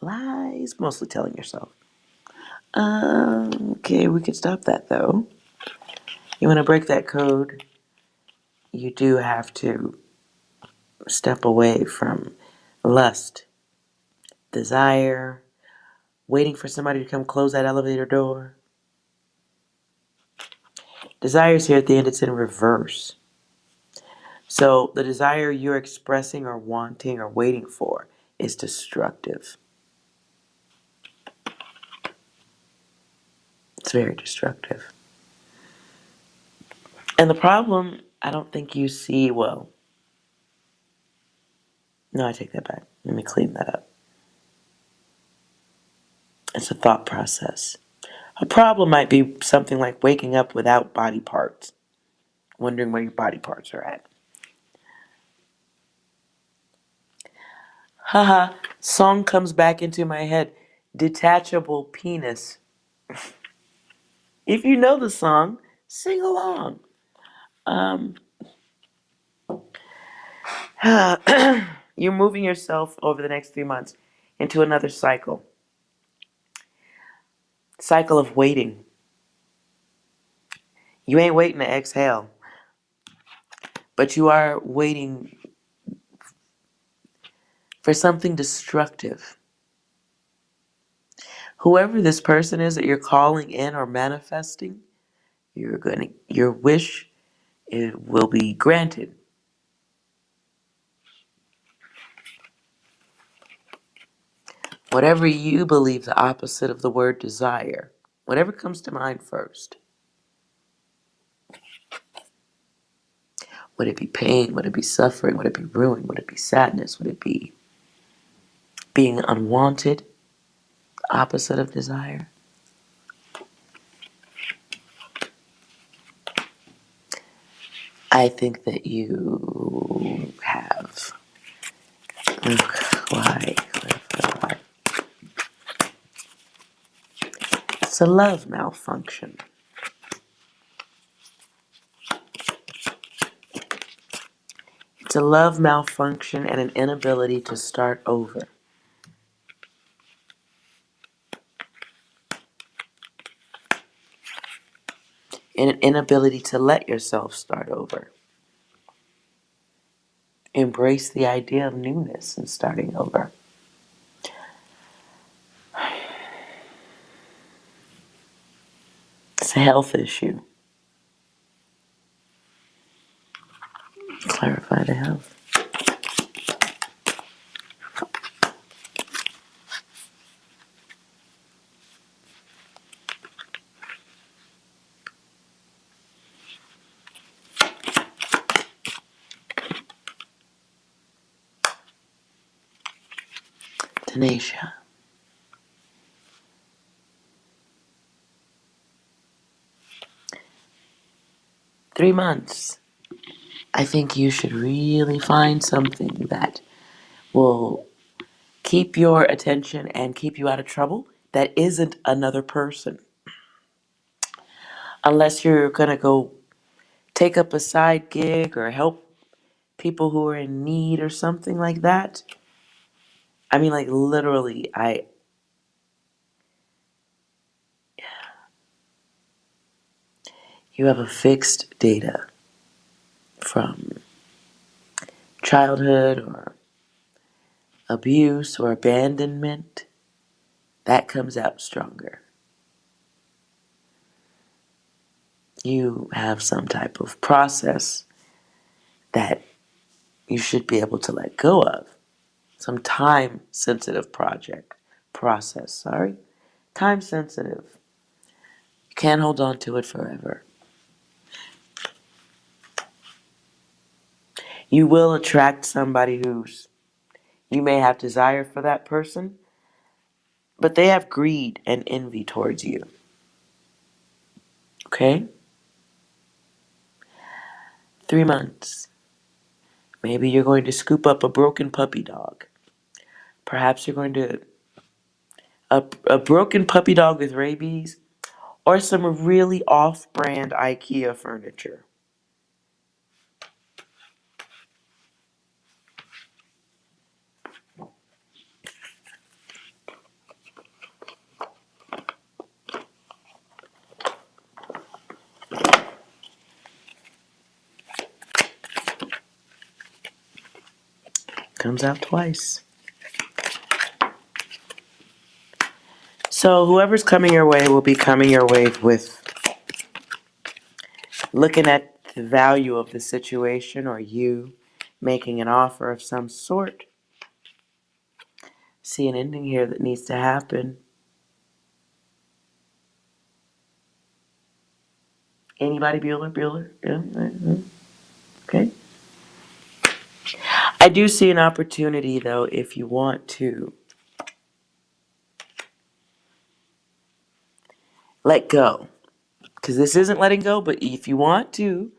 Lies, mostly telling yourself. Okay, we could stop that though. You want to break that code, you do have to step away from lust, desire, waiting for somebody to come close that elevator door. Desire's here at the end, it's in reverse. So the desire you're expressing or wanting or waiting for is destructive. It's very destructive. And the problem, I don't think you see, well, no, I take that back. Let me clean that up. It's a thought process. A problem might be something like waking up without body parts, wondering where your body parts are at. Haha, song comes back into my head. Detachable penis. If you know the song, sing along. You're moving yourself over the next 3 months into another cycle. Cycle of waiting. You ain't waiting to exhale, but you are waiting for something destructive. Whoever this person is that you're calling in or manifesting, your wish, it will be granted. Whatever you believe the opposite of the word desire, whatever comes to mind first. Would it be pain? Would it be suffering? Would it be ruin? Would it be sadness? Would it be being unwanted? Opposite of desire? I think that you have. Why? It's a love malfunction. It's a love malfunction and an inability to start over. And an inability to let yourself start over. Embrace the idea of newness and starting over. It's a health issue. Clarify the health. Tanisha. Three months. I think you should really find something that will keep your attention and keep you out of trouble that isn't another person. Unless you're going to go take up a side gig or help people who are in need or something like that. I mean, like, literally, you have a fixed data from childhood or abuse or abandonment. That comes out stronger. You have some type of process that you should be able to let go of. Some time sensitive process. Time sensitive. You can't hold on to it forever. You will attract somebody you may have desire for that person, but they have greed and envy towards you. Okay? 3 months. Maybe you're going to scoop up a broken puppy dog. Perhaps you're going to a broken puppy dog with rabies, or some really off-brand IKEA furniture. Comes out twice. So whoever's coming your way will be coming your way with looking at the value of the situation, or you making an offer of some sort. See an ending here that needs to happen. Anybody? Bueller? Yeah. Okay. I do see an opportunity, though, if you want to let go. Because this isn't letting go, but if you want to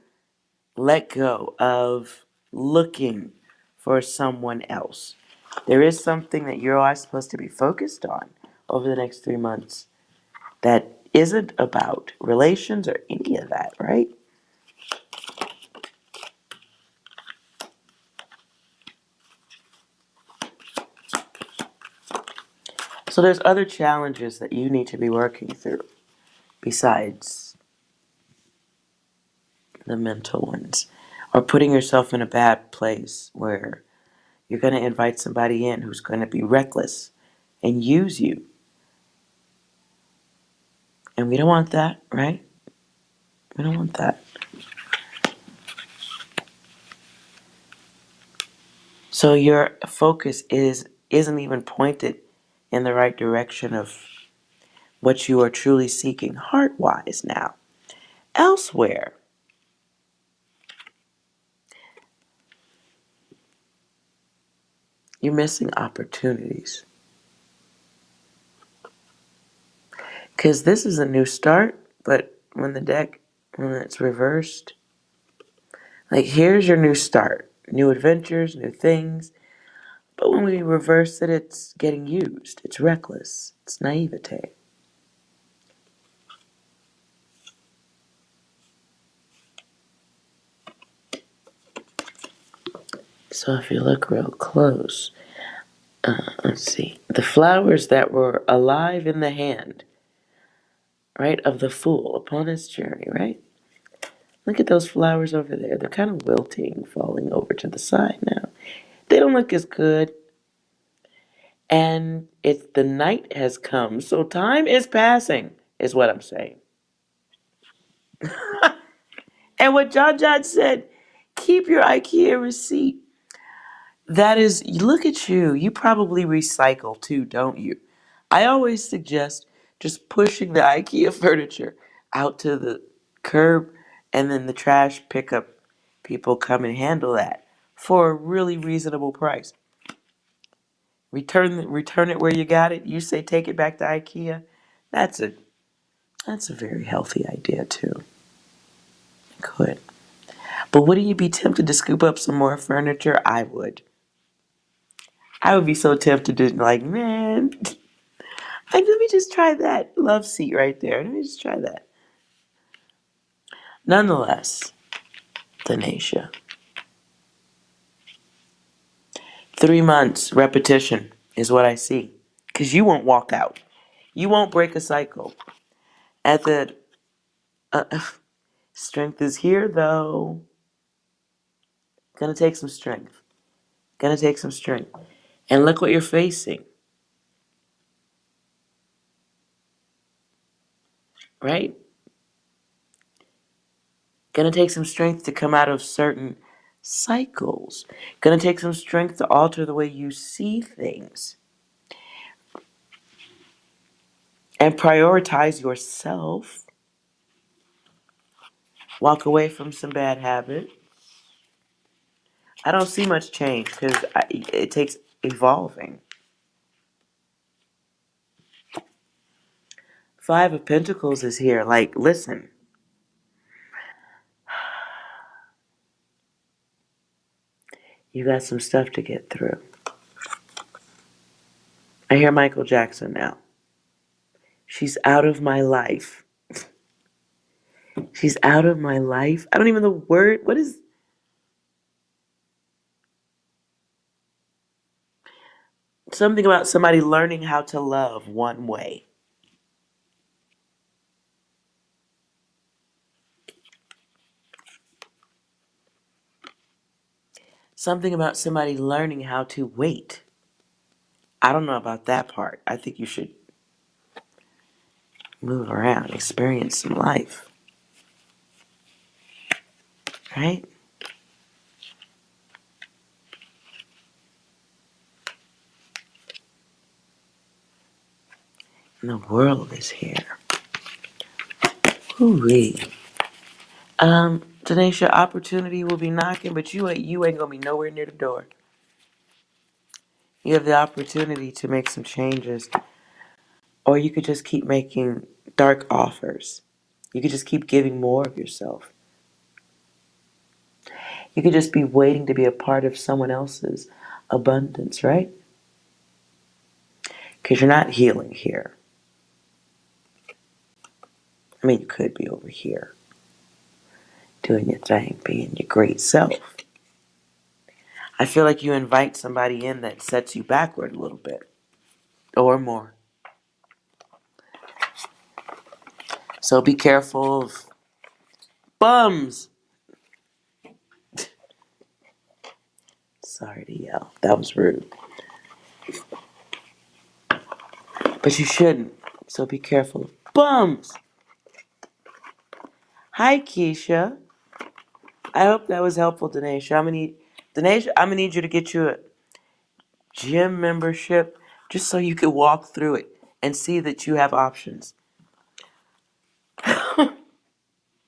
let go of looking for someone else, there is something that you're all supposed to be focused on over the next 3 months that isn't about relations or any of that, right? So there's other challenges that you need to be working through besides the mental ones, or putting yourself in a bad place where You're going to invite somebody in who's going to be reckless and use you. And we don't want that, right? We don't want that. So your focus isn't even pointed in the right direction of what you are truly seeking heart-wise now. Elsewhere, you're missing opportunities. Because this is a new start, but when it's reversed, like here's your new start, new adventures, new things. But when we reverse it, it's getting used. It's reckless. It's naivete. So if you look real close, let's see. The flowers that were alive in the hand, right, of the fool upon his journey, right? Look at those flowers over there. They're kind of wilting, falling over to the side now. They don't look as good. And it's the night has come, so time is passing, is what I'm saying. And what John said, keep your IKEA receipt. That is, look at you. You probably recycle too, don't you? I always suggest just pushing the IKEA furniture out to the curb and then the trash pickup people come and handle that for a really reasonable price. Return it where you got it. You say take it back to IKEA. That's a very healthy idea too. Could. But wouldn't you be tempted to scoop up some more furniture? I would. I would be so tempted to like, man, let me just try that love seat right there. Let me just try that. Nonetheless, Denasia, 3 months repetition is what I see. Because you won't walk out. You won't break a cycle. At the strength is here though. Gonna take some strength. Gonna take some strength. And look what you're facing. Right? Gonna take some strength to come out of certain cycles. Gonna take some strength to alter the way you see things. And prioritize yourself. Walk away from some bad habits. I don't see much change because it takes evolving. 5 of Pentacles is here. Like, listen. You got some stuff to get through. I hear Michael Jackson now. She's out of my life. She's out of my life. I don't even know the word. What is... Something about somebody learning how to love one way. Something about somebody learning how to wait. I don't know about that part. I think you should move around, experience some life. Right? And the world is here. Hoo-wee. Tanisha, opportunity will be knocking, but you ain't gonna be nowhere near the door. You have the opportunity to make some changes, or you could just keep making dark offers. You could just keep giving more of yourself. You could just be waiting to be a part of someone else's abundance, right? Because you're not healing here. I mean, you could be over here, doing your thing, being your great self. I feel like you invite somebody in that sets you backward a little bit, or more. So be careful of bums. Sorry to yell. That was rude. But you shouldn't. So be careful. Bums! Hi, Keisha. I hope that was helpful, Denisha. I'm gonna need you to get you a gym membership just so you can walk through it and see that you have options.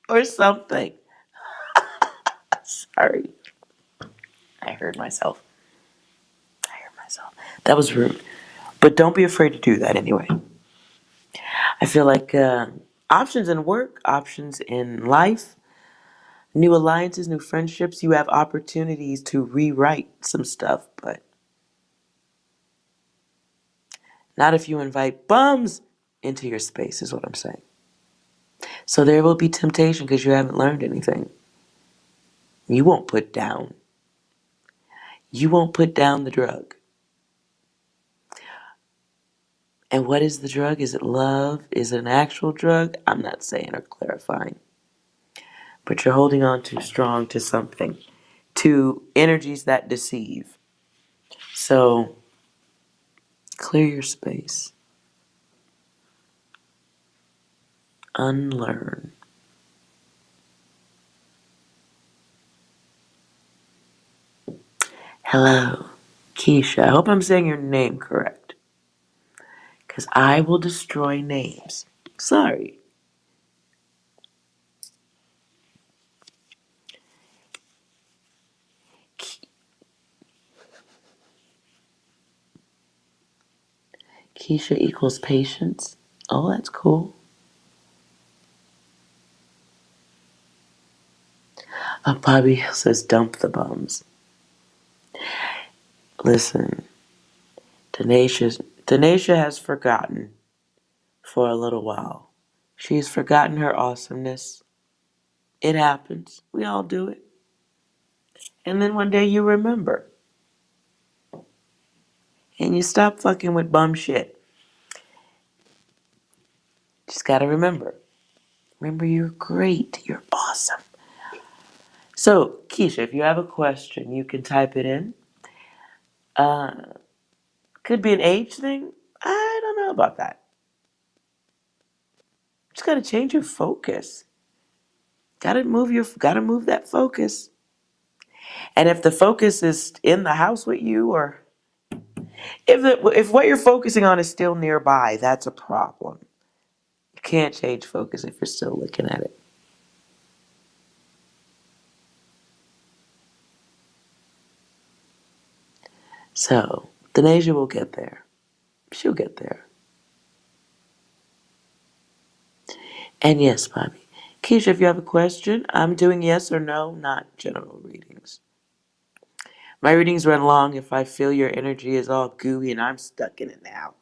Or something. Sorry. I heard myself. That was rude. But don't be afraid to do that anyway. I feel like options in work, options in life, new alliances, new friendships, you have opportunities to rewrite some stuff, but not if you invite bums into your space, is what I'm saying. So there will be temptation because you haven't learned anything. You won't put down. You won't put down the drug. And what is the drug? Is it love? Is it an actual drug? I'm not saying or clarifying. But you're holding on too strong to something, to energies that deceive. So clear your space. Unlearn. Hello, Keisha. I hope I'm saying your name correct. Because I will destroy names. Sorry. Keisha equals patience. Oh, that's cool. Bobby says dump the bums. Listen, Tanisha has forgotten for a little while. She's forgotten her awesomeness. It happens. We all do it. And then one day you remember. And you stop fucking with bum shit. Just gotta remember. Remember, you're great. You're awesome. So, Keisha, if you have a question, you can type it in. Could be an age thing. I don't know about that. Just gotta change your focus. Gotta move that focus. And if the focus is in the house with you, or if what you're focusing on is still nearby, that's a problem. You can't change focus if you're still looking at it. So, Denasia will get there. She'll get there. And yes, Bobby. Keisha, if you have a question, I'm doing yes or no, not general readings. My readings run long if I feel your energy is all gooey and I'm stuck in it now.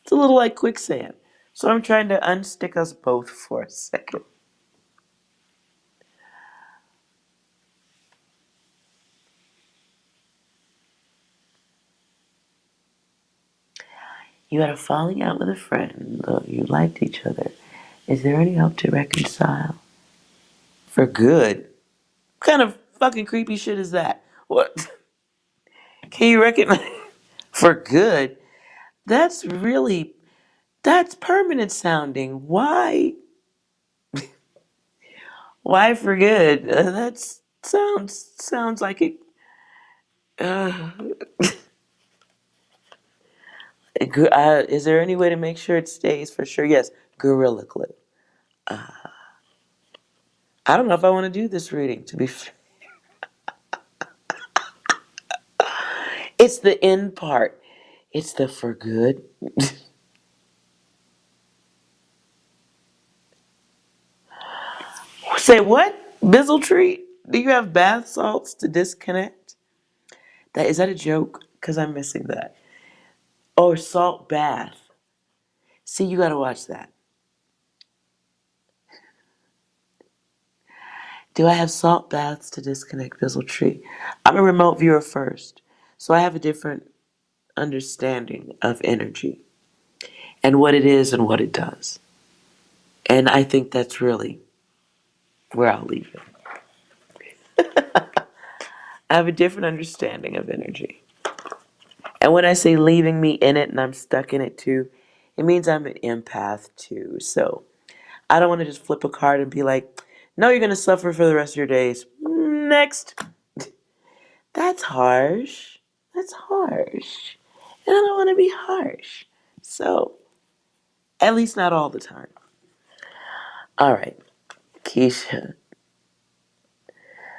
It's a little like quicksand. So I'm trying to unstick us both for a second. You had a falling out with a friend, though you liked each other. Is there any hope to reconcile? For good? What kind of fucking creepy shit is that? What? Can you recognize? For good? That's permanent sounding. Why? Why for good? That sounds like it. Uh, is there any way to make sure it stays for sure? Yes, Gorilla Glue. I don't know if I want to do this reading. To be fair, it's the end part. It's the for good. Say what? Bizzle treat? Do you have bath salts to disconnect? Is that a joke? Because I'm missing that. Or salt bath. See, you gotta watch that. Do I have salt baths to disconnect Bizzle tree? I'm a remote viewer first, so I have a different understanding of energy and what it is and what it does. And I think that's really where I'll leave it. I have a different understanding of energy. And when I say leaving me in it and I'm stuck in it too, it means I'm an empath too. So I don't want to just flip a card and be like, no, you're going to suffer for the rest of your days. Next. That's harsh. That's harsh. And I don't want to be harsh. So, at least not all the time. All right, Keisha.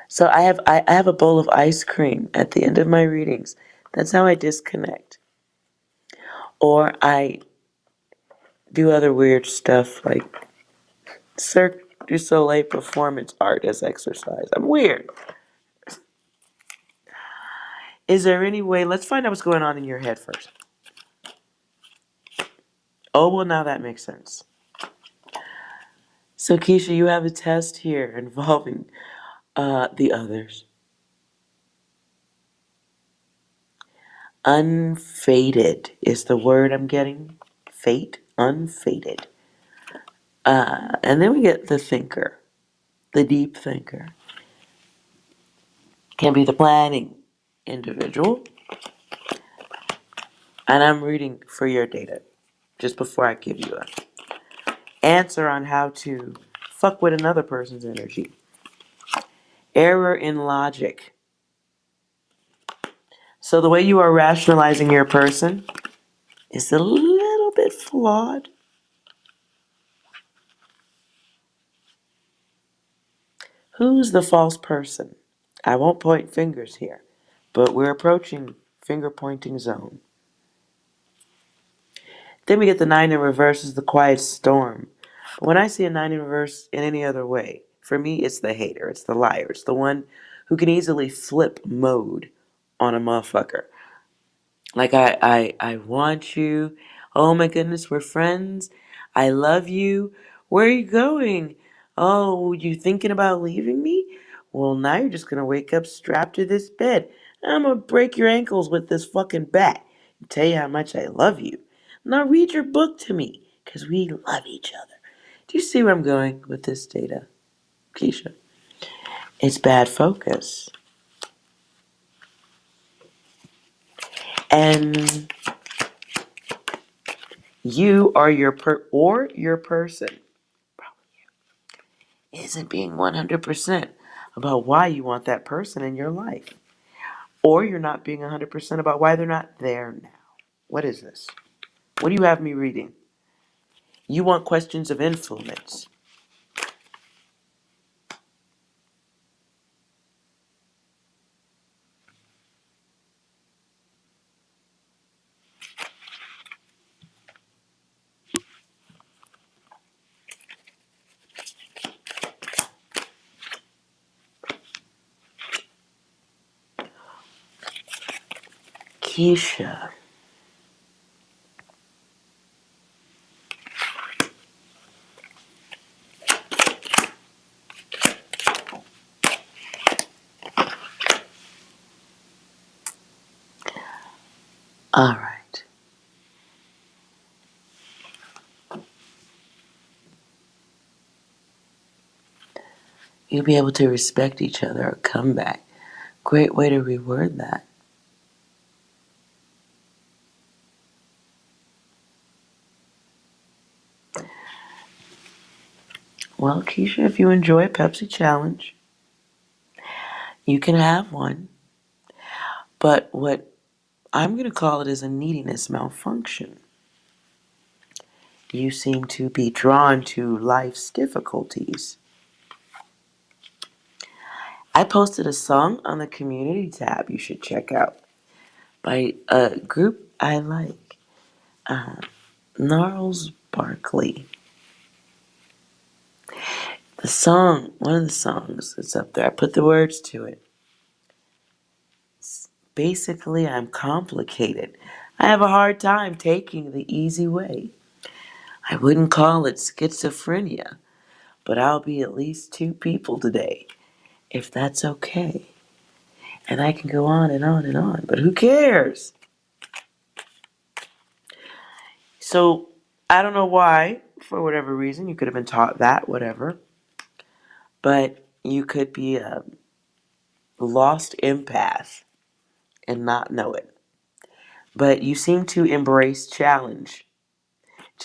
So I have a bowl of ice cream at the end of my readings. That's how I disconnect. Or I do other weird stuff like Cirque du Soleil performance art as exercise. I'm weird. Is there any way, let's find out what's going on in your head first. Oh, well, now that makes sense. So, Keisha, you have a test here involving the others. Unfaded is the word I'm getting. Fate, unfaded. And then we get the thinker, the deep thinker. Can be the planning individual. And I'm reading for your data just before I give you an answer on how to fuck with another person's energy. Error in logic. So the way you are rationalizing your person is a little bit flawed. Who's the false person? I won't point fingers here, but we're approaching finger pointing zone. Then we get the 9 in reverse is the quiet storm. But when I see a 9 in reverse in any other way, for me it's the hater, it's the liar, it's the one who can easily flip mode on a motherfucker. Like I want you. Oh my goodness, we're friends. I love you. Where are you going? Oh, you thinking about leaving me? Well, now you're just gonna wake up strapped to this bed. I'm gonna break your ankles with this fucking bat and tell you how much I love you. Now read your book to me, because we love each other. Do you see where I'm going with this data, Keisha? It's bad focus. And you are your person isn't being 100% about why you want that person in your life. Or you're not being 100% about why they're not there now. What is this? What do you have me reading? You want questions of influence. Keisha. All right. You'll be able to respect each other or come back. Great way to reword that. Well, Keisha, if you enjoy a Pepsi challenge, you can have one. But what I'm going to call it is a neediness malfunction. You seem to be drawn to life's difficulties. I posted a song on the community tab you should check out by a group I like, Gnarls Barkley. The song, one of the songs that's up there, I put the words to it. Basically, I'm complicated. I have a hard time taking the easy way. I wouldn't call it schizophrenia, but I'll be at least 2 people today, if that's okay. And I can go on and on and on, but who cares? So, I don't know why, for whatever reason, you could have been taught that, whatever. But you could be lost empath and not know it. But you seem to embrace challenge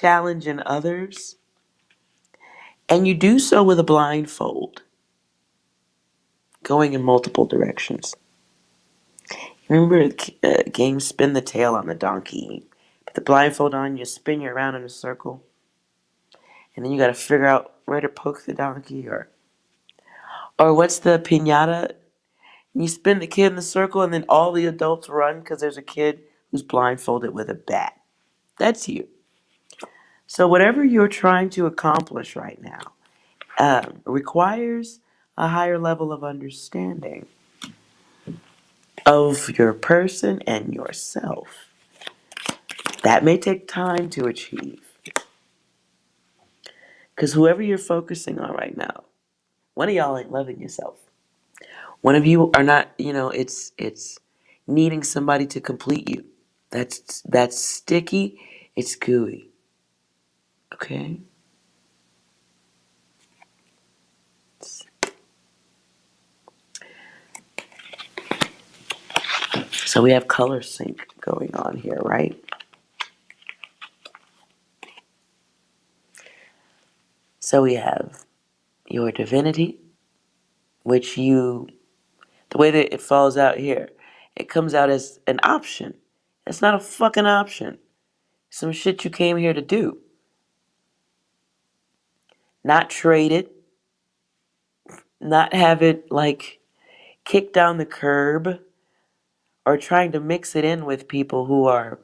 in others, and you do so with a blindfold, going in multiple directions. Remember the game Spin the Tail on the Donkey? Put the blindfold on, you spin you around in a circle, and then you got to figure out where to poke the donkey, or what's the piñata? You spin the kid in the circle, and then all the adults run because there's a kid who's blindfolded with a bat. That's you. So whatever you're trying to accomplish right now requires a higher level of understanding of your person and yourself. That may take time to achieve. Because whoever you're focusing on right now, one of y'all ain't loving yourself. One of you are not, it's needing somebody to complete you. That's sticky, it's gooey. Okay? So we have color sync going on here, right? So we have your divinity, which the way that it falls out here, it comes out as an option. It's not a fucking option. Some shit you came here to do. Not trade it, not have it like kicked down the curb, or trying to mix it in with people who are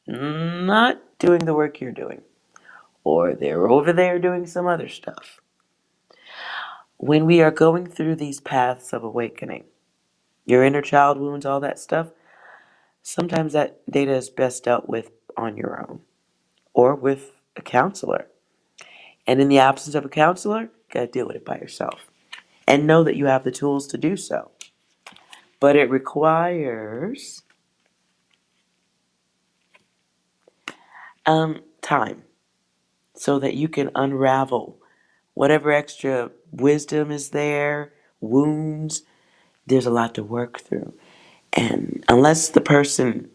not doing the work you're doing, or they're over there doing some other stuff. When we are going through these paths of awakening, your inner child wounds, all that stuff, sometimes that data is best dealt with on your own or with a counselor. And in the absence of a counselor, you gotta deal with it by yourself. And know that you have the tools to do so. But it requires time so that you can unravel whatever extra wisdom is there, wounds. There's a lot to work through. And unless the person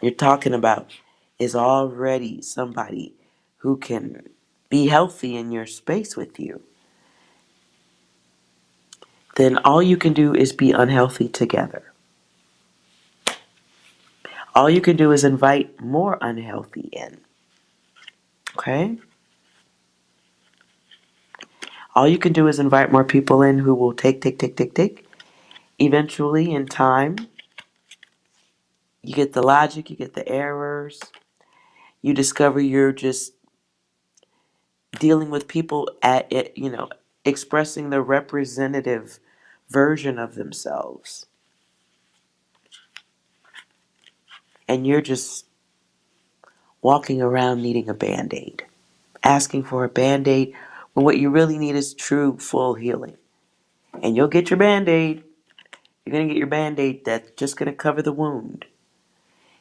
you're talking about is already somebody who can be healthy in your space with you, then all you can do is be unhealthy together. All you can do is invite more unhealthy in. Okay? All you can do is invite more people in who will take. Eventually, in time, you get the logic, you get the errors. You discover you're just dealing with people at it, expressing the representative version of themselves. And you're just walking around needing a band-aid, asking for a band-aid when what you really need is true, full healing. And you'll get your band-aid. You're going to get your band-aid that's just going to cover the wound.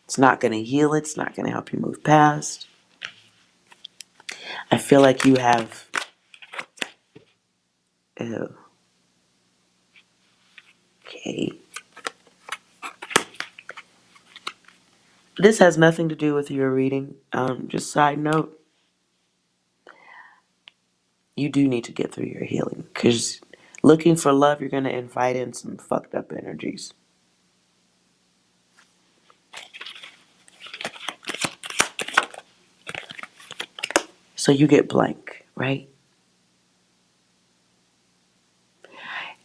It's not going to heal it. It's not going to help you move past. I feel like you have... Okay. This has nothing to do with your reading. Just side note. You do need to get through your healing. Because looking for love, you're going to invite in some fucked up energies. So you get blank, right?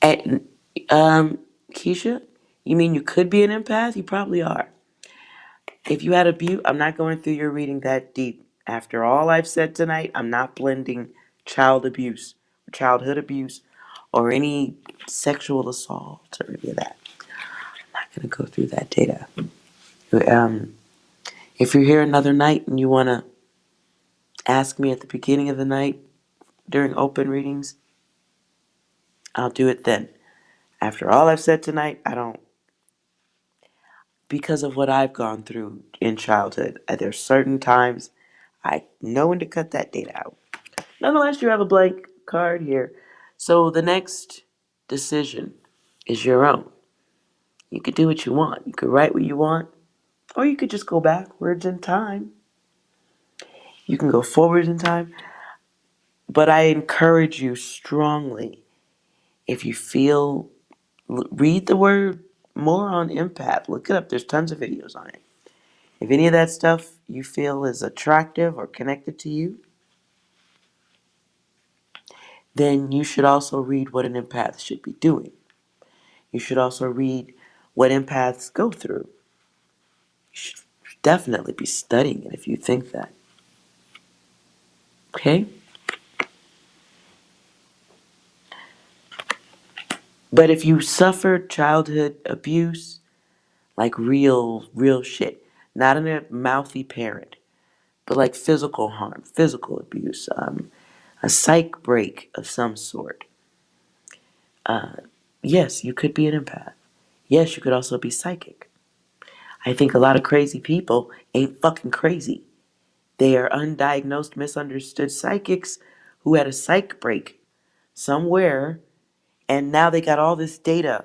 And, Keisha, you mean you could be an empath? You probably are. If you had abuse, I'm not going through your reading that deep. After all I've said tonight, I'm not blending child abuse, childhood abuse, or any sexual assault or any of that. I'm not going to go through that data. If you're here another night and you want to ask me at the beginning of the night during open readings, I'll do it then. After all I've said tonight, I don't, because of what I've gone through in childhood, there's certain times I know when to cut that data out. Nonetheless, you have a blank card here. So the next decision is your own. You could do what you want. You could write what you want, or you could just go backwards in time. You can go forward in time. But I encourage you strongly, if you feel, read the word more on empath. Look it up. There's tons of videos on it. If any of that stuff you feel is attractive or connected to you, then you should also read what an empath should be doing. You should also read what empaths go through. You should definitely be studying it if you think that. Okay? But if you suffered childhood abuse, like real shit, not in a mouthy parent, but like physical harm, physical abuse, a psych break of some sort, yes, you could be an empath. Yes, you could also be psychic. I think a lot of crazy people ain't fucking crazy. They are undiagnosed, misunderstood psychics who had a psych break somewhere, and now they got all this data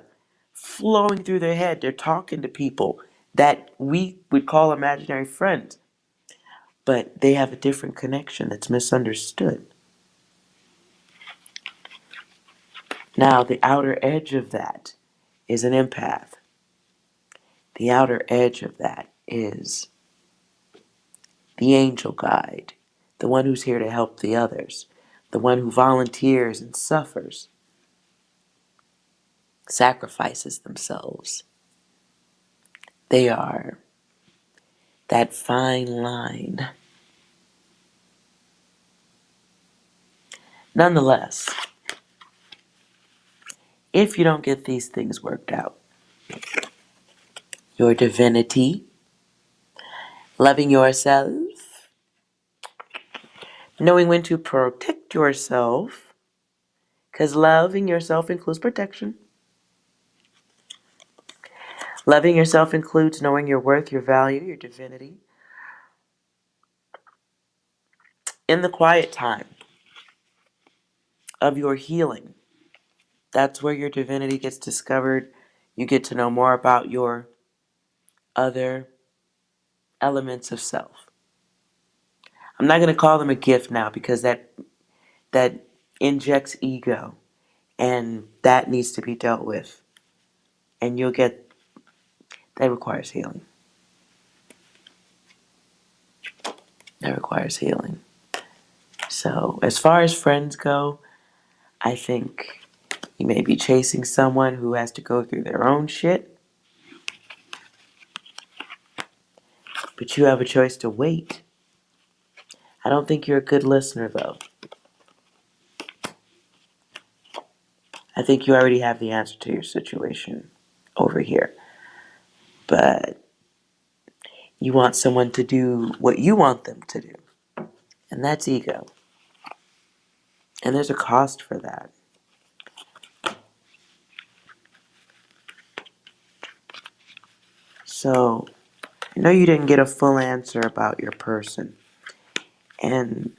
flowing through their head. They're talking to people that we would call imaginary friends, but they have a different connection that's misunderstood. Now, the outer edge of that is an empath. The outer edge of that is the angel guide, the one who's here to help the others, the one who volunteers and suffers, sacrifices themselves. They are that fine line. Nonetheless, if you don't get these things worked out, your divinity, loving yourself, knowing when to protect yourself, because loving yourself includes protection. Loving yourself includes knowing your worth, your value, your divinity. In the quiet time of your healing, that's where your divinity gets discovered. You get to know more about your other elements of self. I'm not going to call them a gift now because that injects ego, and that needs to be dealt with. And that requires healing. That requires healing. So, as far as friends go, I think you may be chasing someone who has to go through their own shit, but you have a choice to wait. I don't think you're a good listener, though. I think you already have the answer to your situation over here. But you want someone to do what you want them to do. And that's ego. And there's a cost for that. So, I know you didn't get a full answer about your person. And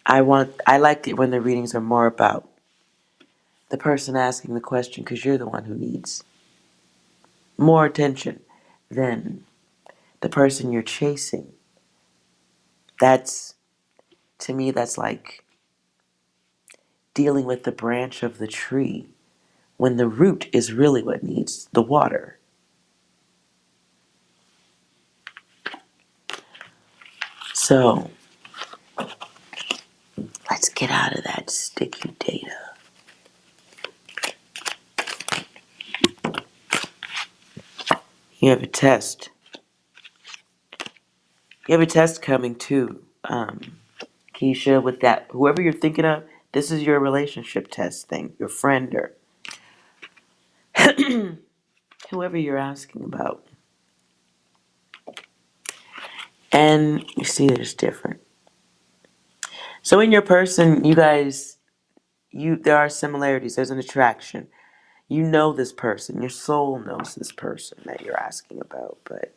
I like it when the readings are more about the person asking the question, because you're the one who needs more attention than the person you're chasing. That's, to me, that's like dealing with the branch of the tree when the root is really what needs the water. So, let's get out of that sticky data. You have a test. You have a test coming too, Keisha, with that. Whoever you're thinking of, this is your relationship test thing. Your friend or whoever you're asking about. And you see that it's different. So in your person, you guys, there are similarities. There's an attraction. You know this person. Your soul knows this person that you're asking about. But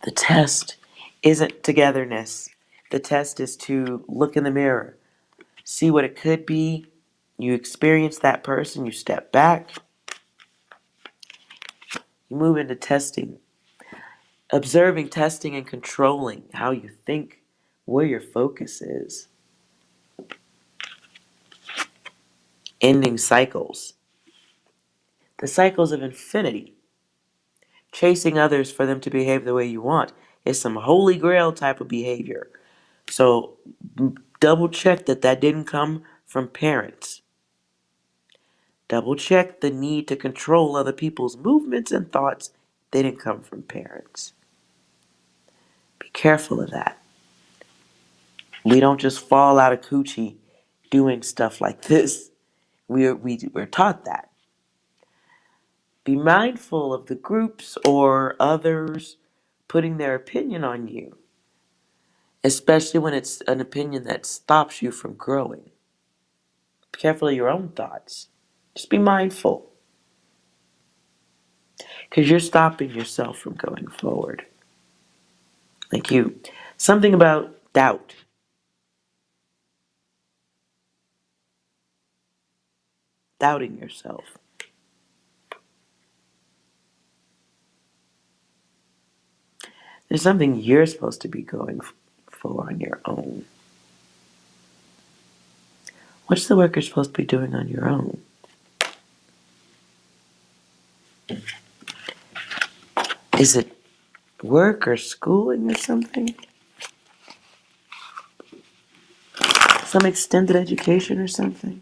the test isn't togetherness. The test is to look in the mirror see what it could be. You experience that person, you step back, you move into testing, observing, testing, and controlling how you think, where your focus is, ending cycles, the cycles of infinity. Chasing others for them to behave the way you want is some holy grail type of behavior. So double check that didn't come from parents. Double check the need to control other people's movements and thoughts. They didn't come from parents. Be careful of that. We don't just fall out of coochie doing stuff like this. We're taught that. Be mindful of the groups or others putting their opinion on you, especially when it's an opinion that stops you from growing. Be careful of your own thoughts. Just be mindful, because you're stopping yourself from going forward. Thank you. Something about doubt. Doubting yourself. There's something you're supposed to be going for on your own. What's the work you're supposed to be doing on your own? Is it work or schooling or something? Some extended education or something?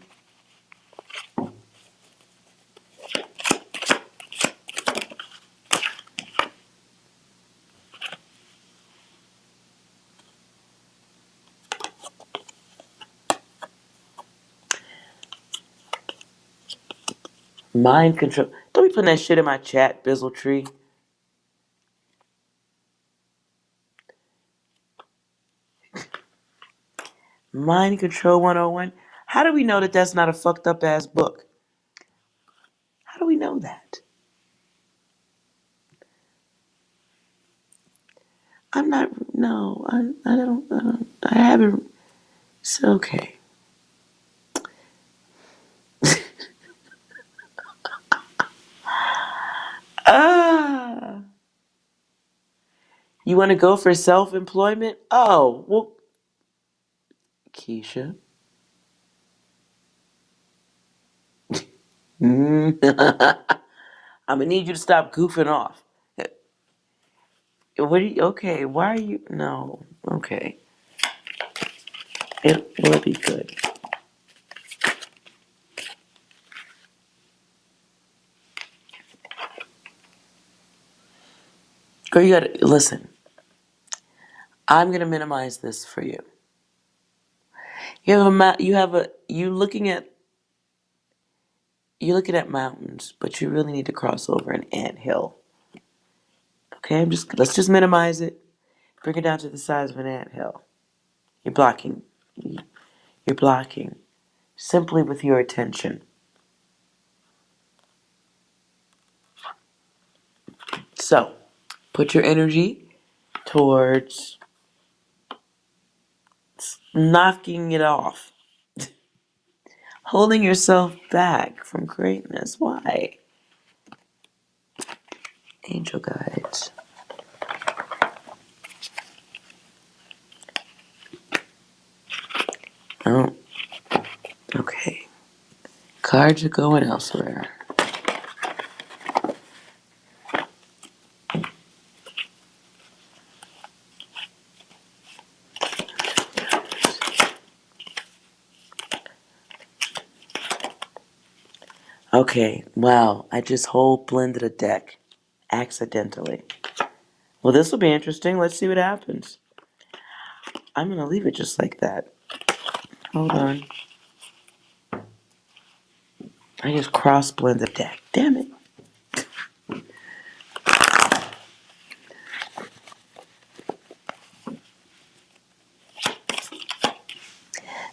Mind control. Don't be putting that shit in my chat, Bizzle Tree. Mind Control 101. How do we know that that's not a fucked up ass book? How do we know that? I'm not. No, I don't. I haven't. It's okay. Ah. You want to go for self-employment? Oh, well, Keisha. I'm gonna need you to stop goofing off. What? Okay. Why are you? No. Okay. Will it be good? Girl, you gotta listen. I'm gonna minimize this for you. You have a you're looking at mountains, but you really need to cross over an anthill. Okay, let's just minimize it. Bring it down to the size of an anthill. You're blocking. You're blocking simply with your attention. So, put your energy towards knocking it off. Holding yourself back from greatness. Why? Angel guides. Oh, okay. Cards are going elsewhere. Okay, wow, I just whole blended a deck accidentally. Well, this will be interesting. Let's see what happens. I'm going to leave it just like that. Hold on. I just cross blend the deck. Damn it.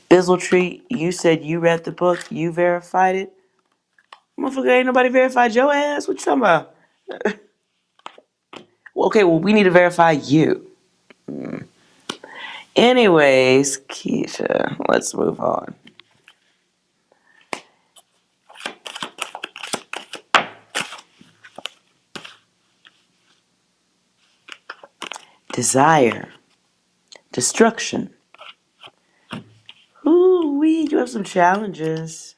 Bizzletree, you said you read the book. You verified it. Motherfucker, ain't nobody verified your ass. What you talking about? Well, okay, well, we need to verify you. Anyways, Keisha, let's move on. Desire, destruction. Ooh-wee, you have some challenges,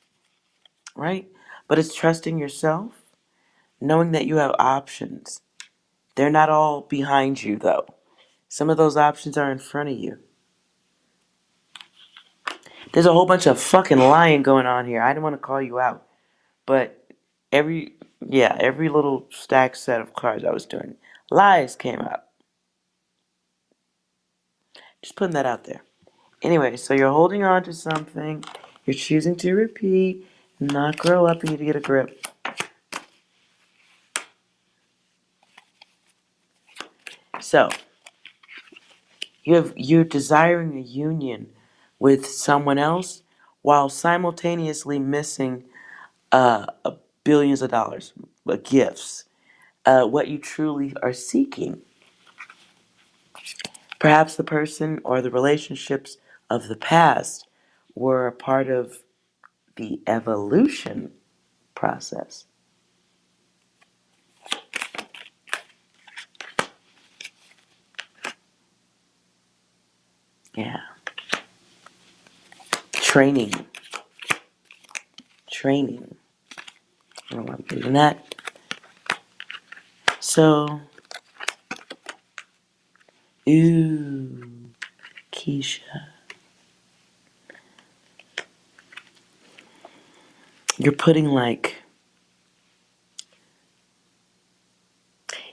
right? But it's trusting yourself, knowing that you have options. They're not all behind you, though. Some of those options are in front of you. There's a whole bunch of fucking lying going on here. I didn't want to call you out, but every little stack set of cards I was doing, lies came up. Just putting that out there. Anyway, so you're holding on to something. You're choosing to repeat, not grow up. You need to get a grip. So you're desiring a union with someone else while simultaneously missing billions of dollars, gifts, what you truly are seeking. Perhaps the person or the relationships of the past were a part of the evolution process. Yeah. Training. I don't want to believe in that. So, ooh, Keisha. You're putting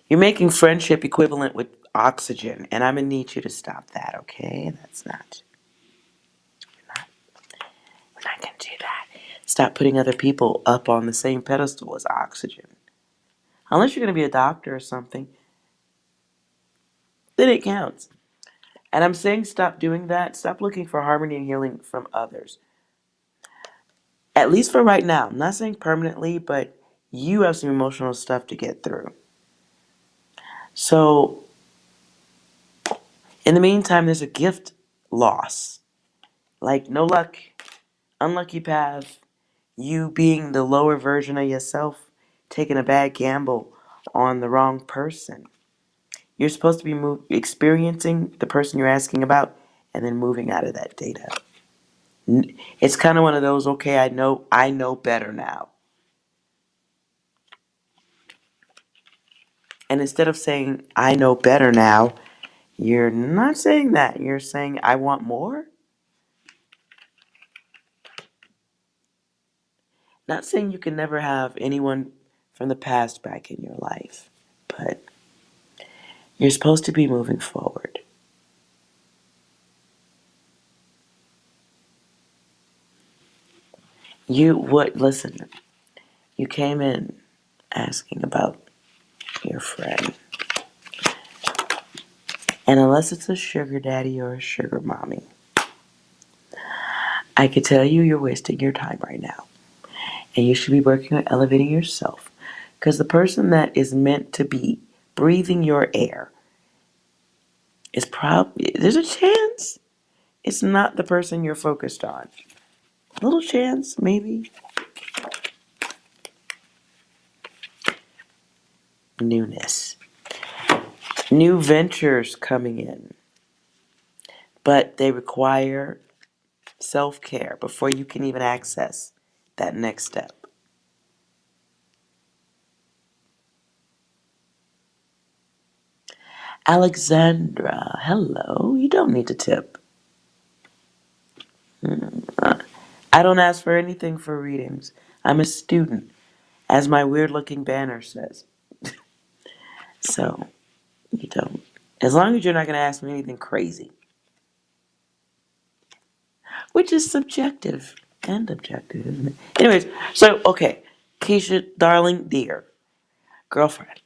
you're making friendship equivalent with oxygen, and I'm gonna need you to stop that, okay? We're not gonna do that. Stop putting other people up on the same pedestal as oxygen. Unless you're gonna be a doctor or something, then it counts. And I'm saying stop doing that. Stop looking for harmony and healing from others. At least for right now. I'm not saying permanently, but you have some emotional stuff to get through. So, in the meantime, there's a gift loss. Like no luck, unlucky path, you being the lower version of yourself, taking a bad gamble on the wrong person. You're supposed to be experiencing the person you're asking about and then moving out of that data. It's kind of one of those, okay, I know better now. And instead of saying, I know better now, you're not saying that. You're saying, I want more. Not saying you can never have anyone from the past back in your life, but you're supposed to be moving forward. Listen, you came in asking about your friend. And unless it's a sugar daddy or a sugar mommy, I can tell you you're wasting your time right now. And you should be working on elevating yourself. Because the person that is meant to be breathing your air is probably, there's a chance it's not the person you're focused on. Little chance, maybe. Newness. New ventures coming in. But they require self-care before you can even access that next step. Alexandra, hello. You don't need to tip. I don't ask for anything for readings. I'm a student, as my weird-looking banner says. So, you don't. As long as you're not going to ask me anything crazy. Which is subjective and objective, isn't it? Anyways, so, okay. Keisha, darling, dear, girlfriend,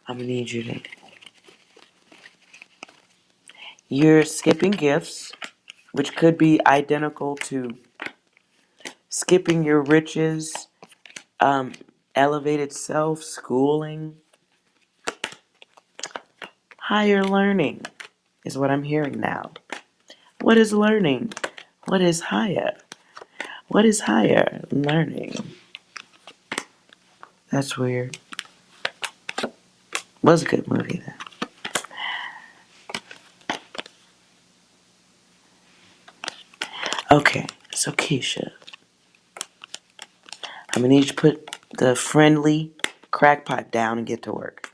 I'm going to need you to... You're skipping gifts, which could be identical to skipping your riches, elevated self, schooling, higher learning is what I'm hearing now. What is learning? What is higher? What is higher? Learning. That's weird. Was a good movie then. Okay, so Keisha, I'm gonna need you to put the friendly crack pipe down and get to work.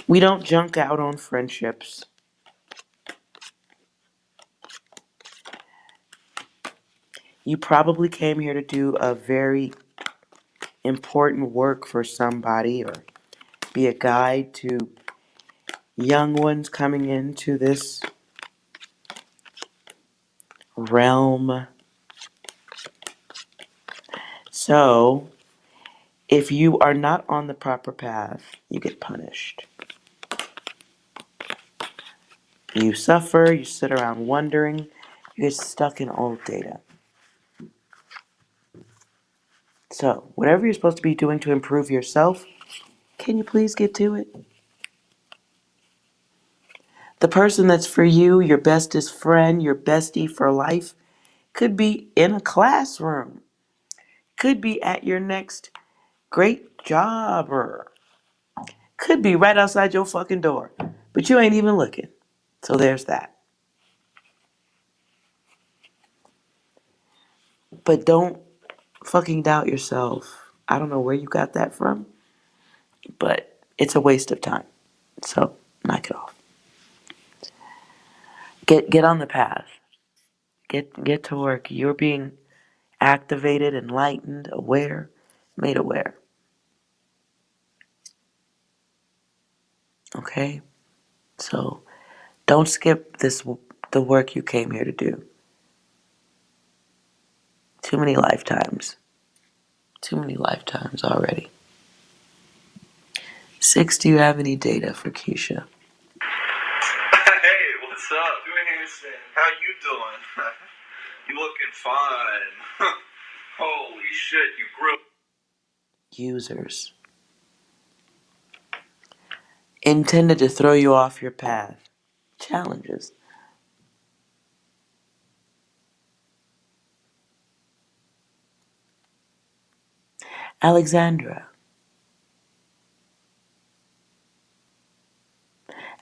We don't junk out on friendships. You probably came here to do a very important work for somebody or be a guide to young ones coming into this realm. So, if you are not on the proper path, you get punished. You suffer, you sit around wondering, you get stuck in old data. So, whatever you're supposed to be doing to improve yourself, can you please get to it? The person that's for you, your bestest friend, your bestie for life, could be in a classroom, could be at your next great job, or could be right outside your fucking door, but you ain't even looking. So there's that. But don't fucking doubt yourself. I don't know where you got that from, but it's a waste of time. So knock it off. Get on the path. Get to work. You're being activated, enlightened, aware, made aware. Okay? So don't skip the work you came here to do. Too many lifetimes. Too many lifetimes already. 6, do you have any data for Keisha? Hey, what's up? How you doing? You looking fine. Holy shit, you grew. Users. Intended to throw you off your path. Challenges. Alexandra.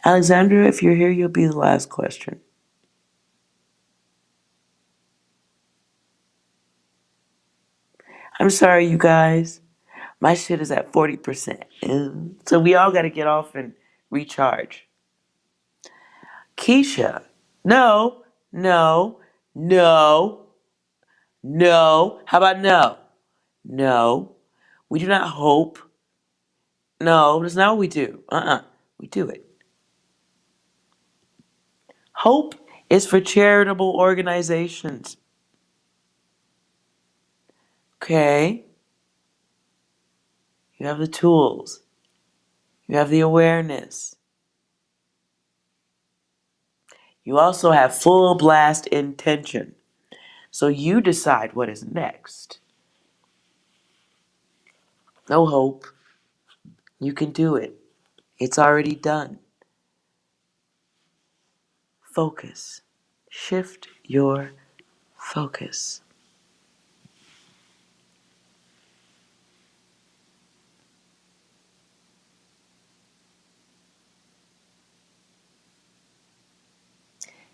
Alexandra, if you're here, you'll be the last question. I'm sorry, you guys. My shit is at 40%. So we all gotta get off and recharge. Keisha. No, no, no, no. How about no? No. We do not hope. No, that's not what we do. We do it. Hope is for charitable organizations. Okay? You have the tools. You have the awareness. You also have full blast intention. So you decide what is next. No hope. You can do it. It's already done. Focus. Shift your focus.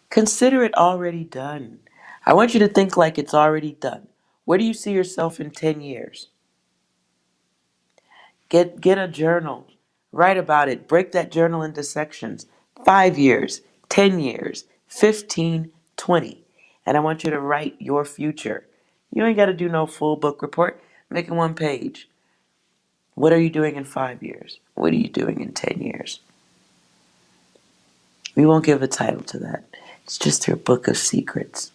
Consider it already done. I want you to think like it's already done. Where do you see yourself in 10 years? Get a journal. Write about it. Break that journal into sections. 5 years, 10 years, 15, 20. And I want you to write your future. You ain't got to do no full book report. Make it 1 page. What are you doing in 5 years? What are you doing in 10 years? We won't give a title to that. It's just your book of secrets.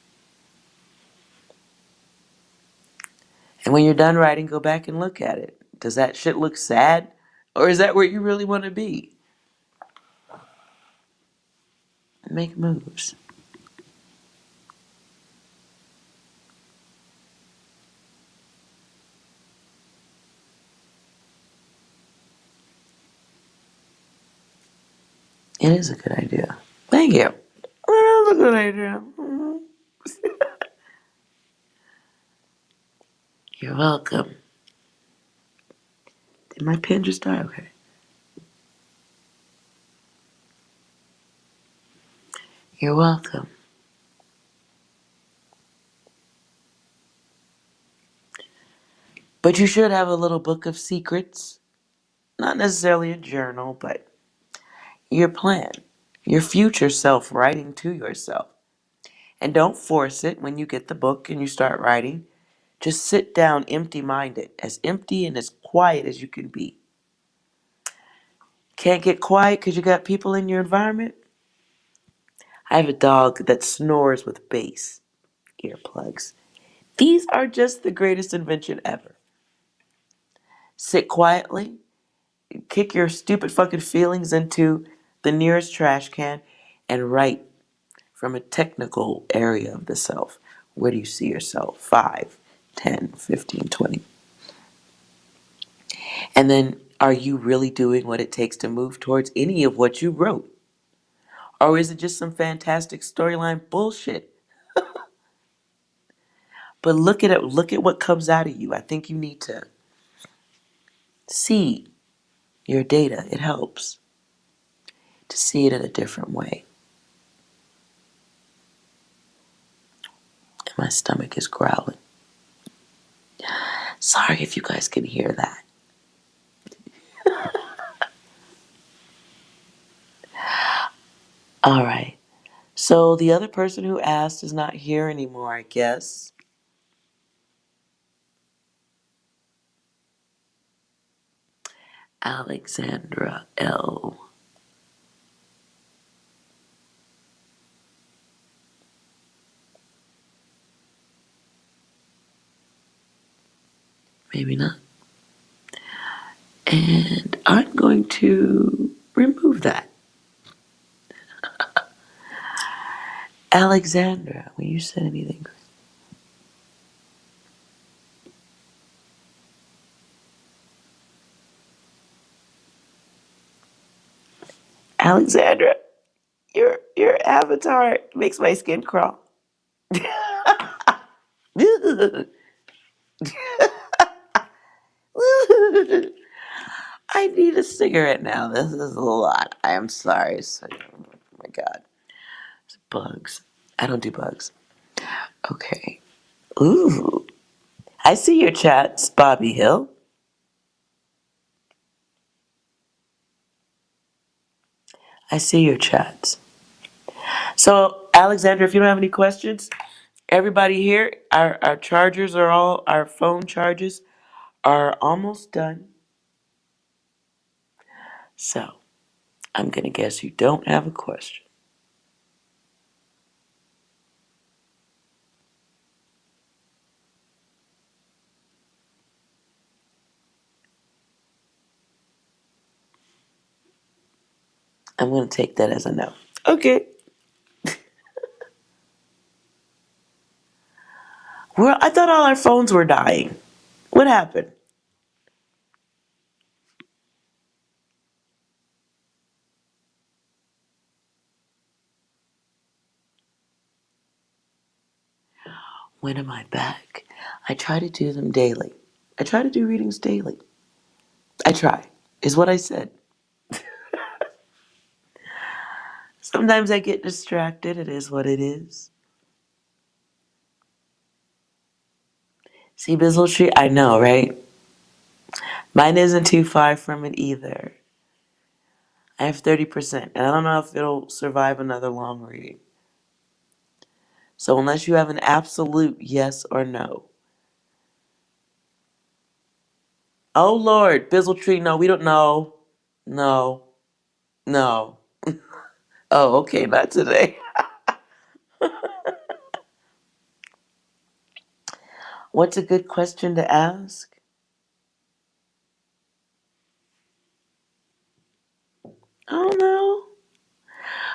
And when you're done writing, go back and look at it. Does that shit look sad? Or is that where you really want to be? Make moves. It is a good idea. Thank you. It is a good idea. You're welcome. Did my pen just die? Okay. You're welcome. But you should have a little book of secrets. Not necessarily a journal, but your plan. Your future self writing to yourself. And don't force it when you get the book and you start writing. Just sit down empty minded, as empty and as quiet as you can be. Can't get quiet because you got people in your environment? I have a dog that snores with bass earplugs. These are just the greatest invention ever. Sit quietly, kick your stupid fucking feelings into the nearest trash can, and write from a technical area of the self. Where do you see yourself? 5, 10, 15, 20. And then, are you really doing what it takes to move towards any of what you wrote? Or is it just some fantastic storyline bullshit? But look at it, look at what comes out of you. I think you need to see your data. It helps to see it in a different way. And my stomach is growling. Sorry if you guys can hear that. All right. So the other person who asked is not here anymore, I guess. Alexandra L. Maybe not. And I'm going to remove that. Alexandra, when you said anything. Alexandra, your avatar makes my skin crawl. I need a cigarette now. This is a lot. I am sorry. Oh my God. It's bugs. I don't do bugs. Okay. Ooh. I see your chats, Bobby Hill. I see your chats. So, Alexandra, if you don't have any questions, everybody here, our chargers are all, our phone charges are almost done. So, I'm going to guess you don't have a question. I'm going to take that as a no. Okay. Well, I thought all our phones were dying. What happened? When am I back? I try to do them daily. I try to do readings daily. I try, is what I said. Sometimes I get distracted. It is what it is. See, Bizzle Tree? I know, right? Mine isn't too far from it either. I have 30%, and I don't know if it'll survive another long reading. So unless you have an absolute yes or no. Oh Lord, Bizzle Tree, no, we don't know. No, no. Oh, okay, not today. What's a good question to ask? Oh no.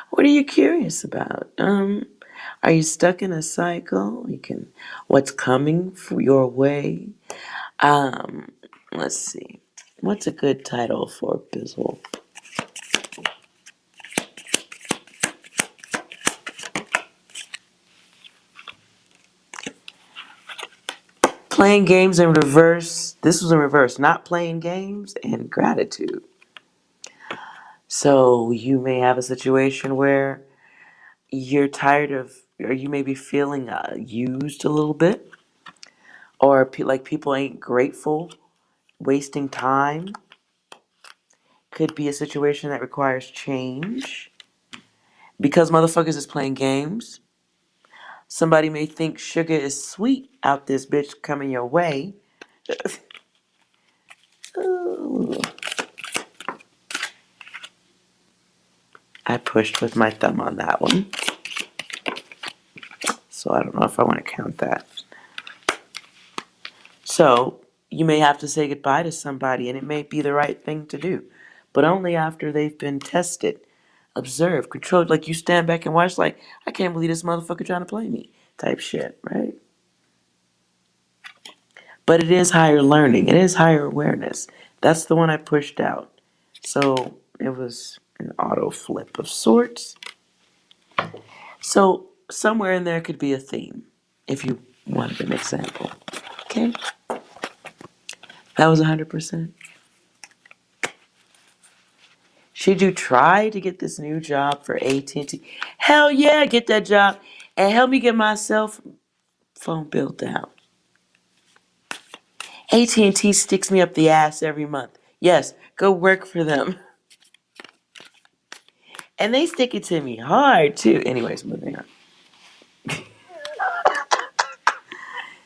What are you curious about? Are you stuck in a cycle? What's coming your way? Um, let's see. What's a good title for Bizzle? Playing games in reverse. This was in reverse. Not playing games and gratitude. So you may have a situation where you're tired of, or you may be feeling used a little bit, or like people ain't grateful, wasting time. Could be a situation that requires change because motherfuckers is playing games. Somebody may think sugar is sweet out this bitch coming your way. Ooh. I pushed with my thumb on that one. So I don't know if I want to count that. So you may have to say goodbye to somebody and it may be the right thing to do. But only after they've been tested, observed, controlled. Like you stand back and watch like, I can't believe this motherfucker trying to play me type shit, right? But it is higher learning. It is higher awareness. That's the one I pushed out. So it was an auto flip of sorts. So somewhere in there could be a theme, if you wanted an example. Okay? That was 100%. Should you try to get this new job for AT&T? Hell yeah, get that job and help me get my cell phone bill down. AT&T sticks me up the ass every month. Yes, go work for them. And they stick it to me hard too. Anyways, moving on.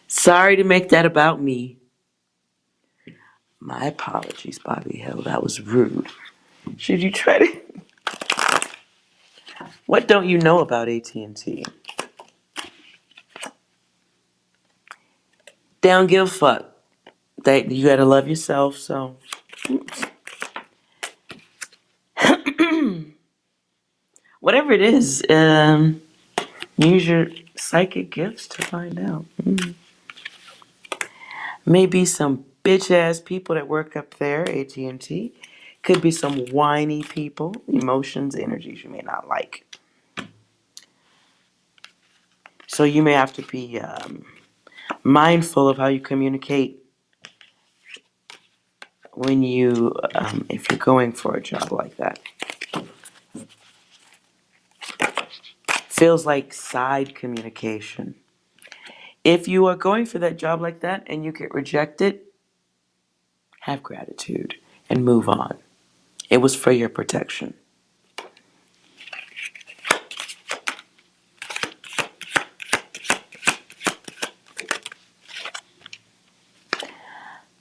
Sorry to make that about me. My apologies, Bobby Hill. That was rude. Should you try to... What don't you know about AT&T? They don't give a fuck. You gotta love yourself, so... Whatever it is, use your psychic gifts to find out. Maybe some bitch-ass people that work up there, AT&T. Could be some whiny people, emotions, energies you may not like. So you may have to be mindful of how you communicate when you, if you're going for a job like that. Feels like side communication. If you are going for that job like that and you get rejected, have gratitude and move on. It was for your protection.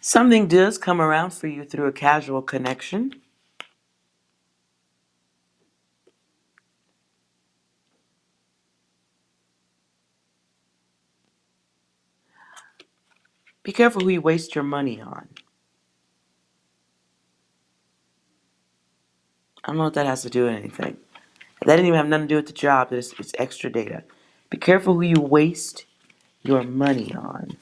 Something does come around for you through a casual connection. Be careful who you waste your money on. I don't know what that has to do with anything. That didn't even have nothing to do with the job. It's extra data. Be careful who you waste your money on.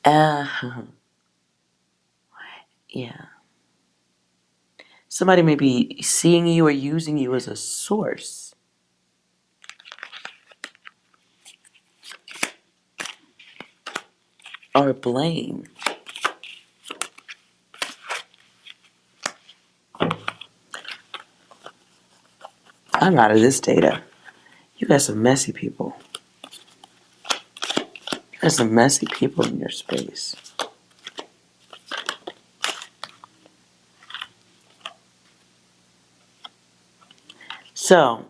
Uh, yeah. Somebody may be seeing you or using you as a source. Or blame. I'm out of this data. You got some messy people. You got some messy people in your space. So,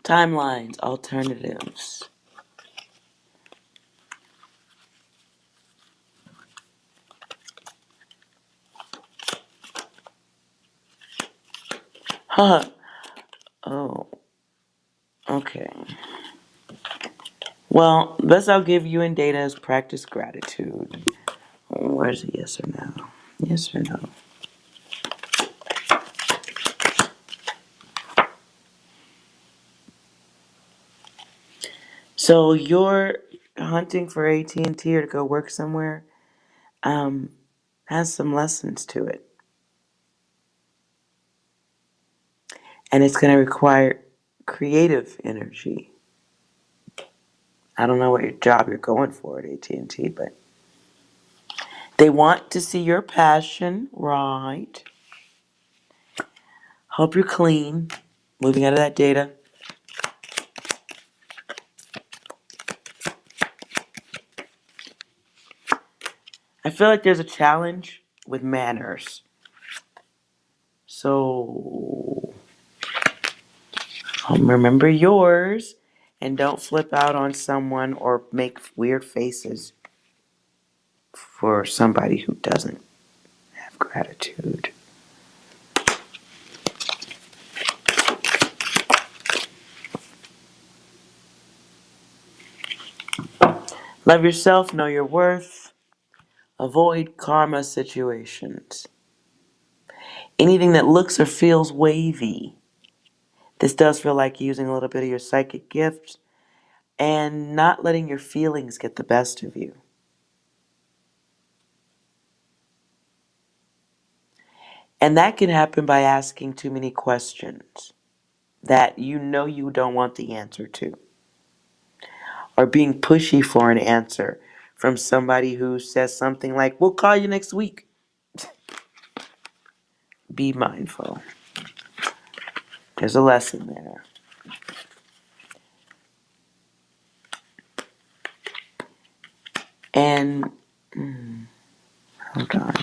timelines, alternatives. Huh. Oh. Okay. Well, best I'll give you in data is practice gratitude. Where's the yes or no? Yes or no? So you're hunting for AT&T or to go work somewhere has some lessons to it. And it's going to require creative energy. I don't know what your job you're going for at AT&T, but they want to see your passion, right? Hope you're clean. Moving out of that data. I feel like there's a challenge with manners. So remember yours and don't flip out on someone or make weird faces for somebody who doesn't have gratitude. Love yourself, know your worth. Avoid karma situations. Anything that looks or feels wavy. This does feel like using a little bit of your psychic gift and not letting your feelings get the best of you. And that can happen by asking too many questions that you know you don't want the answer to, or being pushy for an answer from somebody who says something like, "We'll call you next week." Be mindful. There's a lesson there. And, hold on.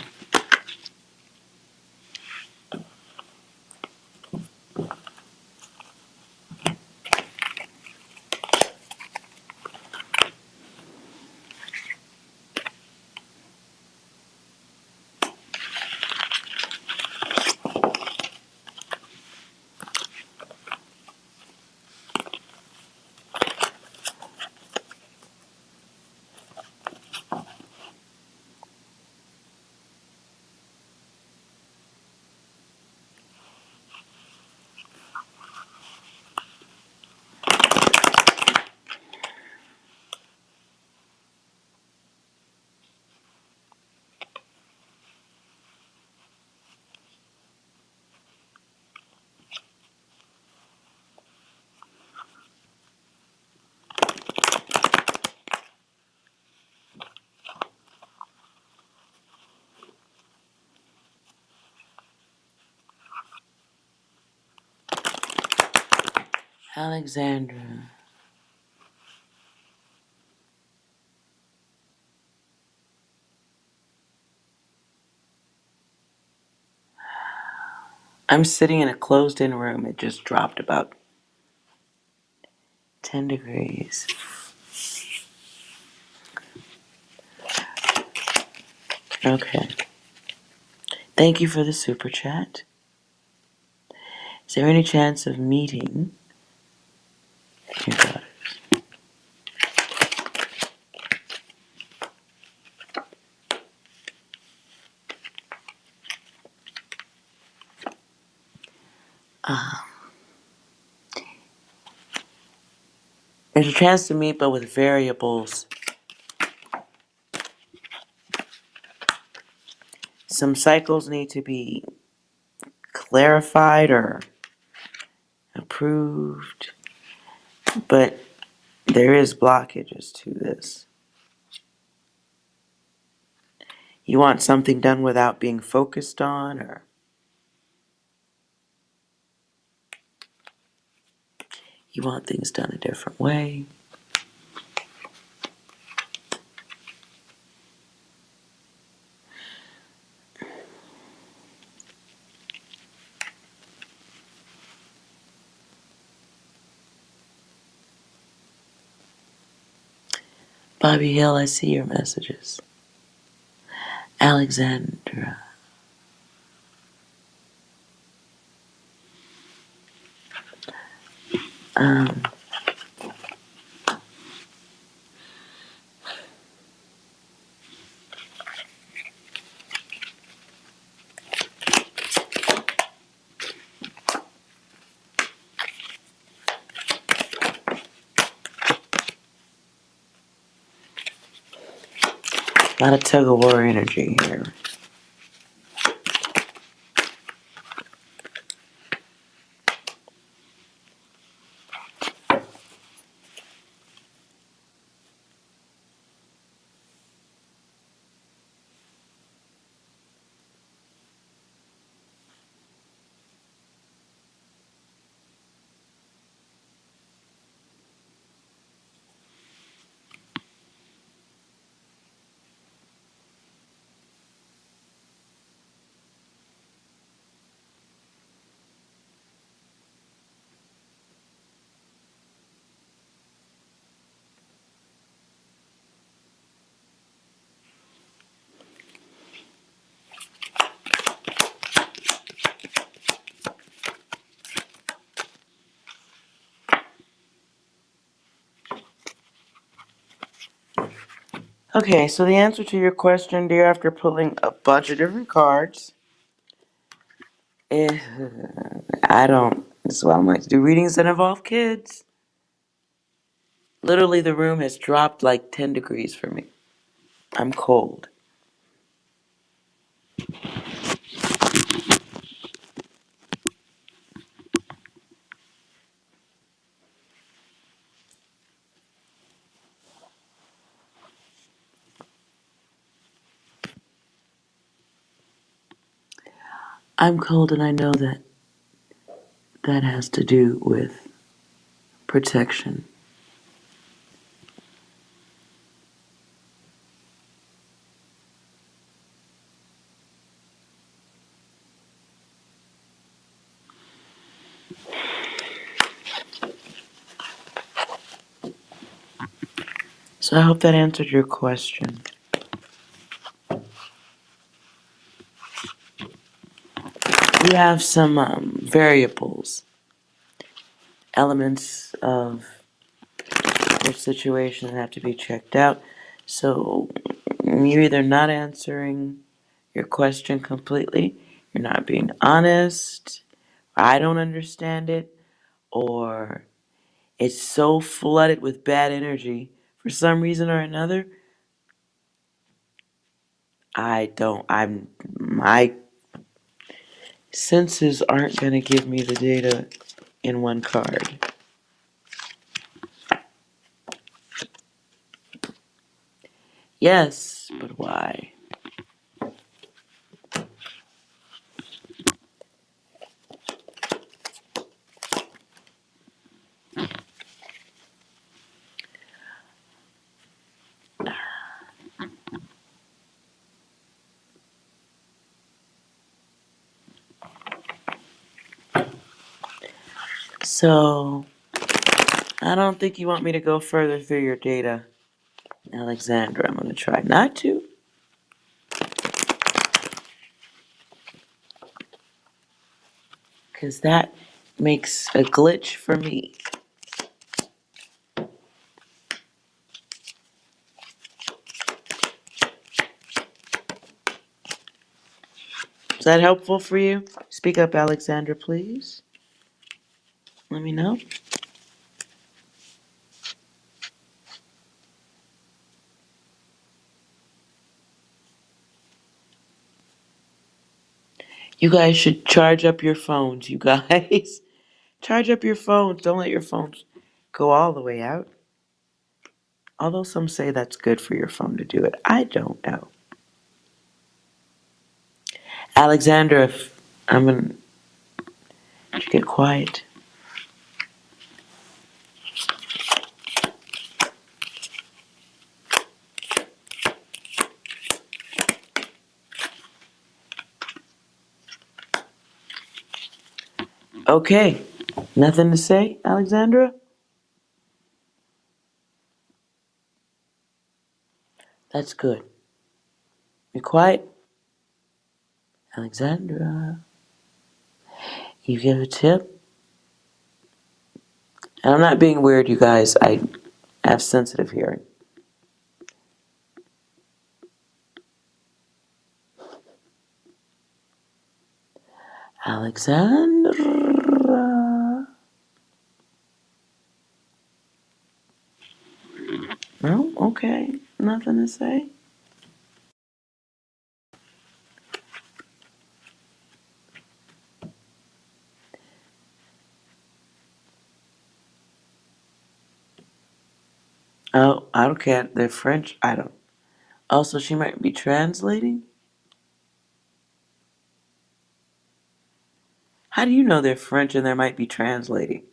Alexandra. I'm sitting in a closed-in room. It just dropped about 10 degrees. Okay. Thank you for the super chat. Is there any chance of meeting your daughters? There's a chance to meet, but with variables. Some cycles need to be clarified or approved, but there is blockages to this. You want something done without being focused on, or you want things done a different way. Bobby Hill, I see your messages. Alexandra. A lot of tug-of-war energy here. Okay, so the answer to your question, dear, after pulling a bunch of different cards, is this is why I don't like to do readings that involve kids. Literally, the room has dropped like 10 degrees for me. I'm cold. I'm cold, and I know that that has to do with protection. So I hope that answered your question. We have some variables, elements of your situation that have to be checked out. So you're either not answering your question completely, you're not being honest, I don't understand it, or it's so flooded with bad energy for some reason or another. My senses aren't going to give me the data in one card. Yes, but why? So, I don't think you want me to go further through your data, Alexandra. I'm going to try not to. Because that makes a glitch for me. Is that helpful for you? Speak up, Alexandra, please. Let me know. You guys should charge up your phones, you guys. Charge up your phones. Don't let your phones go all the way out. Although some say that's good for your phone to do it. I don't know. Alexandra, if I'm going to get quiet. Okay. Nothing to say, Alexandra? That's good. Be quiet. Alexandra, you give a tip? And I'm not being weird, you guys. I have sensitive hearing. Alexandra. No? Okay. Nothing to say? Oh, I don't care. They're French. I don't. Also, she might be translating? How do you know they're French and they might be translating?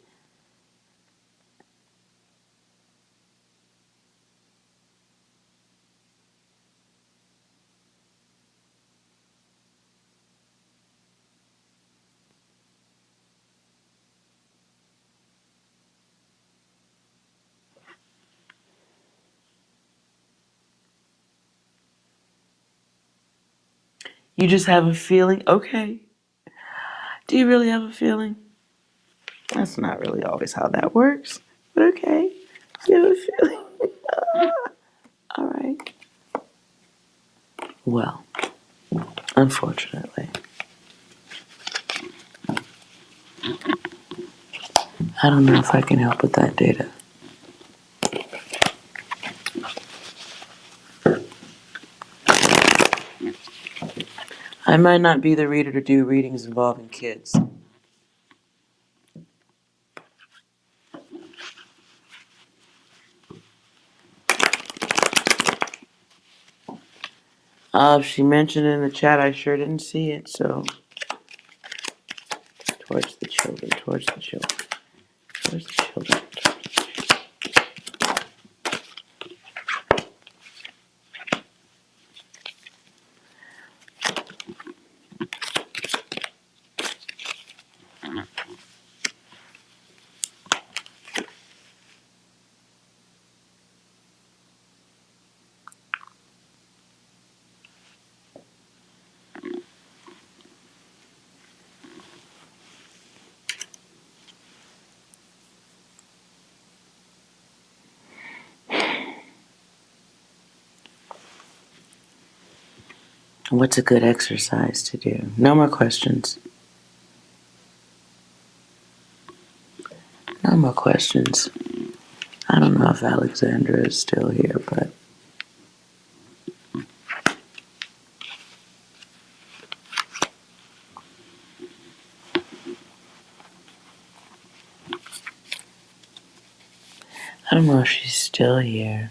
You just have a feeling? Okay. Do you really have a feeling? That's not really always how that works. But okay. You have a feeling. All right. Well, unfortunately, I don't know if I can help with that data. I might not be the reader to do readings involving kids. She mentioned in the chat, I sure didn't see it, so. Towards the children, towards the children, towards the children. What's a good exercise to do? No more questions. No more questions. I don't know if Alexandra is still here, but I don't know if she's still here.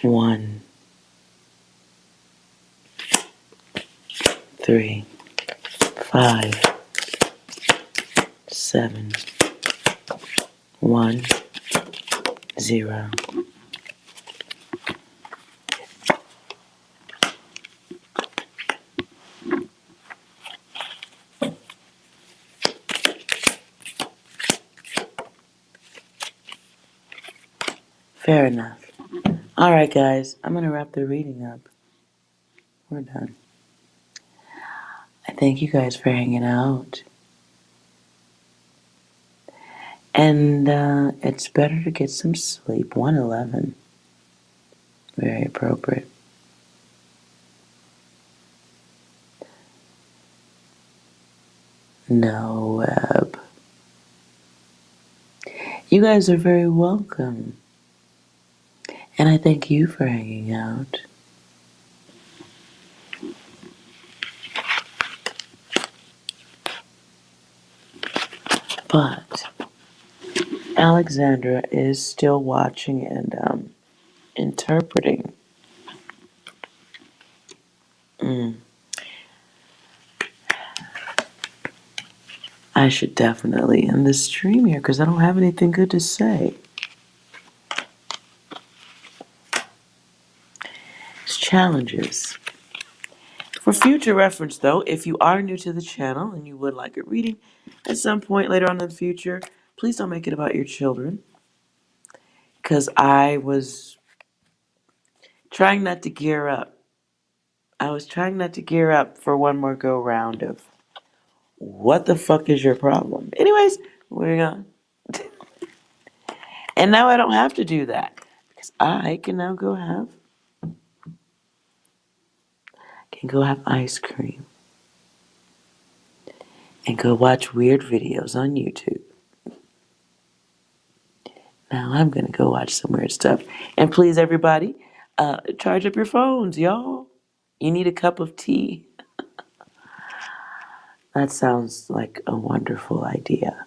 One, 3, 5, 7, 1, 0. Fair enough. All right, guys, I'm going to wrap the reading up. We're done. I thank you guys for hanging out. And it's better to get some sleep. 1:11. Very appropriate. No web. You guys are very welcome. And I thank you for hanging out. But Alexandra is still watching and interpreting. I should definitely end the stream here because I don't have anything good to say. It's challenges. For future reference, though, if you are new to the channel and you would like a reading at some point later on in the future, please don't make it about your children. Because I was trying not to gear up. I was trying not to gear up for one more go round of what the fuck is your problem? Anyways, moving on. And now I don't have to do that. Because I can now go have ice cream. And go watch weird videos on YouTube. Now I'm gonna go watch some weird stuff. And please, everybody, charge up your phones, y'all. You need a cup of tea. That sounds like a wonderful idea.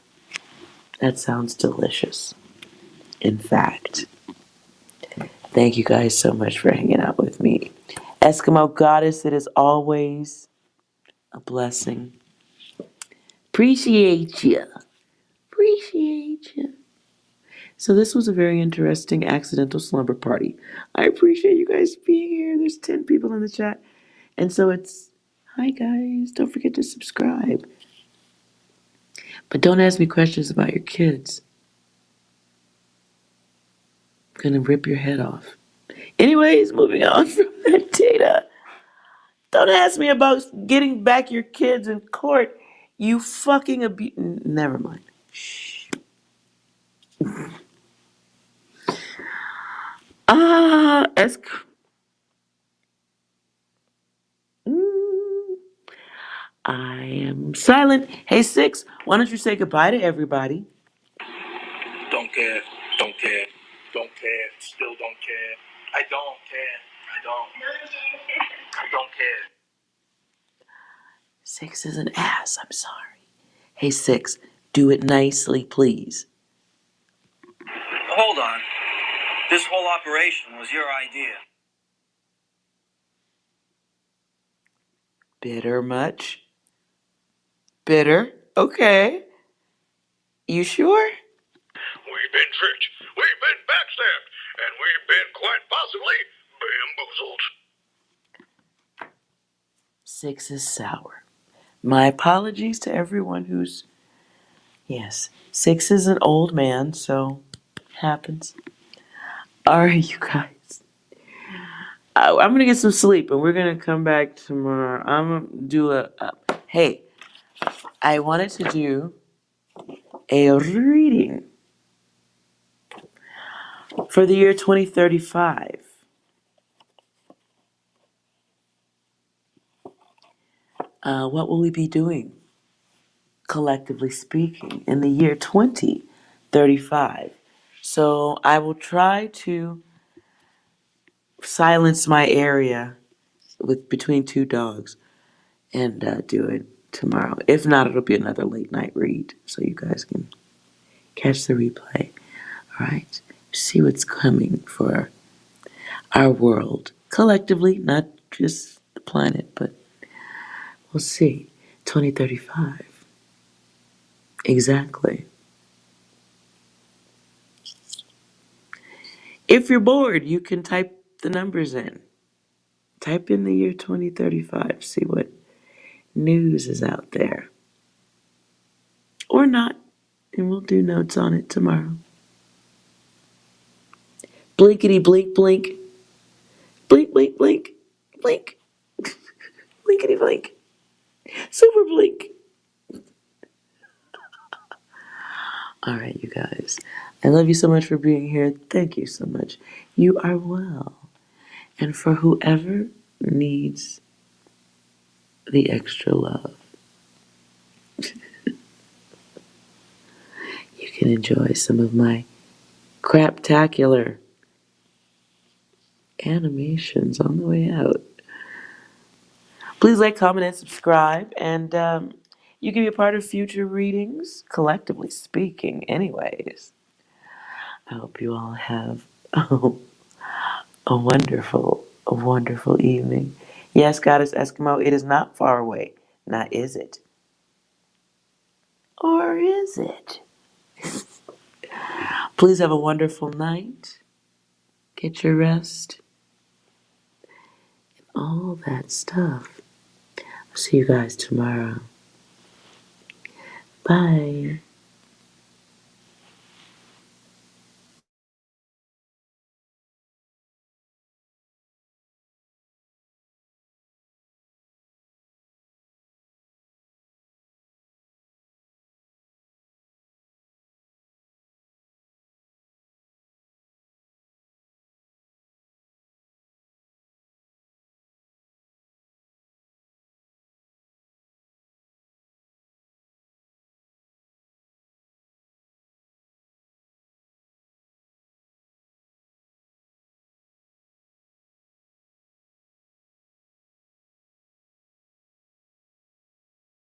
That sounds delicious. In fact, thank you guys so much for hanging out with me. Eskimo Goddess, it is always a blessing. Appreciate you. Appreciate you. So this was a very interesting accidental slumber party. I appreciate you guys being here. There's 10 people in the chat. And so it's, hi guys, don't forget to subscribe. But don't ask me questions about your kids. I'm gonna rip your head off. Anyways, moving on from that data. Don't ask me about getting back your kids in court. You fucking Never mind. Ah, Mm, I am silent. Hey, Six, why don't you say goodbye to everybody? Don't care, don't care, don't care, still don't care. I don't care, I don't. I don't care. Six is an ass. I'm sorry. Hey, Six, do it nicely, please. Hold on. This whole operation was your idea. Bitter much? Bitter? Okay. You sure? We've been tricked. We've been backstabbed. And we've been quite possibly bamboozled. Six is sour. My apologies to everyone who's. Yes, Six is an old man, so happens. All right, you guys. I'm gonna get some sleep, and we're gonna come back tomorrow. I'm gonna do Hey, I wanted to do a reading for the year 2035. What will we be doing, collectively speaking, in the year 2035? So I will try to silence my area with between two dogs and do it tomorrow. If not, it'll be another late night read, so you guys can catch the replay. All right, see what's coming for our world collectively, not just the planet, but we'll see. 2035. Exactly. If you're bored, you can type the numbers in. Type in the year 2035, see what news is out there. Or not, and we'll do notes on it tomorrow. Blinkety blink blink. Blink blink blink. Blink. Blinkety blink. Super blink. All right, you guys. I love you so much for being here. Thank you so much. You are well. And for whoever needs the extra love, you can enjoy some of my craptacular animations on the way out. Please like, comment, and subscribe. And you can be a part of future readings, collectively speaking, anyways. I hope you all have a wonderful evening. Yes, Goddess Eskimo, it is not far away. Now, is it? Or is it? Please have a wonderful night. Get your rest. All that stuff. I'll see you guys tomorrow. Bye.